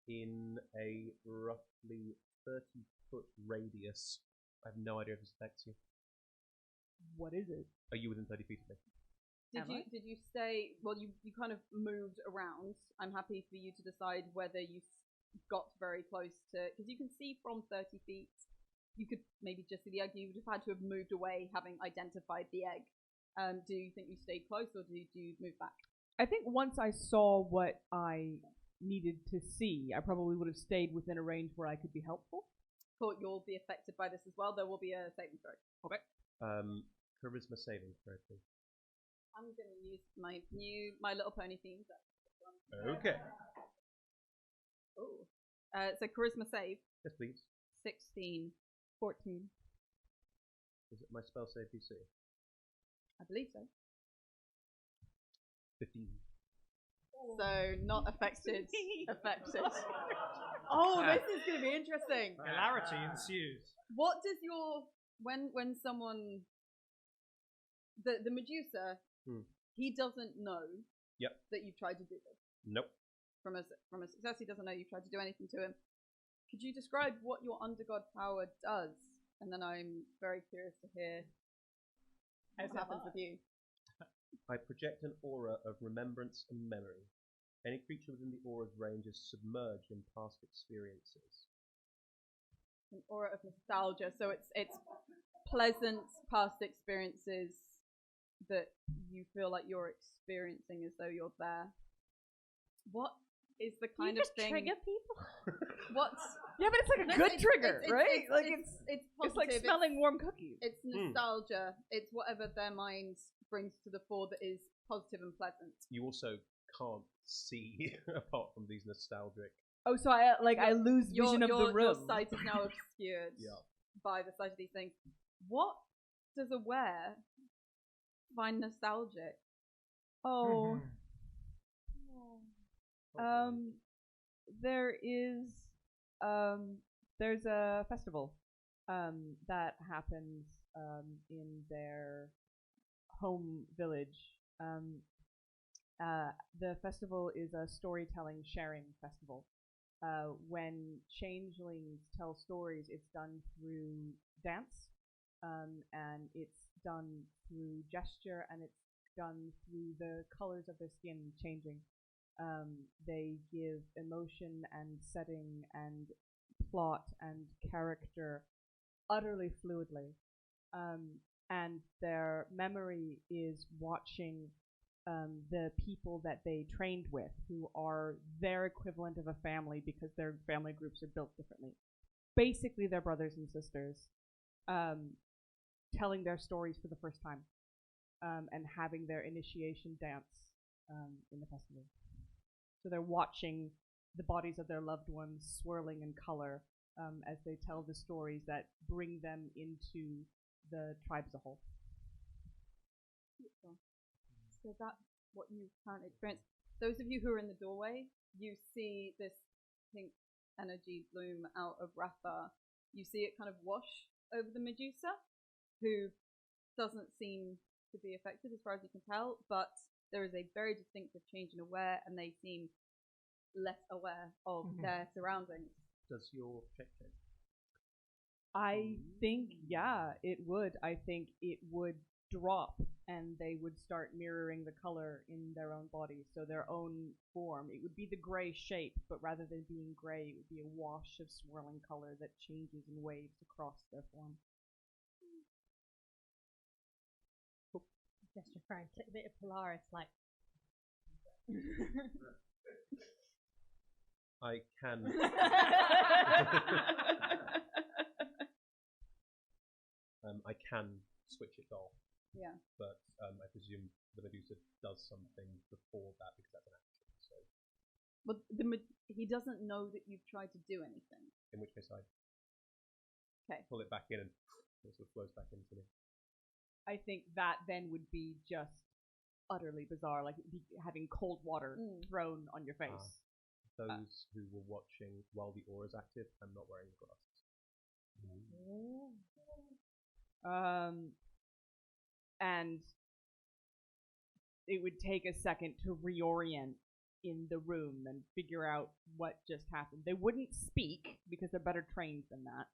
in a roughly 30-foot radius. I have no idea if this affects you. What is it? Are you within 30 feet of me? Did you stay... Well, you kind of moved around. I'm happy for you to decide whether you got very close to... Because you can see from 30 feet. You could maybe just see the egg. You would have had to have moved away, having identified the egg. Do you think you stayed close, or do you move back? I think once I saw what I needed to see, I probably would have stayed within a range where I could be helpful. Cool, you'll be affected by this as well. There will be a saving throw. Okay. Charisma saving throw, please. I'm going to use my new My Little Pony theme. Okay. Oh. So charisma save. Yes, please. 16. 14. Is it my spell save DC? I believe so. 15. So not affected. Affected. Oh, this is going to be interesting. Hilarity ensues. What does your when someone the Medusa he doesn't know that you've tried to do this. Nope. From a success, he doesn't know you've tried to do anything to him. Could you describe what your undergod power does? And then I'm very curious to hear what happens with you. I project an aura of remembrance and memory. Any creature within the aura's range is submerged in past experiences. An aura of nostalgia. So it's pleasant past experiences that you feel like you're experiencing as though you're there. What is the kind of thing? Trigger people. What's Yeah, but it's like a good trigger, right? It's It's like positive, smelling warm cookies. It's nostalgia. It's whatever their mind brings to the fore that is positive and pleasant. You also can't see apart from these nostalgic. Oh, so I lose vision of the room. Your sight is now obscured by the sight of these things. What does a wear find nostalgic? Oh. There is there's a festival that happens in their home village. The festival is a storytelling sharing festival. When changelings tell stories, it's done through dance, and it's done through gesture, and it's done through the colors of their skin changing. They give emotion and setting and plot and character utterly fluidly. And their memory is watching the people that they trained with, who are their equivalent of a family because their family groups are built differently. Basically, they're brothers and sisters, telling their stories for the first time, and having their initiation dance in the festival. So they're watching the bodies of their loved ones swirling in color as they tell the stories that bring them into the tribe as a whole. So that's what you currently experience. Those of you who are in the doorway, you see this pink energy bloom out of Rathar. You see it kind of wash over the Medusa, who doesn't seem to be affected as far as you can tell, but there is a very distinctive change in aware, and they seem less aware of their surroundings. Does your check change? I think, yeah, it would. I think it would drop, and they would start mirroring the color in their own bodies, so their own form. It would be the gray shape, but rather than being gray, it would be a wash of swirling color that changes in waves across their form. Just your friend, a bit of Polaris, like. I can. I can switch it off. Yeah. But I presume the Medusa does something before that because that's an action. So. But he doesn't know that you've tried to do anything. In which case I pull Okay. it back in and it sort of flows back into me. I think that then would be just utterly bizarre, like it'd be having cold water thrown on your face. Those who were watching while the aura is active, I'm not wearing the glasses. And it would take a second to reorient in the room and figure out what just happened. They wouldn't speak because they're better trained than that.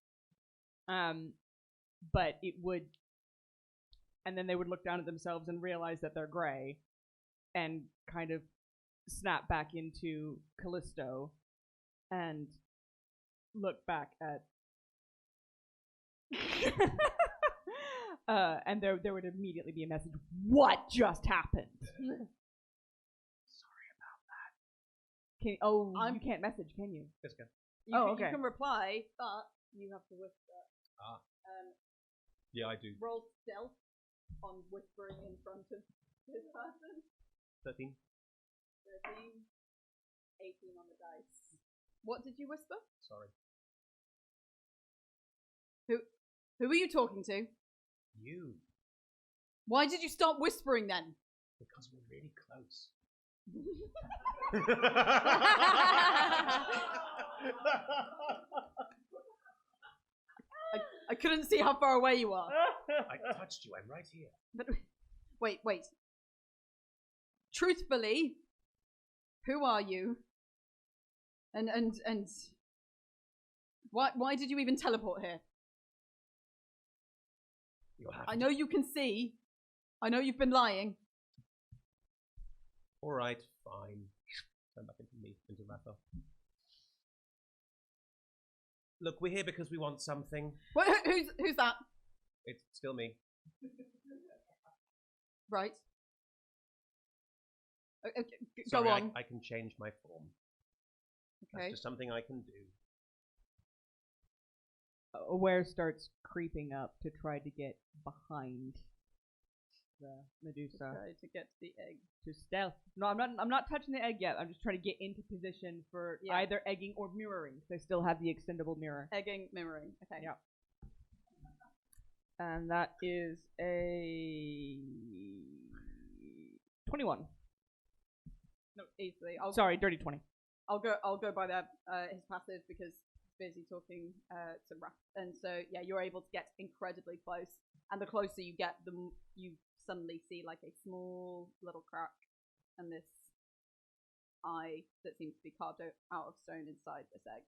But it would, and then they would look down at themselves and realize that they're gray and kind of snap back into Callisto and look back at and there would immediately be a message, what just happened? Sorry about that. You can't message, can you? Yes, can. You can reply, but you have to whisper. Yeah, I do. Roll stealth on whispering in front of this person. 13. 13. 18 on the dice. What did you whisper? Sorry. Who are you talking to? You. Why did you stop whispering then? Because we're really close. I couldn't see how far away you are. I touched you. I'm right here. But wait. Truthfully, who are you? And why did you even teleport here? I know you can see. I know you've been lying. All right, fine. Turn back into me, into Rathar. Look, we're here because we want something. Who's that? It's still me. Right. Okay, Sorry, go on. I can change my form. Okay. That's just something I can do. Aware starts creeping up to try to get behind the Medusa. Try to get to the egg. To stealth. No, I'm not touching the egg yet. I'm just trying to get into position for either egging or mirroring. They still have the extendable mirror. Egging, mirroring. Okay. Yeah. And that is a 21. No, easily. Sorry, dirty 20. I'll go by that his passive because he's busy talking to Raph, and so yeah, you're able to get incredibly close, and the closer you get, the you suddenly see like a small little crack, and this eye that seems to be carved out of stone inside this egg.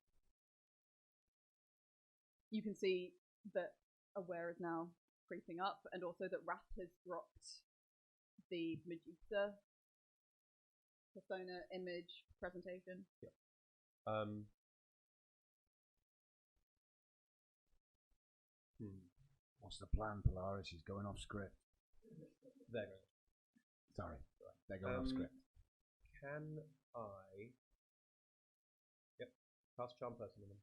You can see that Aware is now creeping up, and also that Raph has dropped the Medusa persona image presentation. Yeah. What's the plan, Polaris? He's going off script. There. Sorry. They're going off script. Can I... Yep. Cast Charm Person on them.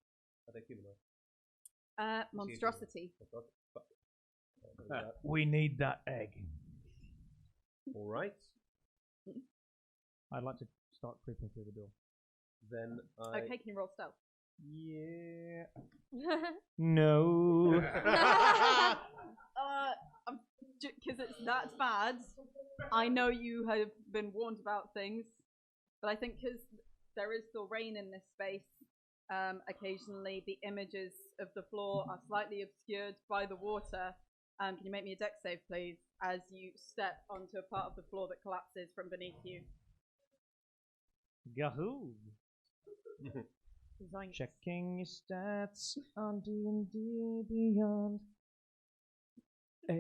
Are they humanoid? Monstrosity. We need that egg. Alright. I'd like to start creeping through the door. Then I... Okay, can you roll stealth? Yeah. No. Because that's bad. I know you have been warned about things, but I think because there is still rain in this space, Occasionally, the images of the floor are slightly obscured by the water. Can you make me a dex save, please, as you step onto a part of the floor that collapses from beneath you? Yahoo! Zoinks. Checking your stats on D&D Beyond. 8.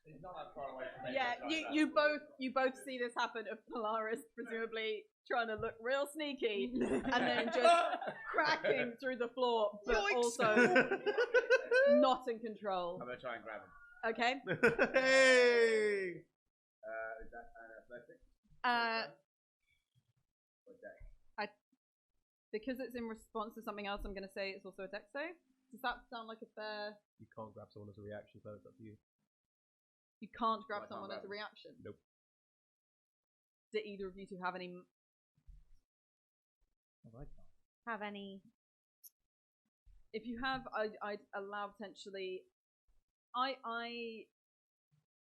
He's not that far away from me. Yeah, you both see this happen of Polaris presumably trying to look real sneaky and then just cracking through the floor, but also not in control. I'm gonna try and grab him. Okay. Hey! Is that an athletic? Or dex? Because it's in response to something else, I'm going to say it's also a dex save. Does that sound like a fair? You can't grab someone as a reaction, so it's up to you. You can't grab I can't someone grab as a them. reaction. Nope. Do either of you two have any? Have any? If you have, I'd allow potentially. I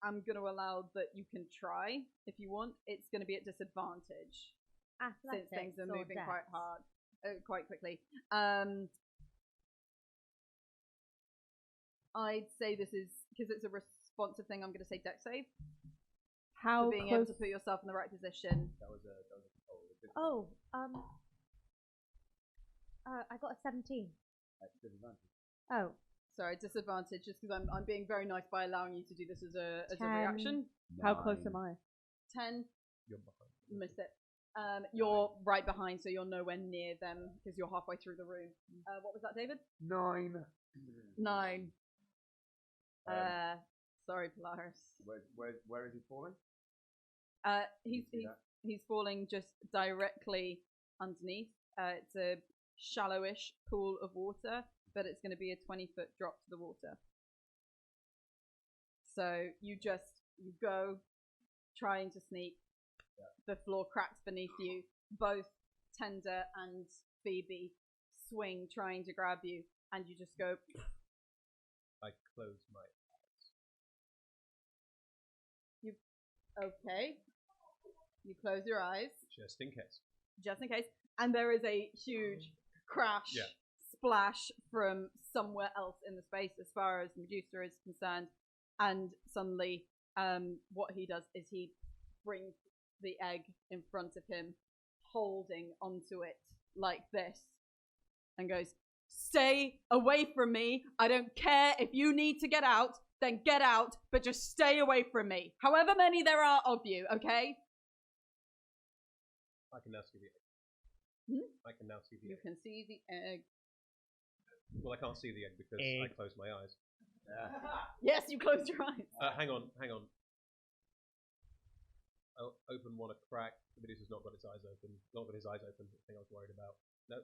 am going to allow that you can try if you want. It's going to be at disadvantage since things are moving quite hard, quite quickly. I'd say this is because it's a responsive thing. I'm going to say dex save. How For being close? able to put yourself in the right position. That was a I got a 17. disadvantage. Oh, Sorry, disadvantage, just because I'm being very nice by allowing you to do this as a 10. reaction. how close am I? 10, You're behind. missed it. You're right behind, so you're nowhere near them because you're halfway through the room. What was that, David? 9. 9. Sorry, Polaris. Where is he falling? He's falling just directly underneath. It's a shallowish pool of water, but it's going to be a 20-foot drop to the water. So you go trying to sneak. The floor cracks beneath you. Both Tender and Phoebe swing trying to grab you, and you just go. I close my Okay. You close your eyes. just in case. Just in case. And there is a huge crash, Yeah. splash from somewhere else in the space as far as Medusa is concerned. And suddenly, what he does is he brings the egg in front of him, holding onto it like this, and goes, "Stay away from me. I don't care if you need to get out, then get out, but just stay away from me. However many there are of you, okay?" I can now see the egg. I can now see the You egg. can see the egg. Well, I can't see the egg because Egg. I closed my eyes. Yes, you closed your eyes. Hang on. I'll open one a crack. Medusa's not got its eyes open. Not got his eyes open. The thing I was worried about. No.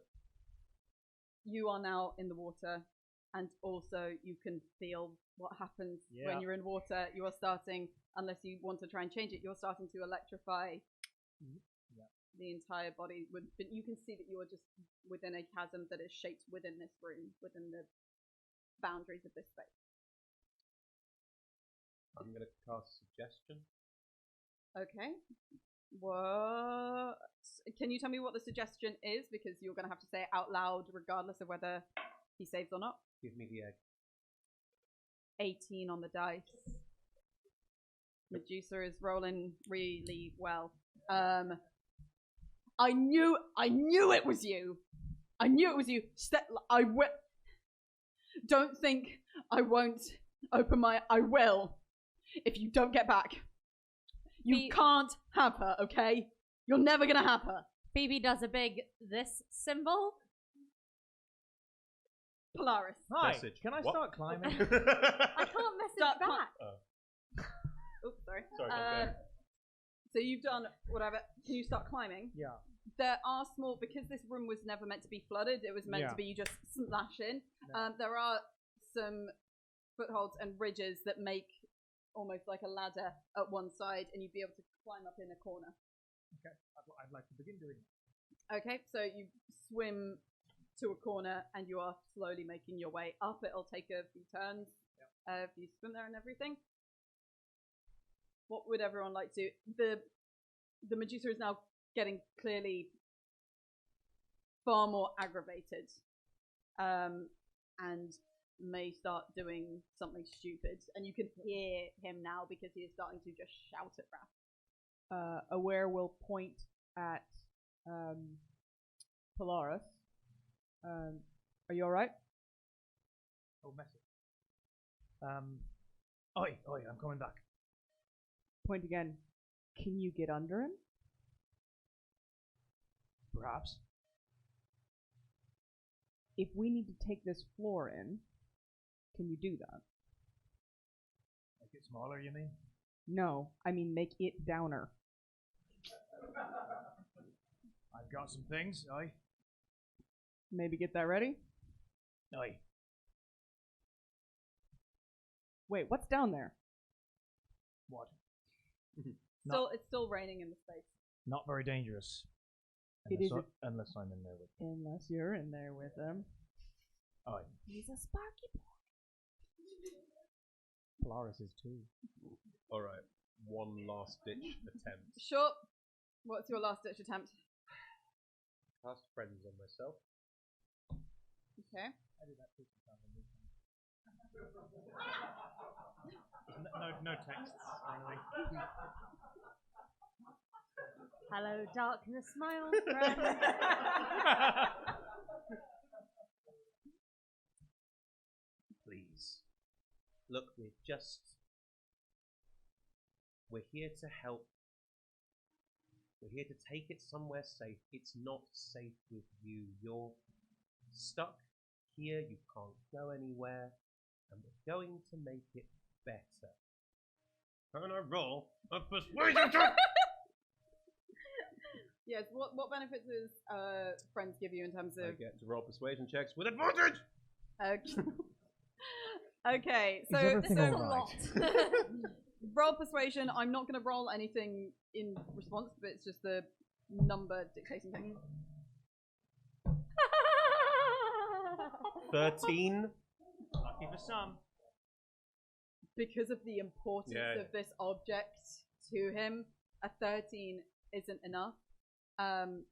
You are now in the water, and also you can feel what happens when you're in water. You are starting, unless you want to try and change it, you're starting to electrify the entire body. But you can see that you are just within a chasm that is shaped within this room, within the boundaries of this space. I'm going to cast suggestion. Okay. What? Can you tell me what the suggestion is? Because you're going to have to say it out loud regardless of whether he saves or not. Give me the egg. 18 on the dice. Medusa is rolling really well. I knew it was you. I knew it was you. Don't think I won't open my. I will. If you don't get back. You can't have her, okay? You're never gonna have her. Phoebe does a big this symbol. Polaris. Hi, Message. can I What? start climbing? I can't message Start back. Oops, sorry. Sorry, go. So you've done whatever. Can you start climbing? Yeah. There are small, because this room was never meant to be flooded, it was meant to be you just splash in. There are some footholds and ridges that make almost like a ladder at one side, and you'd be able to climb up in a corner. Okay, I'd like to begin doing that. Okay, so you swim to a corner, and you are slowly making your way up. It'll take a few turns if you swim there and everything. What would everyone like to do? The Medusa is now getting clearly far more aggravated, and may start doing something stupid. And you can hear him now because he is starting to just shout at Wrath. Aware will point at Polaris. Are you alright? Oh, message. Oi, I'm coming back. Point again. Can you get under him? Perhaps. If we need to take this floor in, can you do that? Make it smaller, you mean? No, I mean make it downer. I've got some things, aye. Maybe get that ready? Aye. Wait, what's down there? What? It's still raining in the space. Not very dangerous. It isn't. Unless I'm in there with them. Unless you're in there with them. Aye. He's a sparky boy. Polaris is too. Alright, one last ditch attempt. Sure. What's your last ditch attempt? Cast friends on myself. Okay. I did that too sometimes. No texts or anything. Hello, darkness, my old friend. Please. Look, we're here to help. We're here to take it somewhere safe. It's not safe with you. You're stuck here. You can't go anywhere. And we're going to make it better. Can I roll a persuasion check? Yes. What benefits does friends give you in terms I of? get to roll persuasion checks with advantage. Okay. Is So everything so all right? roll persuasion. I'm not going to roll anything in response, but it's just the number dictating things. 13. Lucky for some. Because of the importance of this object to him, a 13 isn't enough. And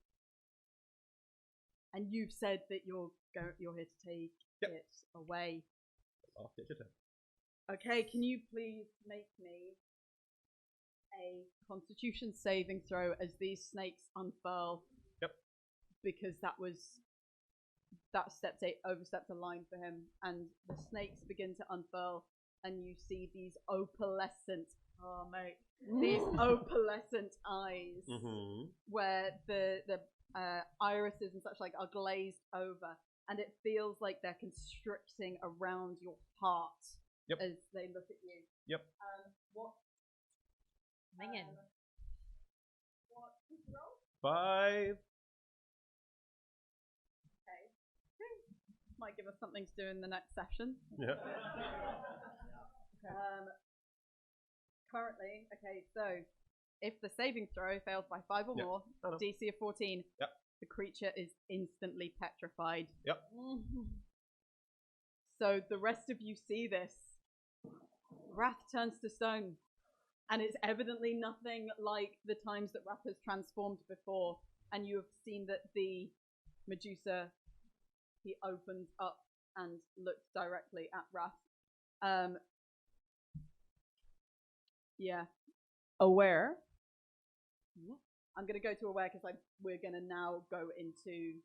you've said that you're here to take it away. Last ditch attempt. Okay, can you please make me a Constitution saving throw as these snakes unfurl? Yep. Because that overstepped a line for him, and the snakes begin to unfurl, and you see these opalescent, these opalescent eyes, where the irises and such like are glazed over, and it feels like they're constricting around your heart as they look at you. Yep. What? Mingin. What is the roll? 5. Might give us something to do in the next session. Yeah. Currently, so if the saving throw fails by 5 or more, DC of 14, the creature is instantly petrified. Yep. So the rest of you see this. Wrath turns to stone, and it's evidently nothing like the times that Wrath has transformed before, and you have seen that the Medusa, he opens up and looks directly at Wrath. Aware. I'm going to go to Aware because we're going to now go into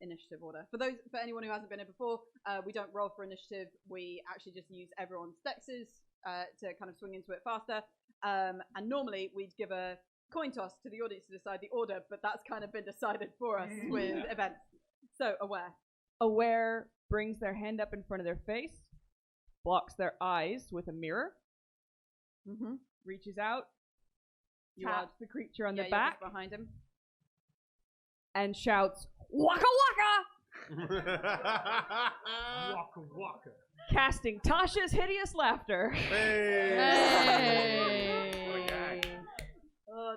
initiative order. For anyone who hasn't been here before, we don't roll for initiative. We actually just use everyone's dexes to kind of swing into it faster. And normally we'd give a coin toss to the audience to decide the order, but that's kind of been decided for us with events. So, Aware. Aware brings their hand up in front of their face, blocks their eyes with a mirror, reaches out, taps the creature on the back behind him, and shouts, "Waka waka!" Waka waka. Casting Tasha's hideous laughter. Hey!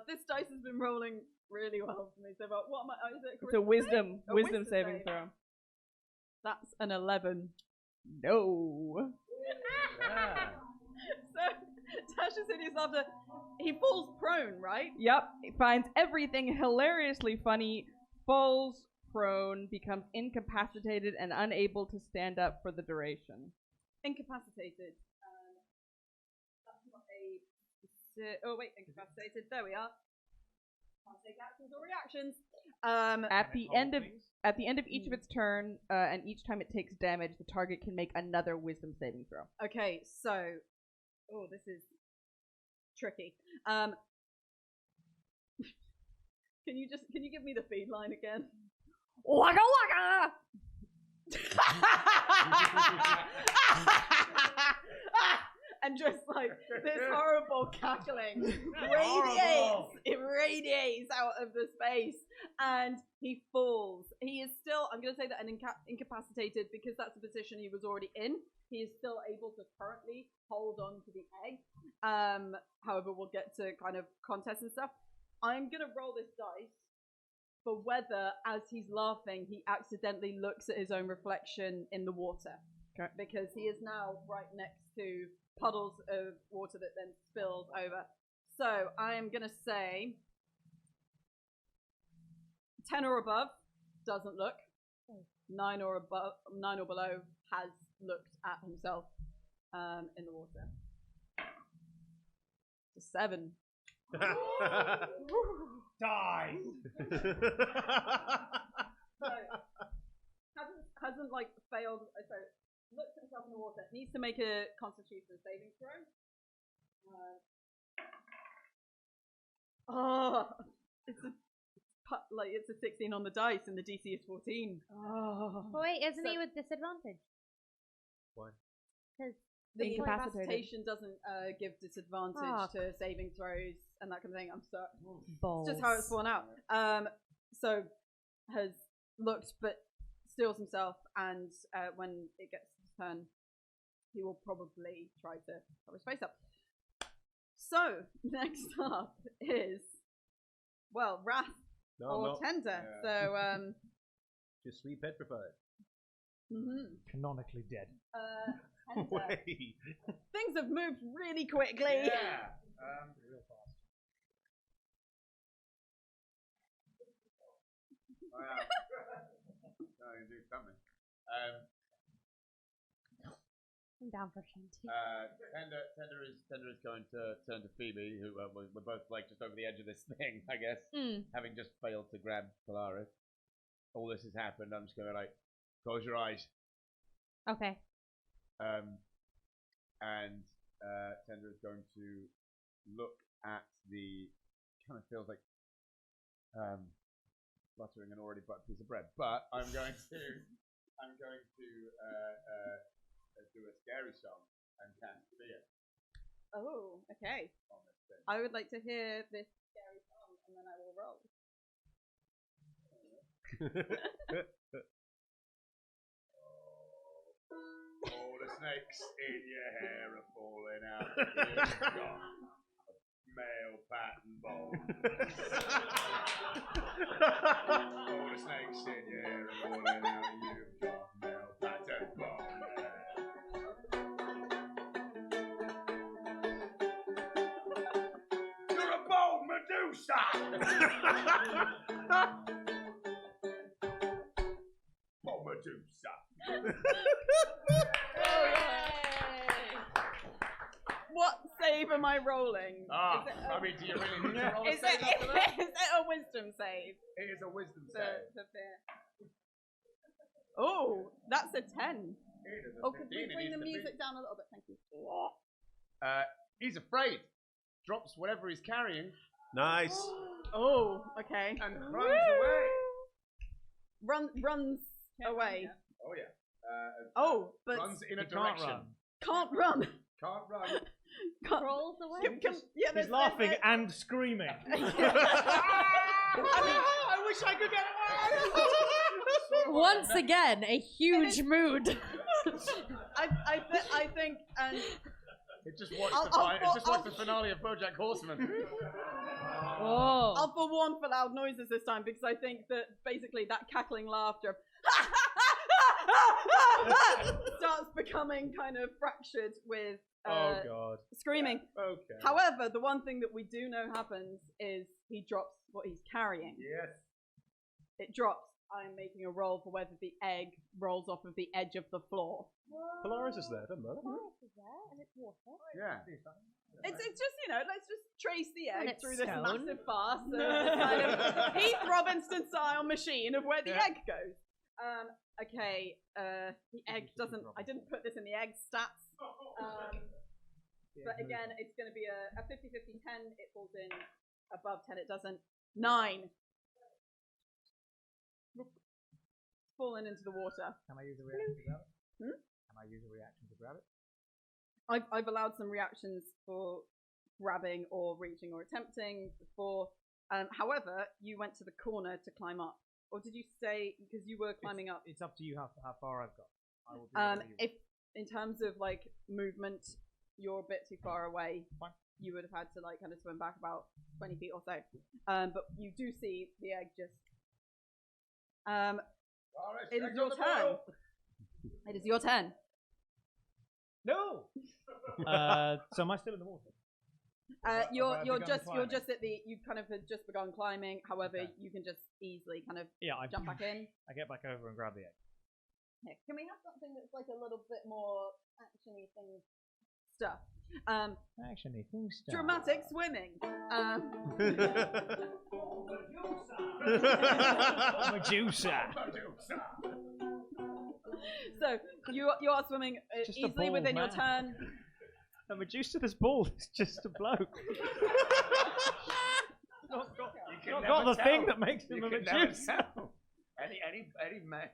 This dice has been rolling really well for me so far. What am I? Is it It's a wisdom saving save. throw. That's an 11. No. So Tasha's hideous laughter. He falls prone, right? Yep. He finds everything hilariously funny, falls prone, becomes incapacitated, and unable to stand up for the duration. Incapacitated. That's not a. Oh wait, incapacitated. There we are. Can't take actions or reactions. At the end of each of its turn, and each time it takes damage, the target can make another Wisdom saving throw. Okay, so. Oh, this is tricky. Can you give me the feed line again? Waka waka! And just like this horrible cackling radiates out of the space, and he falls. He is still, I'm going to say that incapacitated because that's the position he was already in. He is still able to currently hold on to the egg. However, we'll get to kind of contests and stuff. I'm going to roll this dice for whether, as he's laughing, he accidentally looks at his own reflection in the water. Okay. Because he is now right next to puddles of water that then spills over. So I am going to say 10 or above doesn't look. 9 or below has looked at himself in the water. 7. Die. So, hasn't like failed. So looks at himself in the water. Needs to make a Constitution saving throw. It's a 16 on the dice, and the DC is 14. Oh. Wait, isn't he with disadvantage? Why? Because the Incapacitated. incapacitation doesn't give disadvantage to saving throws and that kind of thing. I'm sorry. balls. It's just how it's fallen out. So has looked, but steals himself, and when it gets his turn, he will probably try to cover his face up. So next up is Wrath or Tender. Yeah. So Just sweet petrified. Canonically dead. Tender. Wait. Things have moved really quickly. Yeah. Real fast. I can do something. I'm down for shanty. Tender is going to turn to Phoebe, who we're both like just over the edge of this thing, I guess, having just failed to grab Polaris. All this has happened. I'm just going to like close your eyes. Okay. And Tender is going to look at the kind of feels like buttering an already buttered piece of bread, but I'm going to do a scary song and cast fear Oh, okay. on this thing. I would like to hear this scary song, and then I will roll. All the snakes in your hair are falling out. You've got a male pattern bone. All the snakes in your hair are falling out. You've got a male pattern bone. You're a bone Medusa. Bone Medusa. What save am I rolling? Ah, Is it I mean, do you really need to roll a is save after that? it a wisdom save? It is a wisdom The, save. the fear. Oh, that's a 10. It is a Oh, could 15. we It bring needs the to be. music down a little bit? Thank you. He's afraid. Drops whatever he's carrying Nice. Oh, okay. and runs away. Runs away. Oh yeah. Oh, but Runs in a He can't direction. run. can't run. Can't run. Can't. Rolls away. Yeah, He's laughing and screaming. I mean, I wish I could get away. Once again, a huge mood. I think, and It just watched I'll- the finale of BoJack Horseman. Oh. I'll forewarn for loud noises this time because I think that basically that cackling laughter starts becoming kind of fractured with Oh god. screaming. Okay. However, the one thing that we do know happens is he drops what he's carrying. Yes. It drops. I'm making a roll for whether the egg rolls off of the edge of the floor. Polaris is there, doesn't it? Yeah. It's just, let's just trace the And egg it's through this stone. massive farce. Kind of Heath Robinson style machine of where the egg goes. Okay, the egg doesn't. I didn't put this in the egg stats. But again, it's going to be a 50-50 10. It falls in. Above 10, it doesn't. 9. Fallen into the water. Can I use a reaction to grab it? Hmm? Can I use a reaction to grab it? I've allowed some reactions for grabbing or reaching or attempting before. However, you went to the corner to climb up. Or did you say, because you were climbing up? It's up to you how far I've got. I will do whatever you If, in terms of, movement, you're a bit too far away. Fine. You would have had to, kind of swim back about 20 feet or so. But you do see the egg just... it is your turn. It is your turn. No! So am I still in the water? You're begun just climbing? you kind of had just begun climbing. However, Okay. you can just easily kind of Yeah, I jump back in. I get back over and grab the egg. Yeah. Can we have something that's a little bit more actiony thing stuff? Actually, things Dramatic swimming. Medusa. So you are swimming Just a easily bald within your man. turn. A Medusa that's bald is just a bloke. Not got the thing that makes him a Medusa. Any man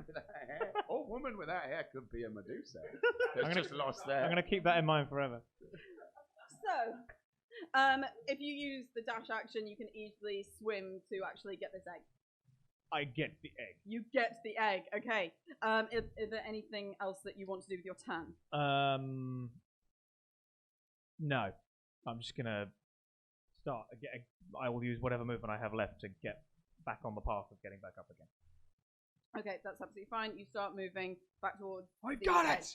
without hair or woman without hair could be a Medusa. I'm That's gonna- just lost there. I'm going to keep that in mind forever. So, if you use the dash action, you can easily swim to actually get this egg. I get the egg. You get the egg. Okay. Is there anything else that you want to do with your turn? No. I'm just going to start again. I will use whatever movement I have left to get back on the path of getting back up again. Okay, that's absolutely fine. You start moving back towards. I the got edge. it.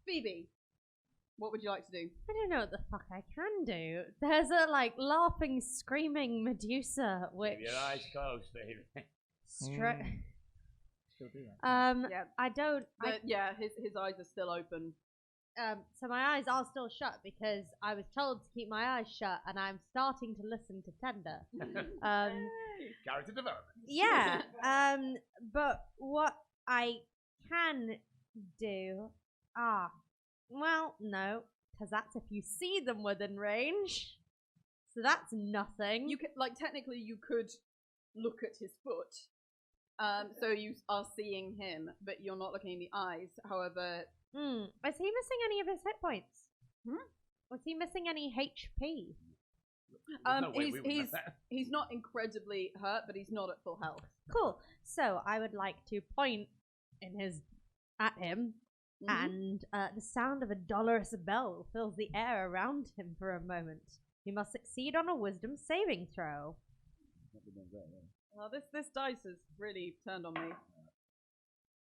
Phoebe, what would you like to do? I don't know what the fuck I can do. There's a laughing, screaming Medusa, which Keep your eyes closed, baby. Still do that. Yeah. I don't. Yeah, his eyes are still open. So my eyes are still shut because I was told to keep my eyes shut, and I'm starting to listen to Tender. Character development. Yeah. But what I can do, well, no, because that's if you see them within range. So that's nothing. You could, technically, you could look at his foot. So you are seeing him, but you're not looking in the eyes. However, is he missing any of his hit points? Hmm? Was he missing any HP? No way we would know that. he's not incredibly hurt, but he's not at full health. Cool. So I would like to point at him, and the sound of a dolorous bell fills the air around him for a moment. He must succeed on a wisdom saving throw. Well, this dice has really turned on me.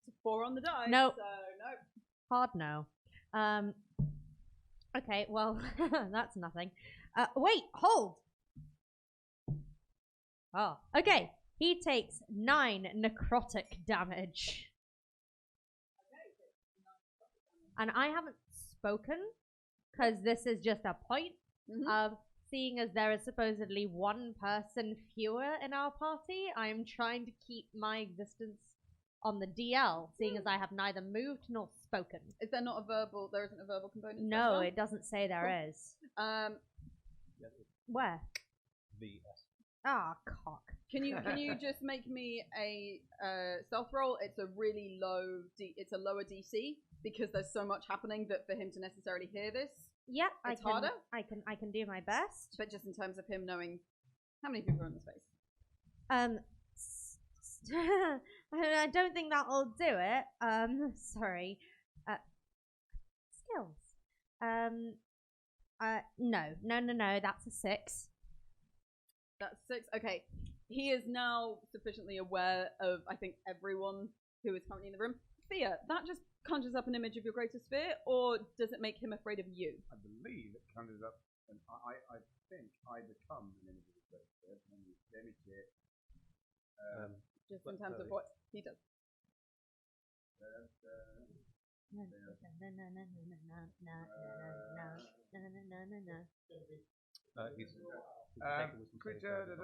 It's a 4 on the die. Nope. So nope. Hard no. Okay, well, that's nothing. Wait, hold! Oh, okay. He takes 9 necrotic damage. And I haven't spoken, because this is just a point of seeing as there is supposedly one person fewer in our party, I'm trying to keep my existence on the DL, seeing as I have neither moved nor spoken. Is there not a verbal? There isn't a verbal component. to No, that it doesn't say there is. one? Where? VS. Ah, cock. Can you just make me a stealth roll? It's a really low it's a lower DC because there's so much happening that for him to necessarily hear this, Yep, It's harder? I can do my best. but just in terms of him knowing how many people are in the space. I don't think that'll do it. Sorry. Skills. No, that's a 6. That's 6. Okay, he is now sufficiently aware of I think everyone who is currently in the room. Thea, that just conjures up an image of your greatest fear, or does it make him afraid of you? I believe it conjures up, and I think I become an image of the great spirit when you image it. Just in terms of what he does. He's Creature,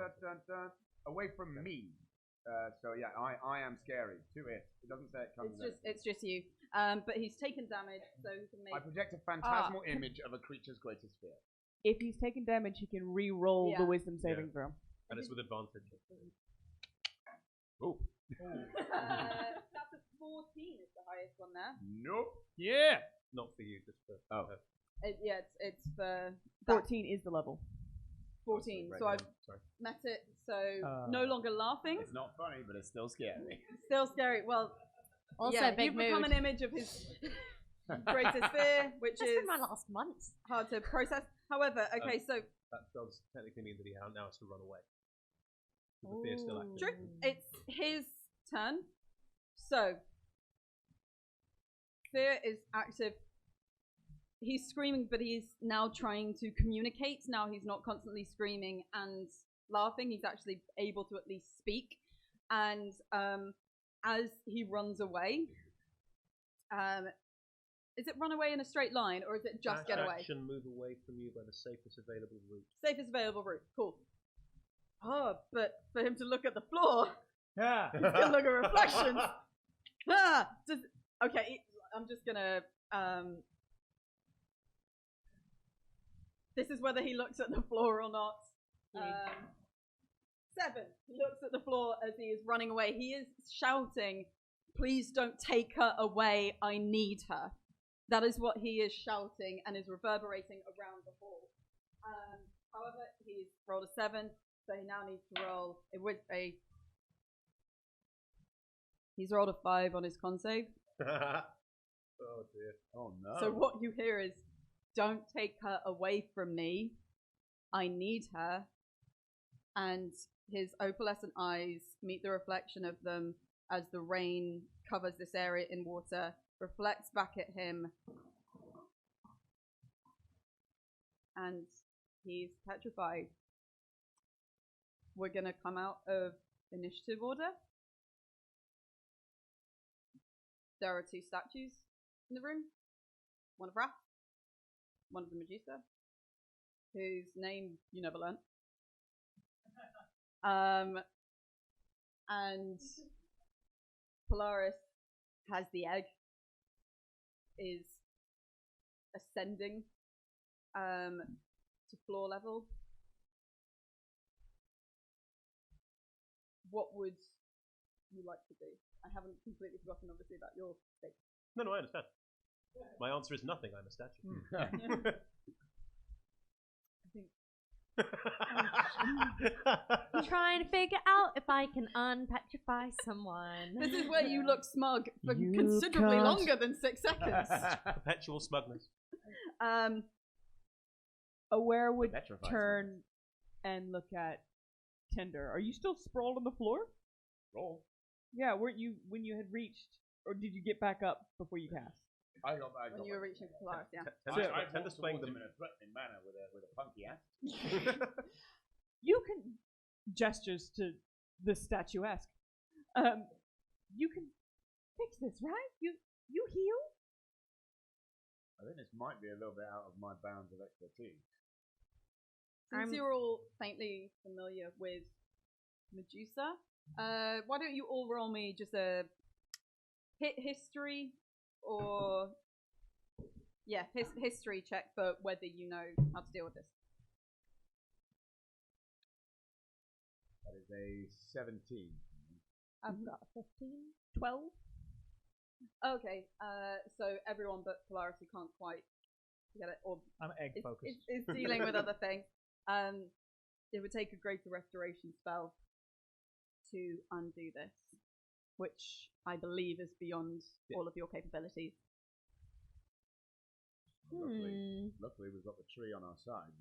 away from me. So yeah, I am scary to it. It doesn't say it comes. It's just you. But he's taken damage, so he can make. I project a phantasmal image of a creature's greatest fear. If he's taken damage, he can re-roll the Yeah. wisdom saving throw. and it's with advantage. Ooh. That's a 14 is the highest one there. Nope. Yeah. Not for you, just for Oh. her. It's for 14 is the level. 14. Right So down. I've Sorry. met it, so no longer laughing. It's not funny, but it's still scary. Still scary. Well, Also, yeah, big you've become mood. an image of his greatest fear, which That's is been my last month. hard to process. However, okay, so That does technically mean that he now has to run away. The fear is still active. true. It's his turn. So fear is active. He's screaming, but he's now trying to communicate. Now he's not constantly screaming and laughing. He's actually able to at least speak. And as he runs away, is it run away in a straight line, or is it just Dash get away? action, move away from you by the safest available route. Safest available route. Cool. Oh, but for him to look at the floor, Yeah. he's gonna look at reflections. Okay, I'm just gonna. This is whether he looks at the floor or not. 7. He looks at the floor as he is running away. He is shouting, "Please don't take her away. I need her." That is what he is shouting and is reverberating around the hall. However, he's rolled a 7, so he now needs to roll He's rolled a 5 on his con save. Oh dear. Oh no. So what you hear is, "Don't take her away from me. I need her." And his opalescent eyes meet the reflection of them as the rain covers this area in water, reflects back at him, and he's petrified. We're going to come out of initiative order. There are 2 statues in the room. One of Wrath, one of the Medusa, whose name you never learnt. And Polaris has the egg, is ascending to floor level. What would you like to do? I haven't completely forgotten, obviously, about your state. No, I understand. My answer is nothing. I'm a statue. I'm trying to figure out if I can unpetrify someone. This is where you look smug for You considerably can't. longer than 6 seconds. Perpetual smugness. Aware would Petrified turn and look at Tinder. Are you still sprawled on the floor? Roll. Yeah, weren't you when you had reached, or did you get back up before you cast? I got When you were reaching Polaris, yeah. Tender's playing them them. in a threatening manner with a punky act. You can gestures to the statuesque. You can fix this, right? You heal? I think this might be a little bit out of my bounds of expertise. Since you're all faintly familiar with Medusa, why don't you all roll me just a hit history or history check for whether you know how to deal with this. That is a 17. I've got 15, 12. Okay, so everyone but Polaris who can't quite get it, or I'm egg focused. is dealing with other things. It would take a greater restoration spell to undo this, which I believe is beyond all of your capabilities. Luckily, we've got the tree on our side.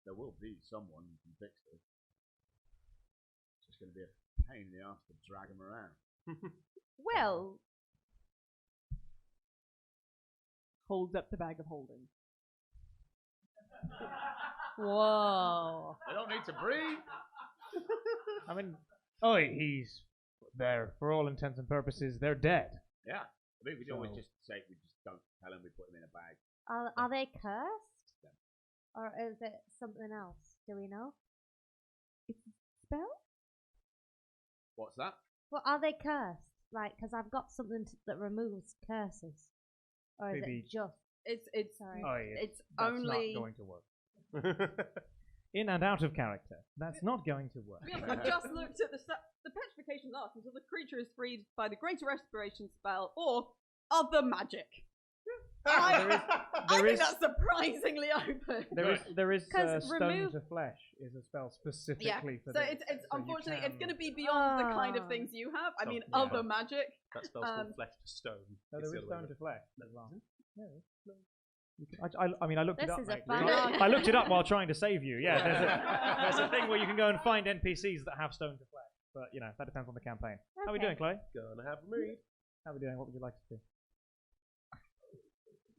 There will be someone who can fix this. It's just going to be a pain in the ass to drag him around. Well, Holds up the bag of holding. whoa. They don't need to breathe. I mean, he's they're, for all intents and purposes, they're dead. Yeah. I mean, we don't always So- just say, we just don't tell them we put them in a bag. Are they cursed? Or is it something else? Do we know? It's a spell? What's that? Well, are they cursed? Like, because I've got something that removes curses. Or is Maybe- it just... It's Sorry. Oh, yeah. it's That's only. not going to work. In and out of character. That's not going to work. To be honest, I've just looked at the petrification lasts until the creature is freed by the greater respiration spell or other magic. I think that's surprisingly open. There is 'Cause stone remove- to flesh is a spell specifically Yeah. for So this. it's So you unfortunately it's can- going to be beyond the kind of Ah. things you have. I Oh, mean, yeah. other magic. That spell's called Flesh to Stone. No, It's there the is other way stone to flesh as well. Yeah, no. I mean, I looked This it up. is a Mate. fun I argument. looked it up while trying to save you. Yeah, there's a thing where you can go and find NPCs that have stone to flesh. But you know, that depends on the campaign. How are we Okay. doing, Chloe? Gonna have a read. How are we doing? What would you like to do?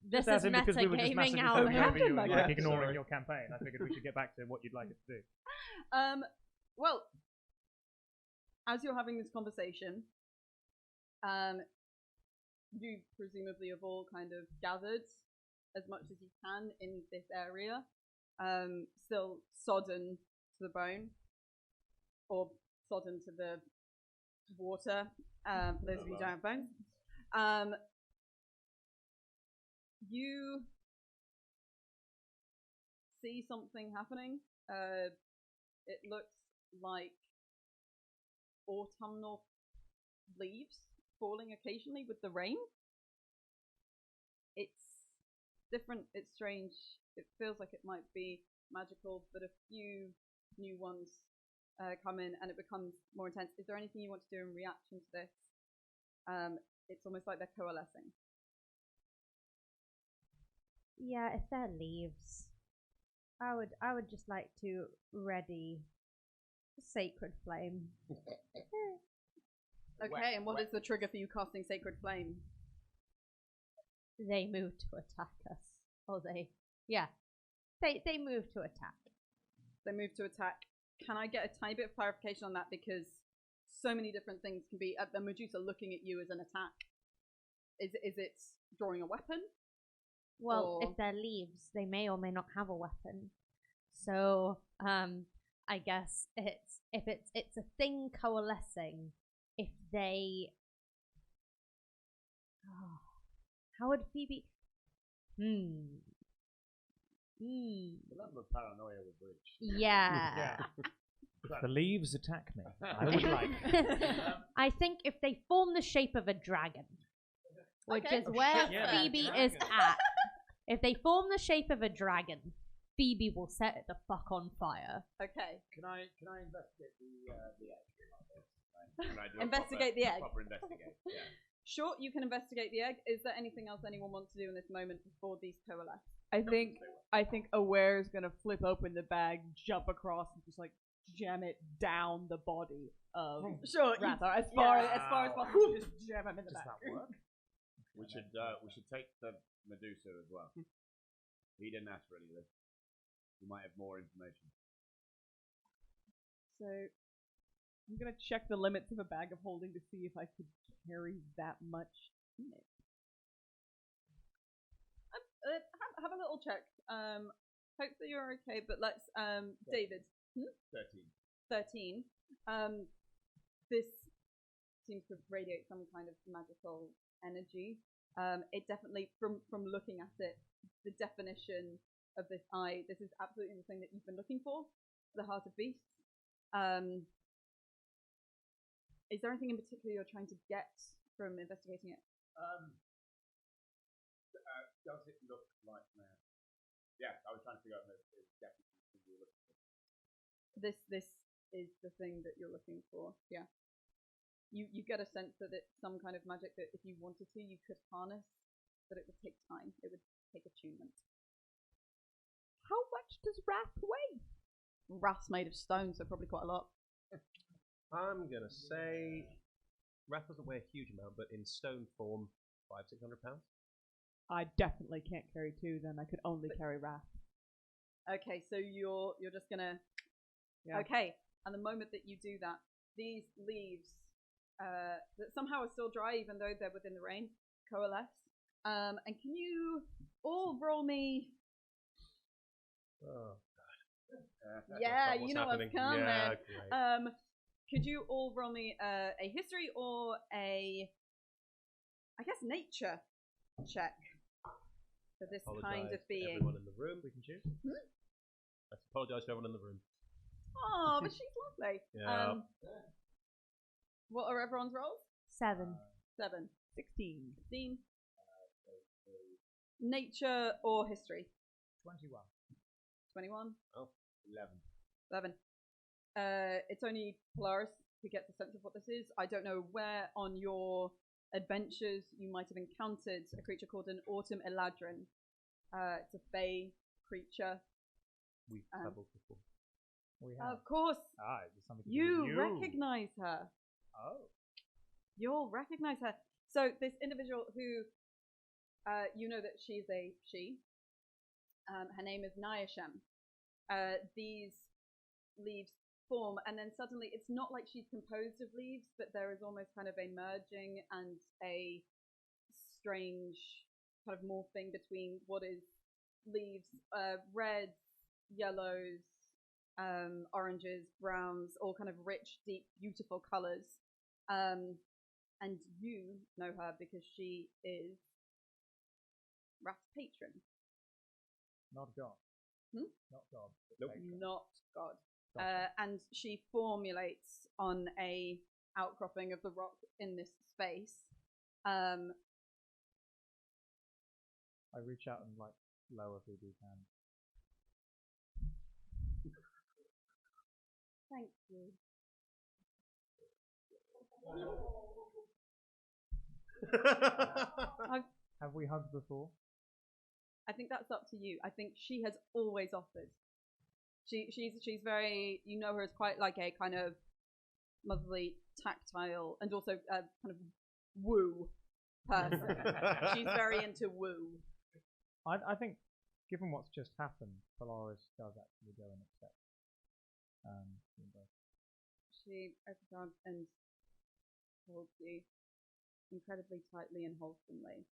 This As is in because we were just metagaming massively out talking there. over you and like Yeah, ignoring sorry. your campaign. I figured we should get back to what you'd like us to do. Well, as you're having this conversation, you presumably have all kind of gathered as much as you can in this area. Still sodden to the bone, or sodden to the water, for those of you who don't have bones. You see something happening. It looks like autumnal leaves falling occasionally with the rain. It's different, it's strange. It feels like it might be magical, but a few new ones come in and it becomes more intense. Is there anything you want to do in reaction to this? It's almost like they're coalescing. Yeah, if they're leaves, I would just like to ready Sacred Flame. Okay, and what is the trigger for you casting Sacred Flame? They move to attack us. Or they move to attack. They move to attack. Can I get a tiny bit of clarification on that? Because so many different things can be the Medusa looking at you as an attack. Is it drawing a weapon? Well, Or- if they're leaves, they may or may not have a weapon. So, I guess it's a thing coalescing. If they, how would Phoebe? The level of paranoia with Bridge. Yeah. If the leaves attack me, I would like. I think if they form the shape of a dragon, which Okay. is where Yeah, Phoebe dragon. is at, if they form the shape of a dragon, Phoebe will set it the fuck on fire. Okay. Can I investigate the egg? Can I do a Investigate the egg? Proper investigate. Yeah. Sure, you can investigate the egg. Is there anything else anyone wants to do in this moment before these coalesce? I think Aware is gonna flip open the bag, jump across, and just like jam it down the body of Sure. Rathar as far as possible. Just jam him in the Does back. that work? We should take the Medusa as well. He didn't ask for any of this. We might have more information. So I'm gonna check the limits of a bag of holding to see if I could carry that much in it. Have a little check. Hope that you're okay, but let's David. 13. This seems to radiate some kind of magical energy. It definitely, from looking at it, the definition of this eye, this is absolutely the thing that you've been looking for, the heart of beasts. Is there anything in particular you're trying to get from investigating it? Does it look like now? Yeah, I was trying to figure out if it's definitely something we were looking for. This is the thing that you're looking for. Yeah. You get a sense that it's some kind of magic that if you wanted to, you could harness, but it would take time. It would take attunement. How much does Wrath weigh? Wrath's made of stone, so probably quite a lot. I'm gonna say Wrath doesn't weigh a huge amount, but in stone form, 500-600 pounds. I definitely can't carry 2. Then I could only carry Wrath. Okay, so you're just gonna. Yeah. Okay, and the moment that you do that, these leaves that somehow are still dry even though they're within the rain, coalesce. And can you all roll me? Oh, Yeah, what's you know happening? what's coming. Yeah, great. Could you all roll me a history or I guess, nature check for this kind Apologise of to being? everyone in the room. We can choose. I apologise to everyone in the room. Oh, but she's lovely. Yeah. What are everyone's rolls? 7. 7. 16. 16. Nature or history? 21. 21. 11. 11. It's only Polaris who gets a sense of what this is. I don't know where on your adventures you might have encountered a creature called an Autumn Eladrin. It's a fey creature. We've travelled before. We have. Of course, It's something to do with you recognize her. Oh. You'll recognize her. So this individual who, you know that she's a she. Her name is Nyashem. These leaves form, and then suddenly it's not like she's composed of leaves, but there is almost kind of a merging and a strange kind of morphing between what is leaves, reds, yellows, oranges, browns, all kind of rich, deep, beautiful colors. And you know her because she is Rath's patron. Not God. Hmm? Not God. Nope. Patron. Not God. Gotcha. And she formulates on a outcropping of the rock in this space. I reach out and like lower Phoebe's hand. Thank you. Have we hugged before? I think that's up to you. I think she has always offered. She's very, you know her as quite like a kind of motherly, tactile, and also kind of woo person. She's very into woo. I think, given what's just happened, Polaris does actually go and accept. The embrace. She opens her arms and holds you incredibly tightly and wholesomely.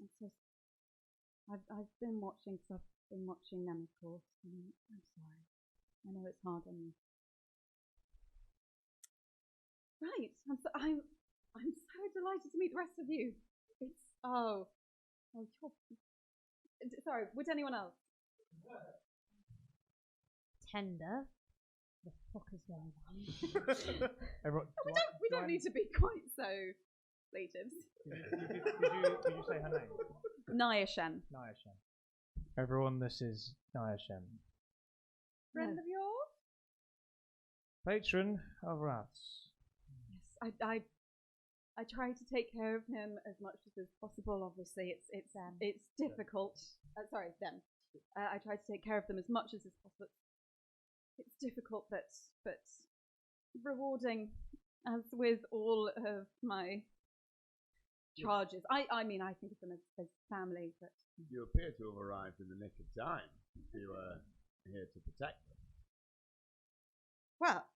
It's just, I've been watching, because I've been watching them, of course. I'm sorry. I know it's hard on you. Right. I'm so delighted to meet the rest of you. It's sorry. Would anyone else? Tender. The fuck is going on? Everyone, We don't need to be quite so plaintive. Did you say her name? Nyashem. Nyashem. Everyone, this is Nyashem. Friend of yours? Patron of Rats. Yes, I try to take care of him as much as possible. Obviously, it's difficult. Sorry, them. I try to take care of them as much as is possible. It's difficult, but rewarding, as with all of my charges. I mean, I think of them as family, but You appear to have arrived in the nick of time. You are here to protect them. well,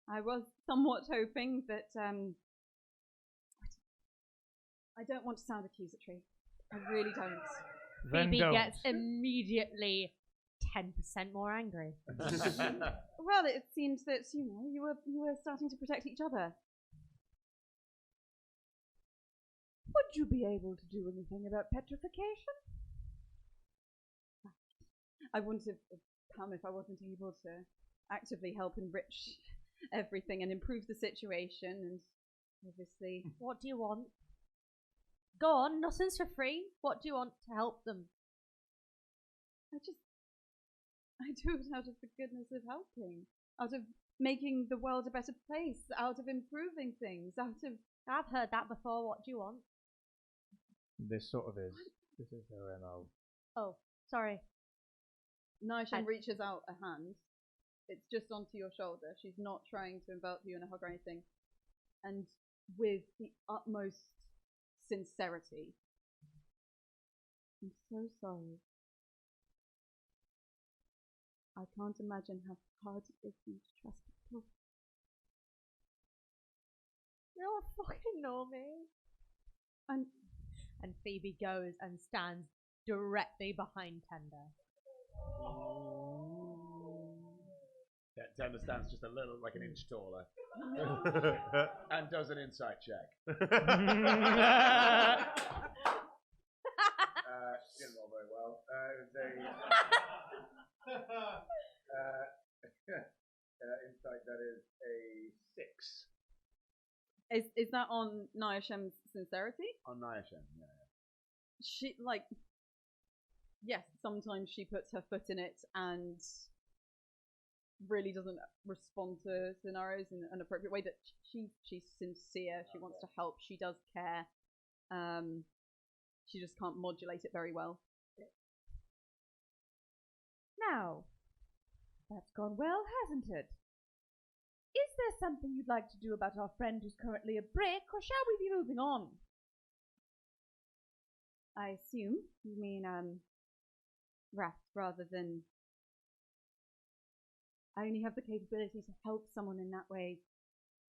I was somewhat hoping that. I don't want to sound accusatory. I really don't. Then Phoebe don't. gets immediately 10% more angry. Well, it seemed that you were starting to protect each other. Would you be able to do anything about petrification? I wouldn't have come if I wasn't able to actively help enrich everything and improve the situation, and obviously. What do you want? Go on, nothing's for free. What do you want to help them? I do it out of the goodness of helping, out of making the world a better place, out of improving things, out of. I've heard that before. What do you want? This sort of is. This is her MO. Oh, sorry. Nyashem reaches out a hand. It's just onto your shoulder. She's not trying to envelop you in a hug or anything. And with the utmost sincerity. I'm so sorry. I can't imagine how hard it is for you to trust people. fucking know me. And Phoebe goes and stands directly behind Tender. Yeah, Tender stands just a little, like an inch taller, and does an insight check. Didn't roll very well. It was insight that is a 6 is that on Nyashem's sincerity? on Nyashem. Yeah. She yes, sometimes she puts her foot in it and really doesn't respond to scenarios in an appropriate way. That she's sincere. She wants to help. She does care. She just can't modulate it very well. Now, that's gone well, hasn't it? Is there something you'd like to do about our friend who's currently a brick, or shall we be moving on? I assume you mean wrath rather than. I only have the capability to help someone in that way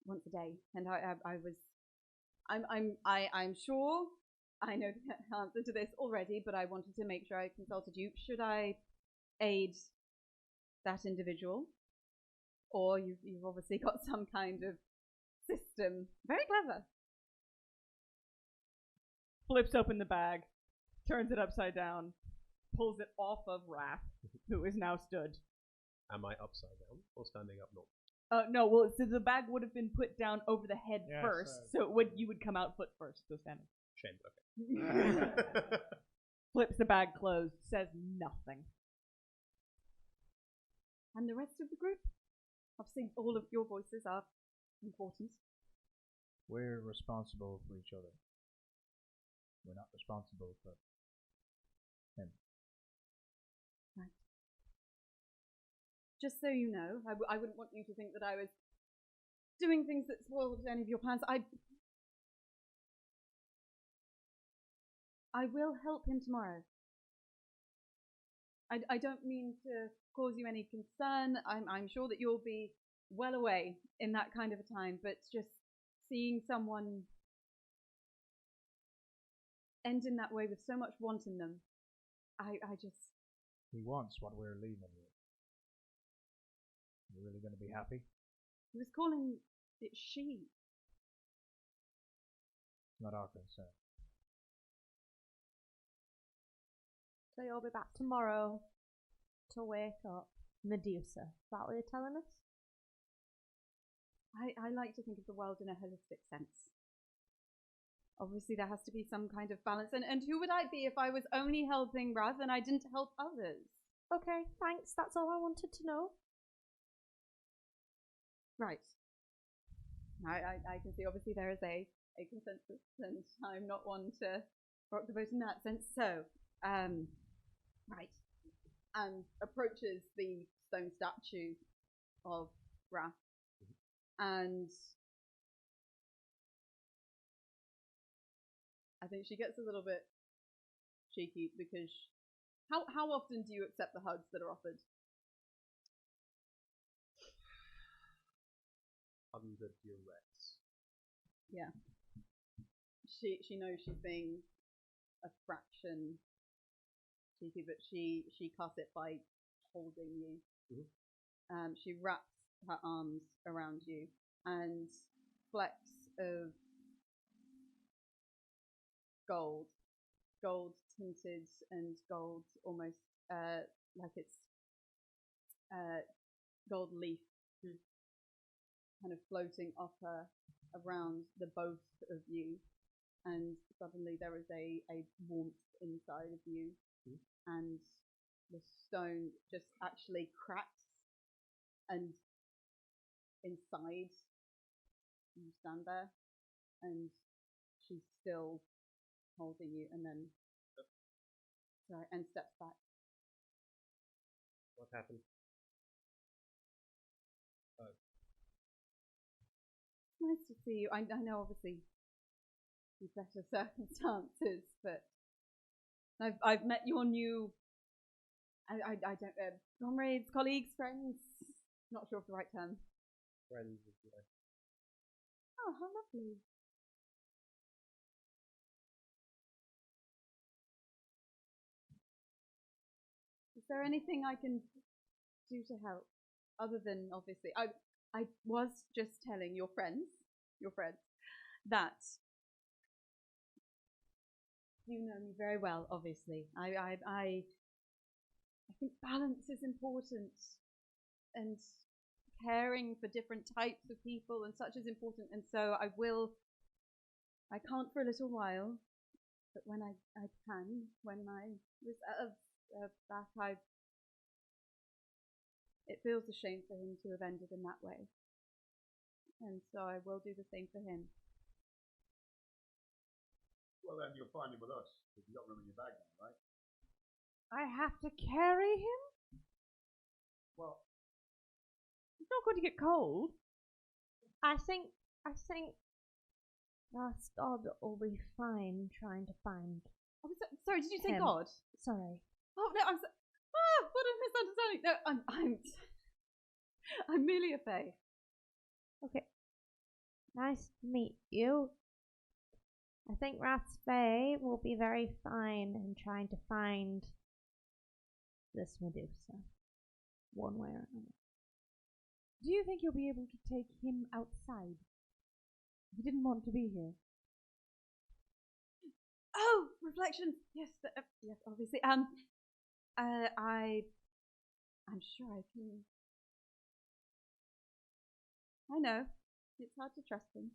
once a day, and I'm sure I know the answer to this already, but I wanted to make sure I consulted you. Should I aid that individual, or you've obviously got some kind of system? Very clever. Flips open the bag, turns it upside down, pulls it off of Wrath, who is now stood. Am I upside down or standing up normal? No, well, so the bag would have been put down over the head first, so you would come out foot first, so standing. Shame, okay. Flips the bag closed, says nothing. And the rest of the group? Obviously, all of your voices are important. We're responsible for each other. We're not responsible for him. Right. Just so you know, I wouldn't want you to think that I was doing things that spoiled any of your plans. I will help him tomorrow. I don't mean to cause you any concern. I'm sure that you'll be well away in that kind of a time, but just seeing someone end in that way with so much want in them, I just... He wants what we're leaving with. You really going to be happy? He was calling it she. Not our concern. So you'll be back tomorrow to wake up Medusa. Is that what you're telling us? I like to think of the world in a holistic sense. Obviously, there has to be some kind of balance. And who would I be if I was only helping Raz and I didn't help others? Okay, thanks. That's all I wanted to know. Right. I can see, obviously, there is a consensus, and I'm not one to rock the boat in that sense. So, right. And approaches the stone statue of Wrath. And I think she gets a little bit cheeky because how often do you accept the hugs that are offered? Under duress. Yeah. She knows she's being a fraction cheeky, but she cuts it by holding you. Mm-hmm. She wraps her arms around you, and flecks of gold tinted and gold almost like it's gold leaf kind of floating off her around the both of you, and suddenly there is a warmth inside of you, and the stone just actually cracks, and inside you stand there, and she's still holding you, and then and steps back. What happened? It's nice to see you. I know, obviously, with better circumstances, but I've met your new. I don't comrades, colleagues, friends. Not sure of the right term. Friends, if you like. Oh, how lovely. there anything I can do to help? Other than, obviously, I was just telling your friends, that you know me very well, obviously. I think balance is important, and caring for different types of people and such is important, and so I can't for a little while, but when I can, when my reserves are back, it feels a shame for him to have ended in that way. And so I will do the same for him. Well, then you'll find him with us, because you've got room in your bag now, right? I have to carry him? Well, He's not going to get cold. I think last God will be fine trying to find Oh, sorry, did you say him. God? Sorry. Oh no, what a misunderstanding. No, I'm merely a fae. Okay. Nice to meet you. I think Rathsbay will be very fine in trying to find this Medusa, one way or another. Do you think you'll be able to take him outside? He didn't want to be here. Oh, reflections. Yes, yes, obviously. I'm sure I can. I know it's hard to trust him.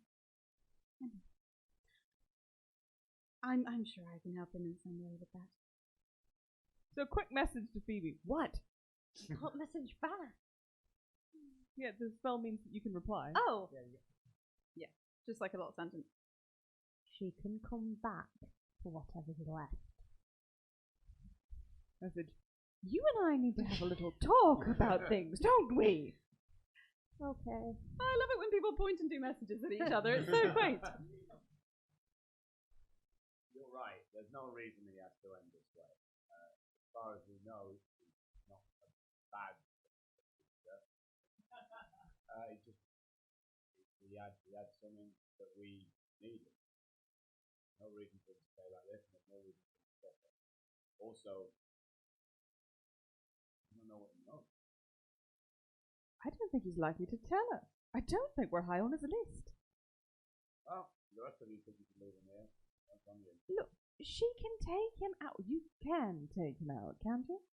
I'm sure I can help him in some way with that. So a quick message to Phoebe. What? What message back? Yeah, the spell means that you can reply. Oh, yeah, just like a little sentence. She can come back for whatever's left. Message. You and I need to have a little talk about things, don't we? Okay. I love it when people point and do messages at each other. It's so quaint. you're right. There's no reason he has to end this way. As far as we know, he's not a bad teacher. He had something that we needed. No reason for him to stay like this, and there's no reason for him to stop it. Also, I don't know what he knows. I don't think he's likely to tell us. I don't think we're high on his list. Well, the rest of you think you can leave him here. That's on you. Look, she can take him out. You can take him out, can't you?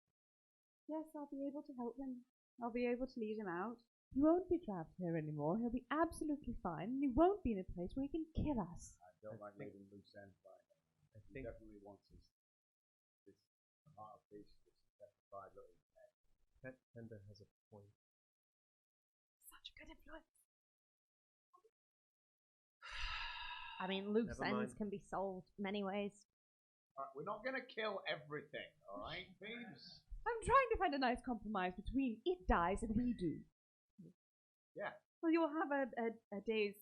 Yes, I'll be able to help him. I'll be able to lead him out. He won't be trapped here anymore. He'll be absolutely fine, and he won't be in a place where he can kill us. I don't like leaving loose ends like that. He definitely wants this heart of peace, this petrified little head. Penda has a point. Such a good influence. I mean, loose Never mind. ends can be solved many ways. We're not going to kill everything, alright, thieves? I'm trying to find a nice compromise between it dies and we do. Yeah. Well, you'll have a day's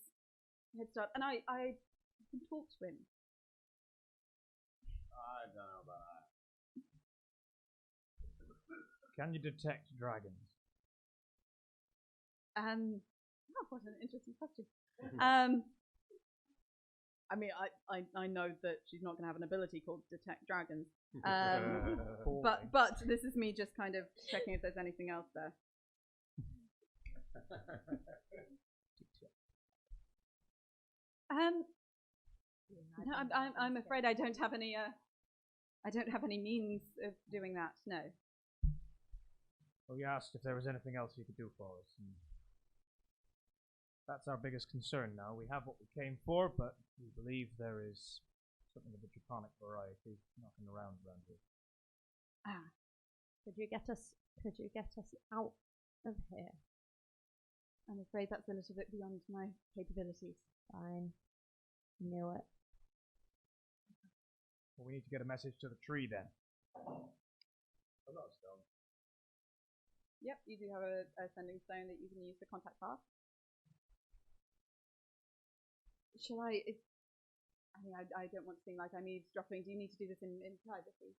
head start, and I can talk to him. I don't know about that. Can you detect dragons? Oh, what an interesting question. I mean, I know that she's not going to have an ability called Detect Dragons. But this is me just kind of checking if there's anything else there. No, I'm afraid I don't have any. I don't have any means of doing that. No. Well, you asked if there was anything else you could do for us, and that's our biggest concern now. We have what we came for, but we believe there is something of a draconic variety knocking around here. Could you get us out of here? I'm afraid that's a little bit beyond my capabilities. Fine. Knew it. Well, we need to get a message to the tree then. I've got a stone. Yep, you do have a sending stone that you can use to contact path. Shall I? I don't want to seem like I'm eavesdropping. Do you need to do this in privacy?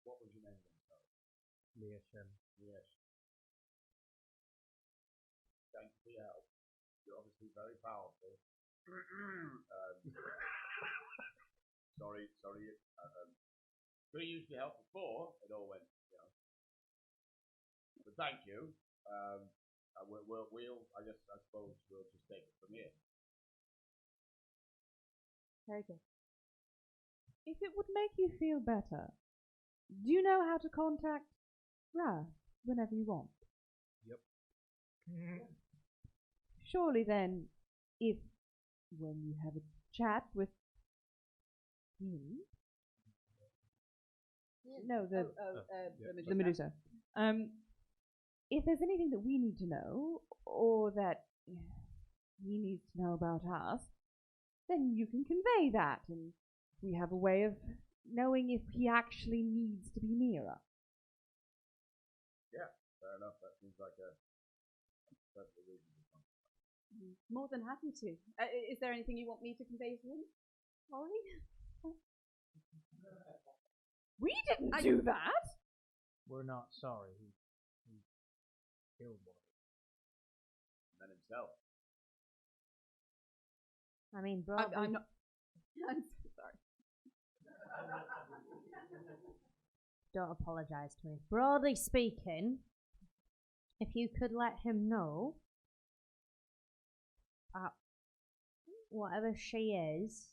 What was your name again? Sorry. Leoshem. Yes. Thank you for your help. You're obviously very powerful. Sorry. We used to help before it all went, you know. But thank you. I suppose we'll just take it from here. Very good. If it would make you feel better, do you know how to contact Ra whenever you want? Yep. Surely then, if when you have a chat with him, no, Yeah. the Medusa. If there's anything that we need to know, or that he needs to know about us, then you can convey that, and we have a way of knowing if he actually needs to be near us. Yeah, fair enough. That seems like a perfectly reasonable one. More than happy to. Is there anything you want me to convey to him? Sorry? We didn't do that! We're not sorry. He killed one. And then himself. I mean, broadly, I'm not. I'm so sorry. don't apologise to me. Broadly speaking, if you could let him know that whatever she is,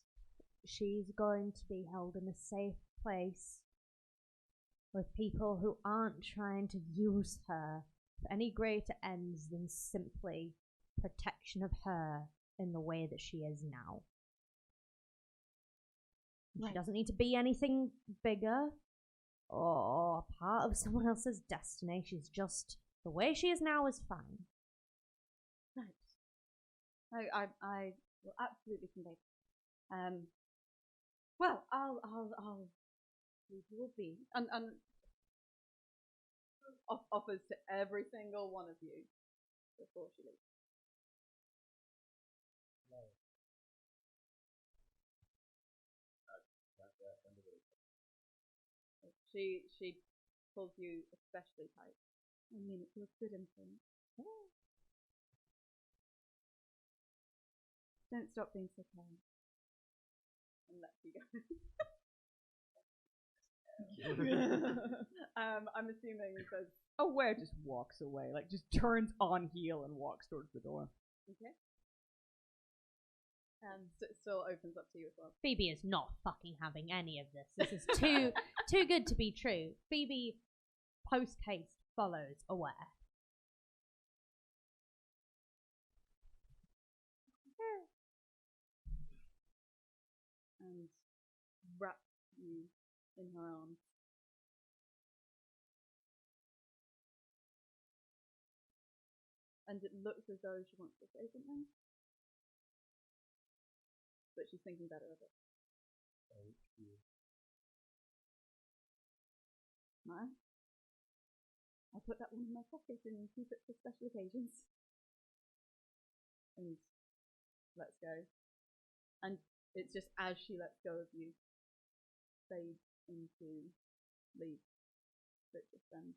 she's going to be held in a safe place with people who aren't trying to use her for any greater ends than simply protection of her in the way that she is now. She doesn't need to be anything bigger or part of someone else's destiny. She's just the way she is now is fine. Right. I will absolutely convey. Well, I'll leave you will be and offers to every single one of you before she leaves. She pulls you especially tight. I mean, it feels good and things. Don't stop being so kind. And lets you go. I'm assuming it says, Aware just walks away, like just turns on heel and walks towards the door. okay. It still opens up to you as well. Phoebe is not fucking having any of this. This is too good to be true. Phoebe, post haste, follows Aware. And wraps you in her arms. And it looks as though she wants to say something. But she's thinking better of it. Thank you. No? I'll put that one in my pocket and keep it for special occasions. And let's go. And it's just as she lets go of you, fades into leave. But just then,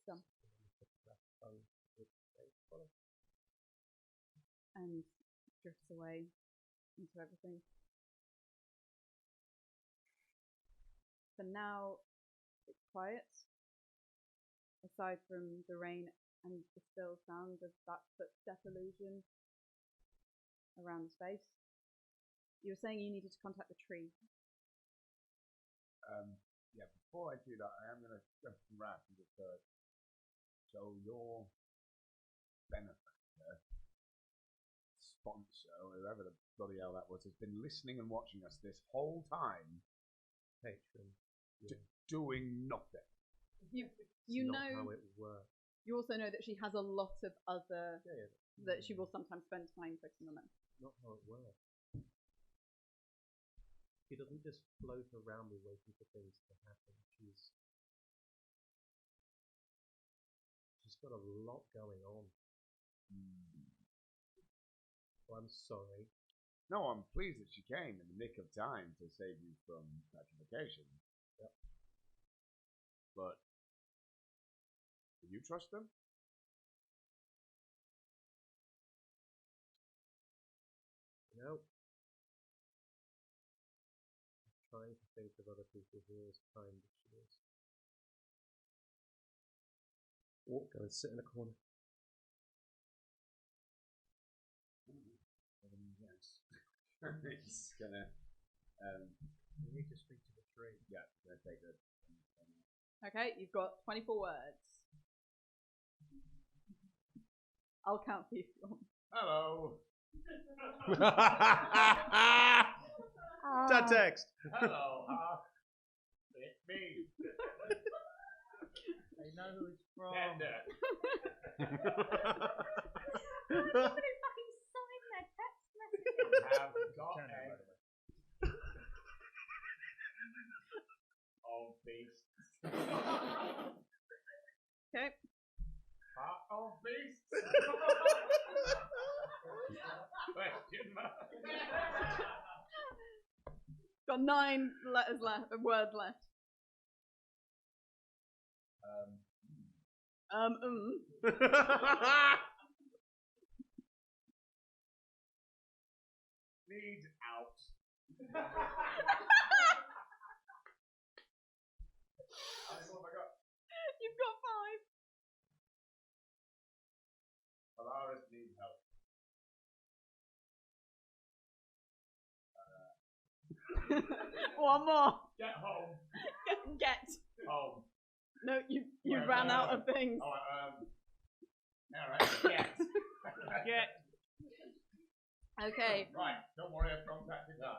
stump. And drifts away into everything. For now, it's quiet. Aside from the rain and the still sound of that footstep illusion around the space. You were saying you needed to contact the tree. Yeah, before I do that, I am going to go some rap and just so your benefactor, sponsor, whoever the bloody hell that was, has been listening and watching us this whole time. Patron. Doing nothing. You Not know. how it works. You also know that she has a lot of other that she will sometimes spend time focusing on them. Not how it works. She doesn't just float around me waiting for things to happen. She's got a lot going on. Well, I'm sorry. No, I'm pleased that she came in the nick of time to save you from petrification. Yep. But do you trust them? No. I'm trying to think of other people who are as kind as she is. Or go and sit in a corner. Yes. It's gonna. We need to speak to the tree. Yeah, gonna take the. Okay, you've got 24 words. I'll count for you if you want. Hello. That text. Hello. It's me. They know who it's from. Tender. Somebody fucking sign their text messages. Have got a. Of beasts. Okay. Heart of beasts. Question mark. Got 9 letters left, words left. Need out. How many more have I got? You've got 5. Polaris needs help. One more. Get home. Get. Home. No, you Where- ran where- out of things. Oh, alright, get. Get. Okay. Right, don't worry, I've contacted her.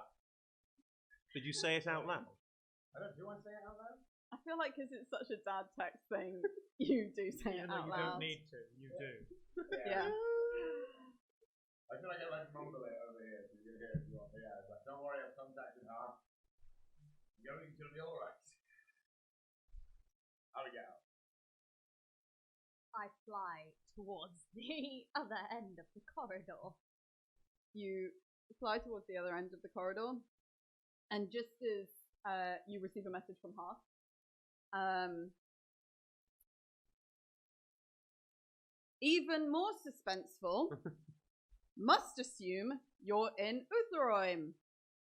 Did you say it out loud? Do you want to say it out loud? I feel like because it's such a dad text thing, you do say it Even though out you loud. don't need to, you do. Yeah. I feel like I like mumble it over here, so you can hear it if you want. Yeah, it's like, don't worry, I've contacted her. Everything's gonna be alright. How we get out? I fly towards the other end of the corridor. You fly towards the other end of the corridor, and just as you receive a message from her, even more suspenseful, must assume you're in Utharoym,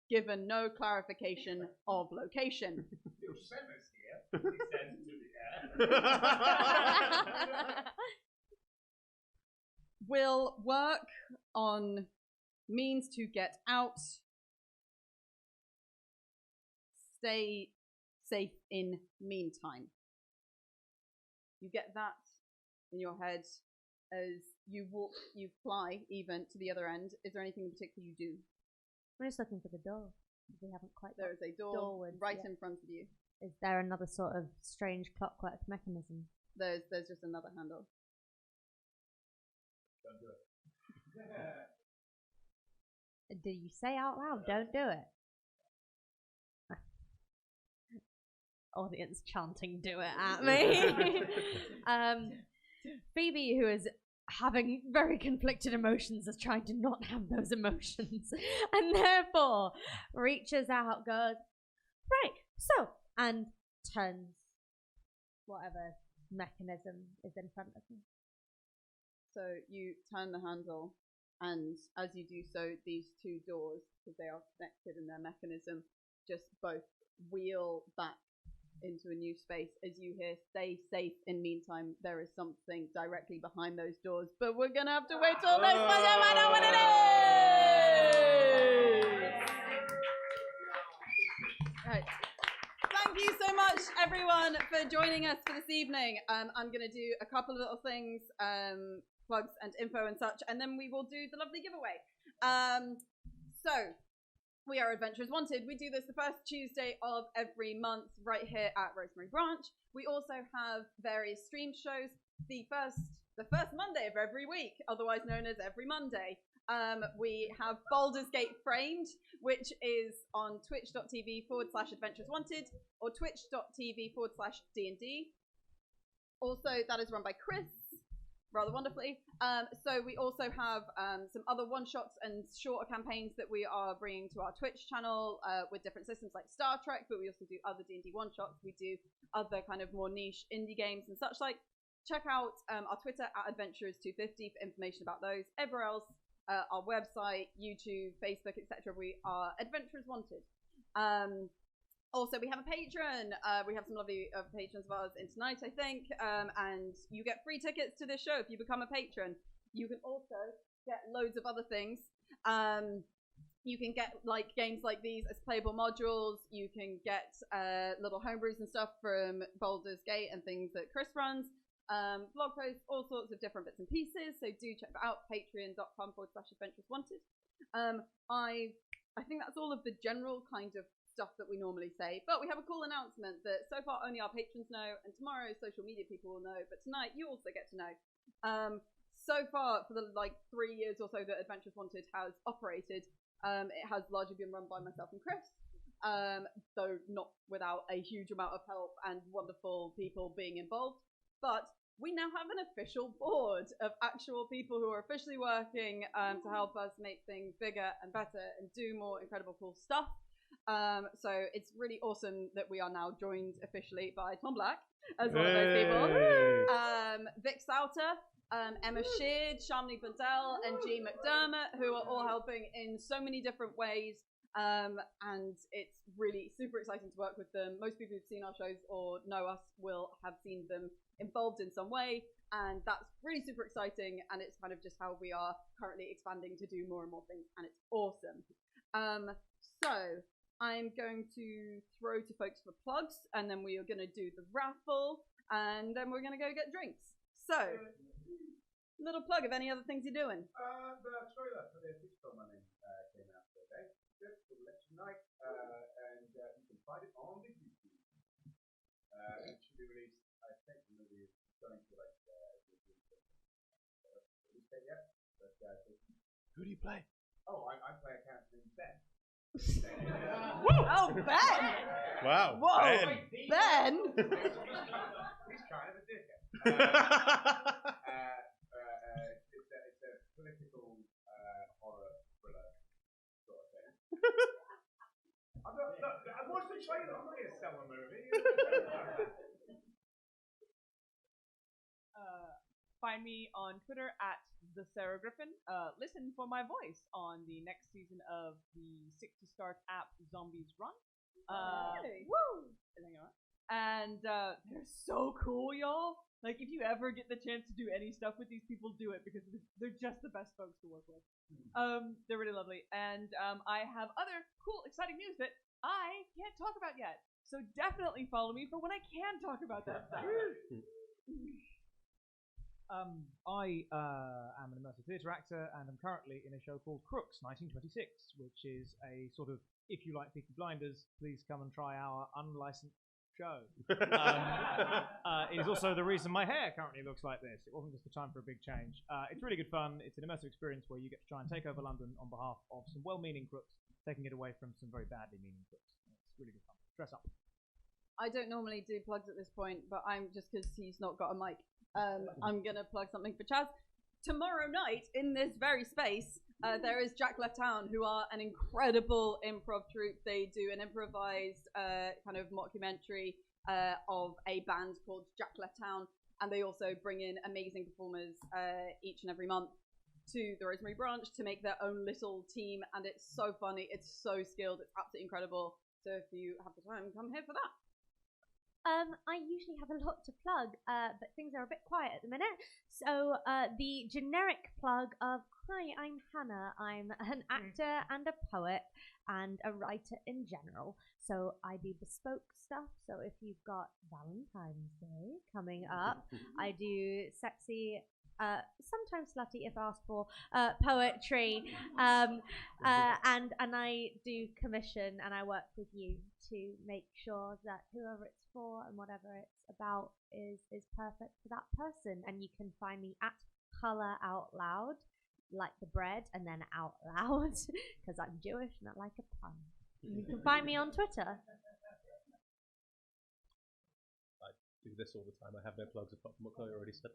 given no clarification of location. You sent us here, he says to the air. Will work on means to get out. Stay safe in meantime. You get that in your head as you walk, you fly even to the other end. Is there anything in particular you do? We're just looking for the door. We haven't quite got. There is a door Doorwards, right yeah. in front of you. Is there another sort of strange clockwork mechanism? There's just another handle. Don't do it. Did you say out loud? Don't do it. Audience chanting, do it at me. Phoebe, who is having very conflicted emotions, is trying to not have those emotions, and therefore reaches out, goes, right, so, and turns whatever mechanism is in front of me. So you turn the handle, and as you do so, these two doors, because they are connected in their mechanism, just both wheel back into a new space. As you hear, stay safe in meantime, there is something directly behind those doors, but we're gonna have to wait till next time to find out what it is! Right. Thank you so much, everyone, for joining us for this evening. I'm gonna do a couple of little things, plugs and info and such, and then we will do the lovely giveaway. So, we are Adventurers Wanted. We do this the first Tuesday of every month right here at Rosemary Branch. We also have various stream shows. The first Monday of every week, otherwise known as every Monday. We have Baldur's Gate Framed, which is on twitch.tv/Adventurers Wanted or twitch.tv/D&D. Also, that is run by Chris, rather wonderfully. So we also have some other one-shots and shorter campaigns that we are bringing to our Twitch channel with different systems like Star Trek, but we also do other D&D one-shots. We do other kind of more niche indie games and such like. Check out our Twitter at Adventurers250 for information about those. Everywhere else, our website, YouTube, Facebook, etc. We are Adventurers Wanted. Also, we have a patron. We have some lovely patrons of ours in tonight, I think. And you get free tickets to this show if you become a patron. You can also get loads of other things. You can get like games like these as playable modules. You can get little homebrews and stuff from Baldur's Gate and things that Chris runs. Blog posts, all sorts of different bits and pieces. So do check that out. Patreon.com/adventureswanted. I think that's all of the general kind of stuff that we normally say. But we have a cool announcement that so far only our patrons know, and tomorrow social media people will know. But tonight you also get to know. So far, for the 3 years or so that Adventures Wanted has operated, it has largely been run by myself and Chris, though not without a huge amount of help and wonderful people being involved. But we now have an official board of actual people who are officially working to help us make things bigger and better and do more incredible cool stuff. So it's really awesome that we are now joined officially by Tom Black as one of those people. Vic Sauter, Emma Sheard, Shamini Bundell, and G McDermott, who are all helping in so many different ways. And it's really super exciting to work with them. Most people who've seen our shows or know us will have seen them involved in some way. And that's really super exciting. And it's kind of just how we are currently expanding to do more and more things. And it's awesome. So I'm going to throw to folks for plugs. And then we are going to do the raffle. And then we're going to go get drinks. So, little plug of any other things you're doing. The trailer for the feature film came out today. Just for election night, and you can find it on the YouTube. It should be released, I think, the movie is going to release date yet. But who do you play? Oh, I play a character named Ben. Oh, Ben! Wow. Whoa, Ben! He's kind of a dickhead. It's a political horror thriller sort of thing. I watched the trailer. I'm not going to sell a movie. Find me on Twitter at the Sarah Griffin. Listen for my voice on the next season of the 60-star app Zombies Run. Woo! And they're so cool, y'all. Like, if you ever get the chance to do any stuff with these people, do it, because they're just the best folks to work with. They're really lovely. And I have other cool, exciting news that I can't talk about yet. So definitely follow me for when I can talk about that stuff. I am an immersive theatre actor, and I'm currently in a show called Crooks 1926, which is a sort of, if you like Peaky Blinders, please come and try our unlicensed show. It is also the reason my hair currently looks like this. It wasn't just the time for a big change. It's really good fun. It's an immersive experience where you get to try and take over London on behalf of some well-meaning crooks, taking it away from some very badly meaning crooks. It's really good fun. Dress up. I don't normally do plugs at this point, but I'm just because he's not got a mic. I'm going to plug something for Chaz. Tomorrow night, in this very space, there is Jack Left Town, who are an incredible improv troupe. They do an improvised kind of mockumentary of a band called Jack Left Town, and they also bring in amazing performers each and every month to the Rosemary Branch to make their own little team, and it's so funny, it's so skilled, it's absolutely incredible. So if you have the time, come here for that. I usually have a lot to plug, but things are a bit quiet at the minute. So the generic plug of, hi, I'm Hannah. I'm an actor and a poet and a writer in general. So I do bespoke stuff. So if you've got Valentine's Day coming up, I do sexy, sometimes slutty if asked for, poetry, and I do commission, and I work with you to make sure that whoever it's for and whatever it's about is perfect for that person. And you can find me at Colour Out Loud, like the bread, and then out loud, because I'm Jewish and I like a pun. You can find me on Twitter. Do this all the time. I have no plugs apart from what Chloe already said.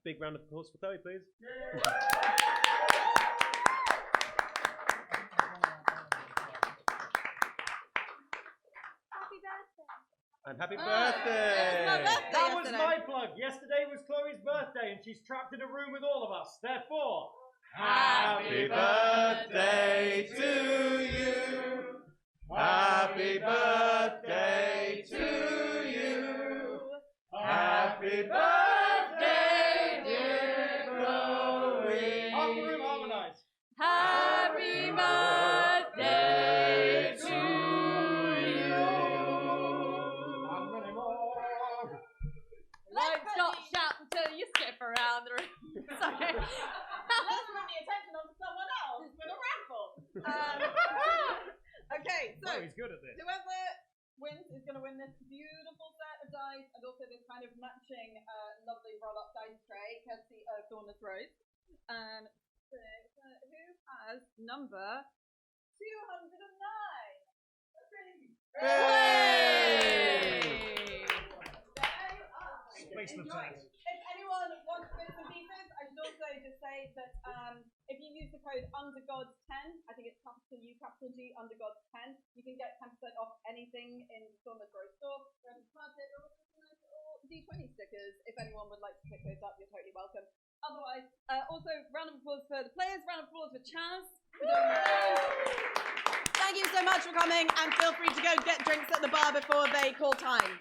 Big round of applause for Chloe, please. Happy birthday. And happy birthday! That was my plug. Yesterday was Chloe's birthday, and she's trapped in a room with all of us. Therefore, happy birthday to you. Happy birthday to you. Happy birthday, dear Chloe. Room harmonise. Happy birthday to you. Won't stop shouting till you skip around the room. Sorry. Let's put the attention on someone else with a raffle. Okay, so Oh, he's good at this. whoever wins is going to win this beautiful set of dice and also this kind of matching lovely roll-up dice tray, courtesy of Dawnless Rose. So, who has number 209? Space the tax. If anyone wants bits and pieces, I should also just say that if you use the code Undergods10, I think it's capital U, capital G, Undergods10, you can get 10% off anything in the Dawnless Rose store. Or D20 stickers. If anyone would like to pick those up, you're totally welcome. Otherwise, also round of applause for the players, round of applause for Chaz. Thank you so much for coming, and feel free to go get drinks at the bar before they call time.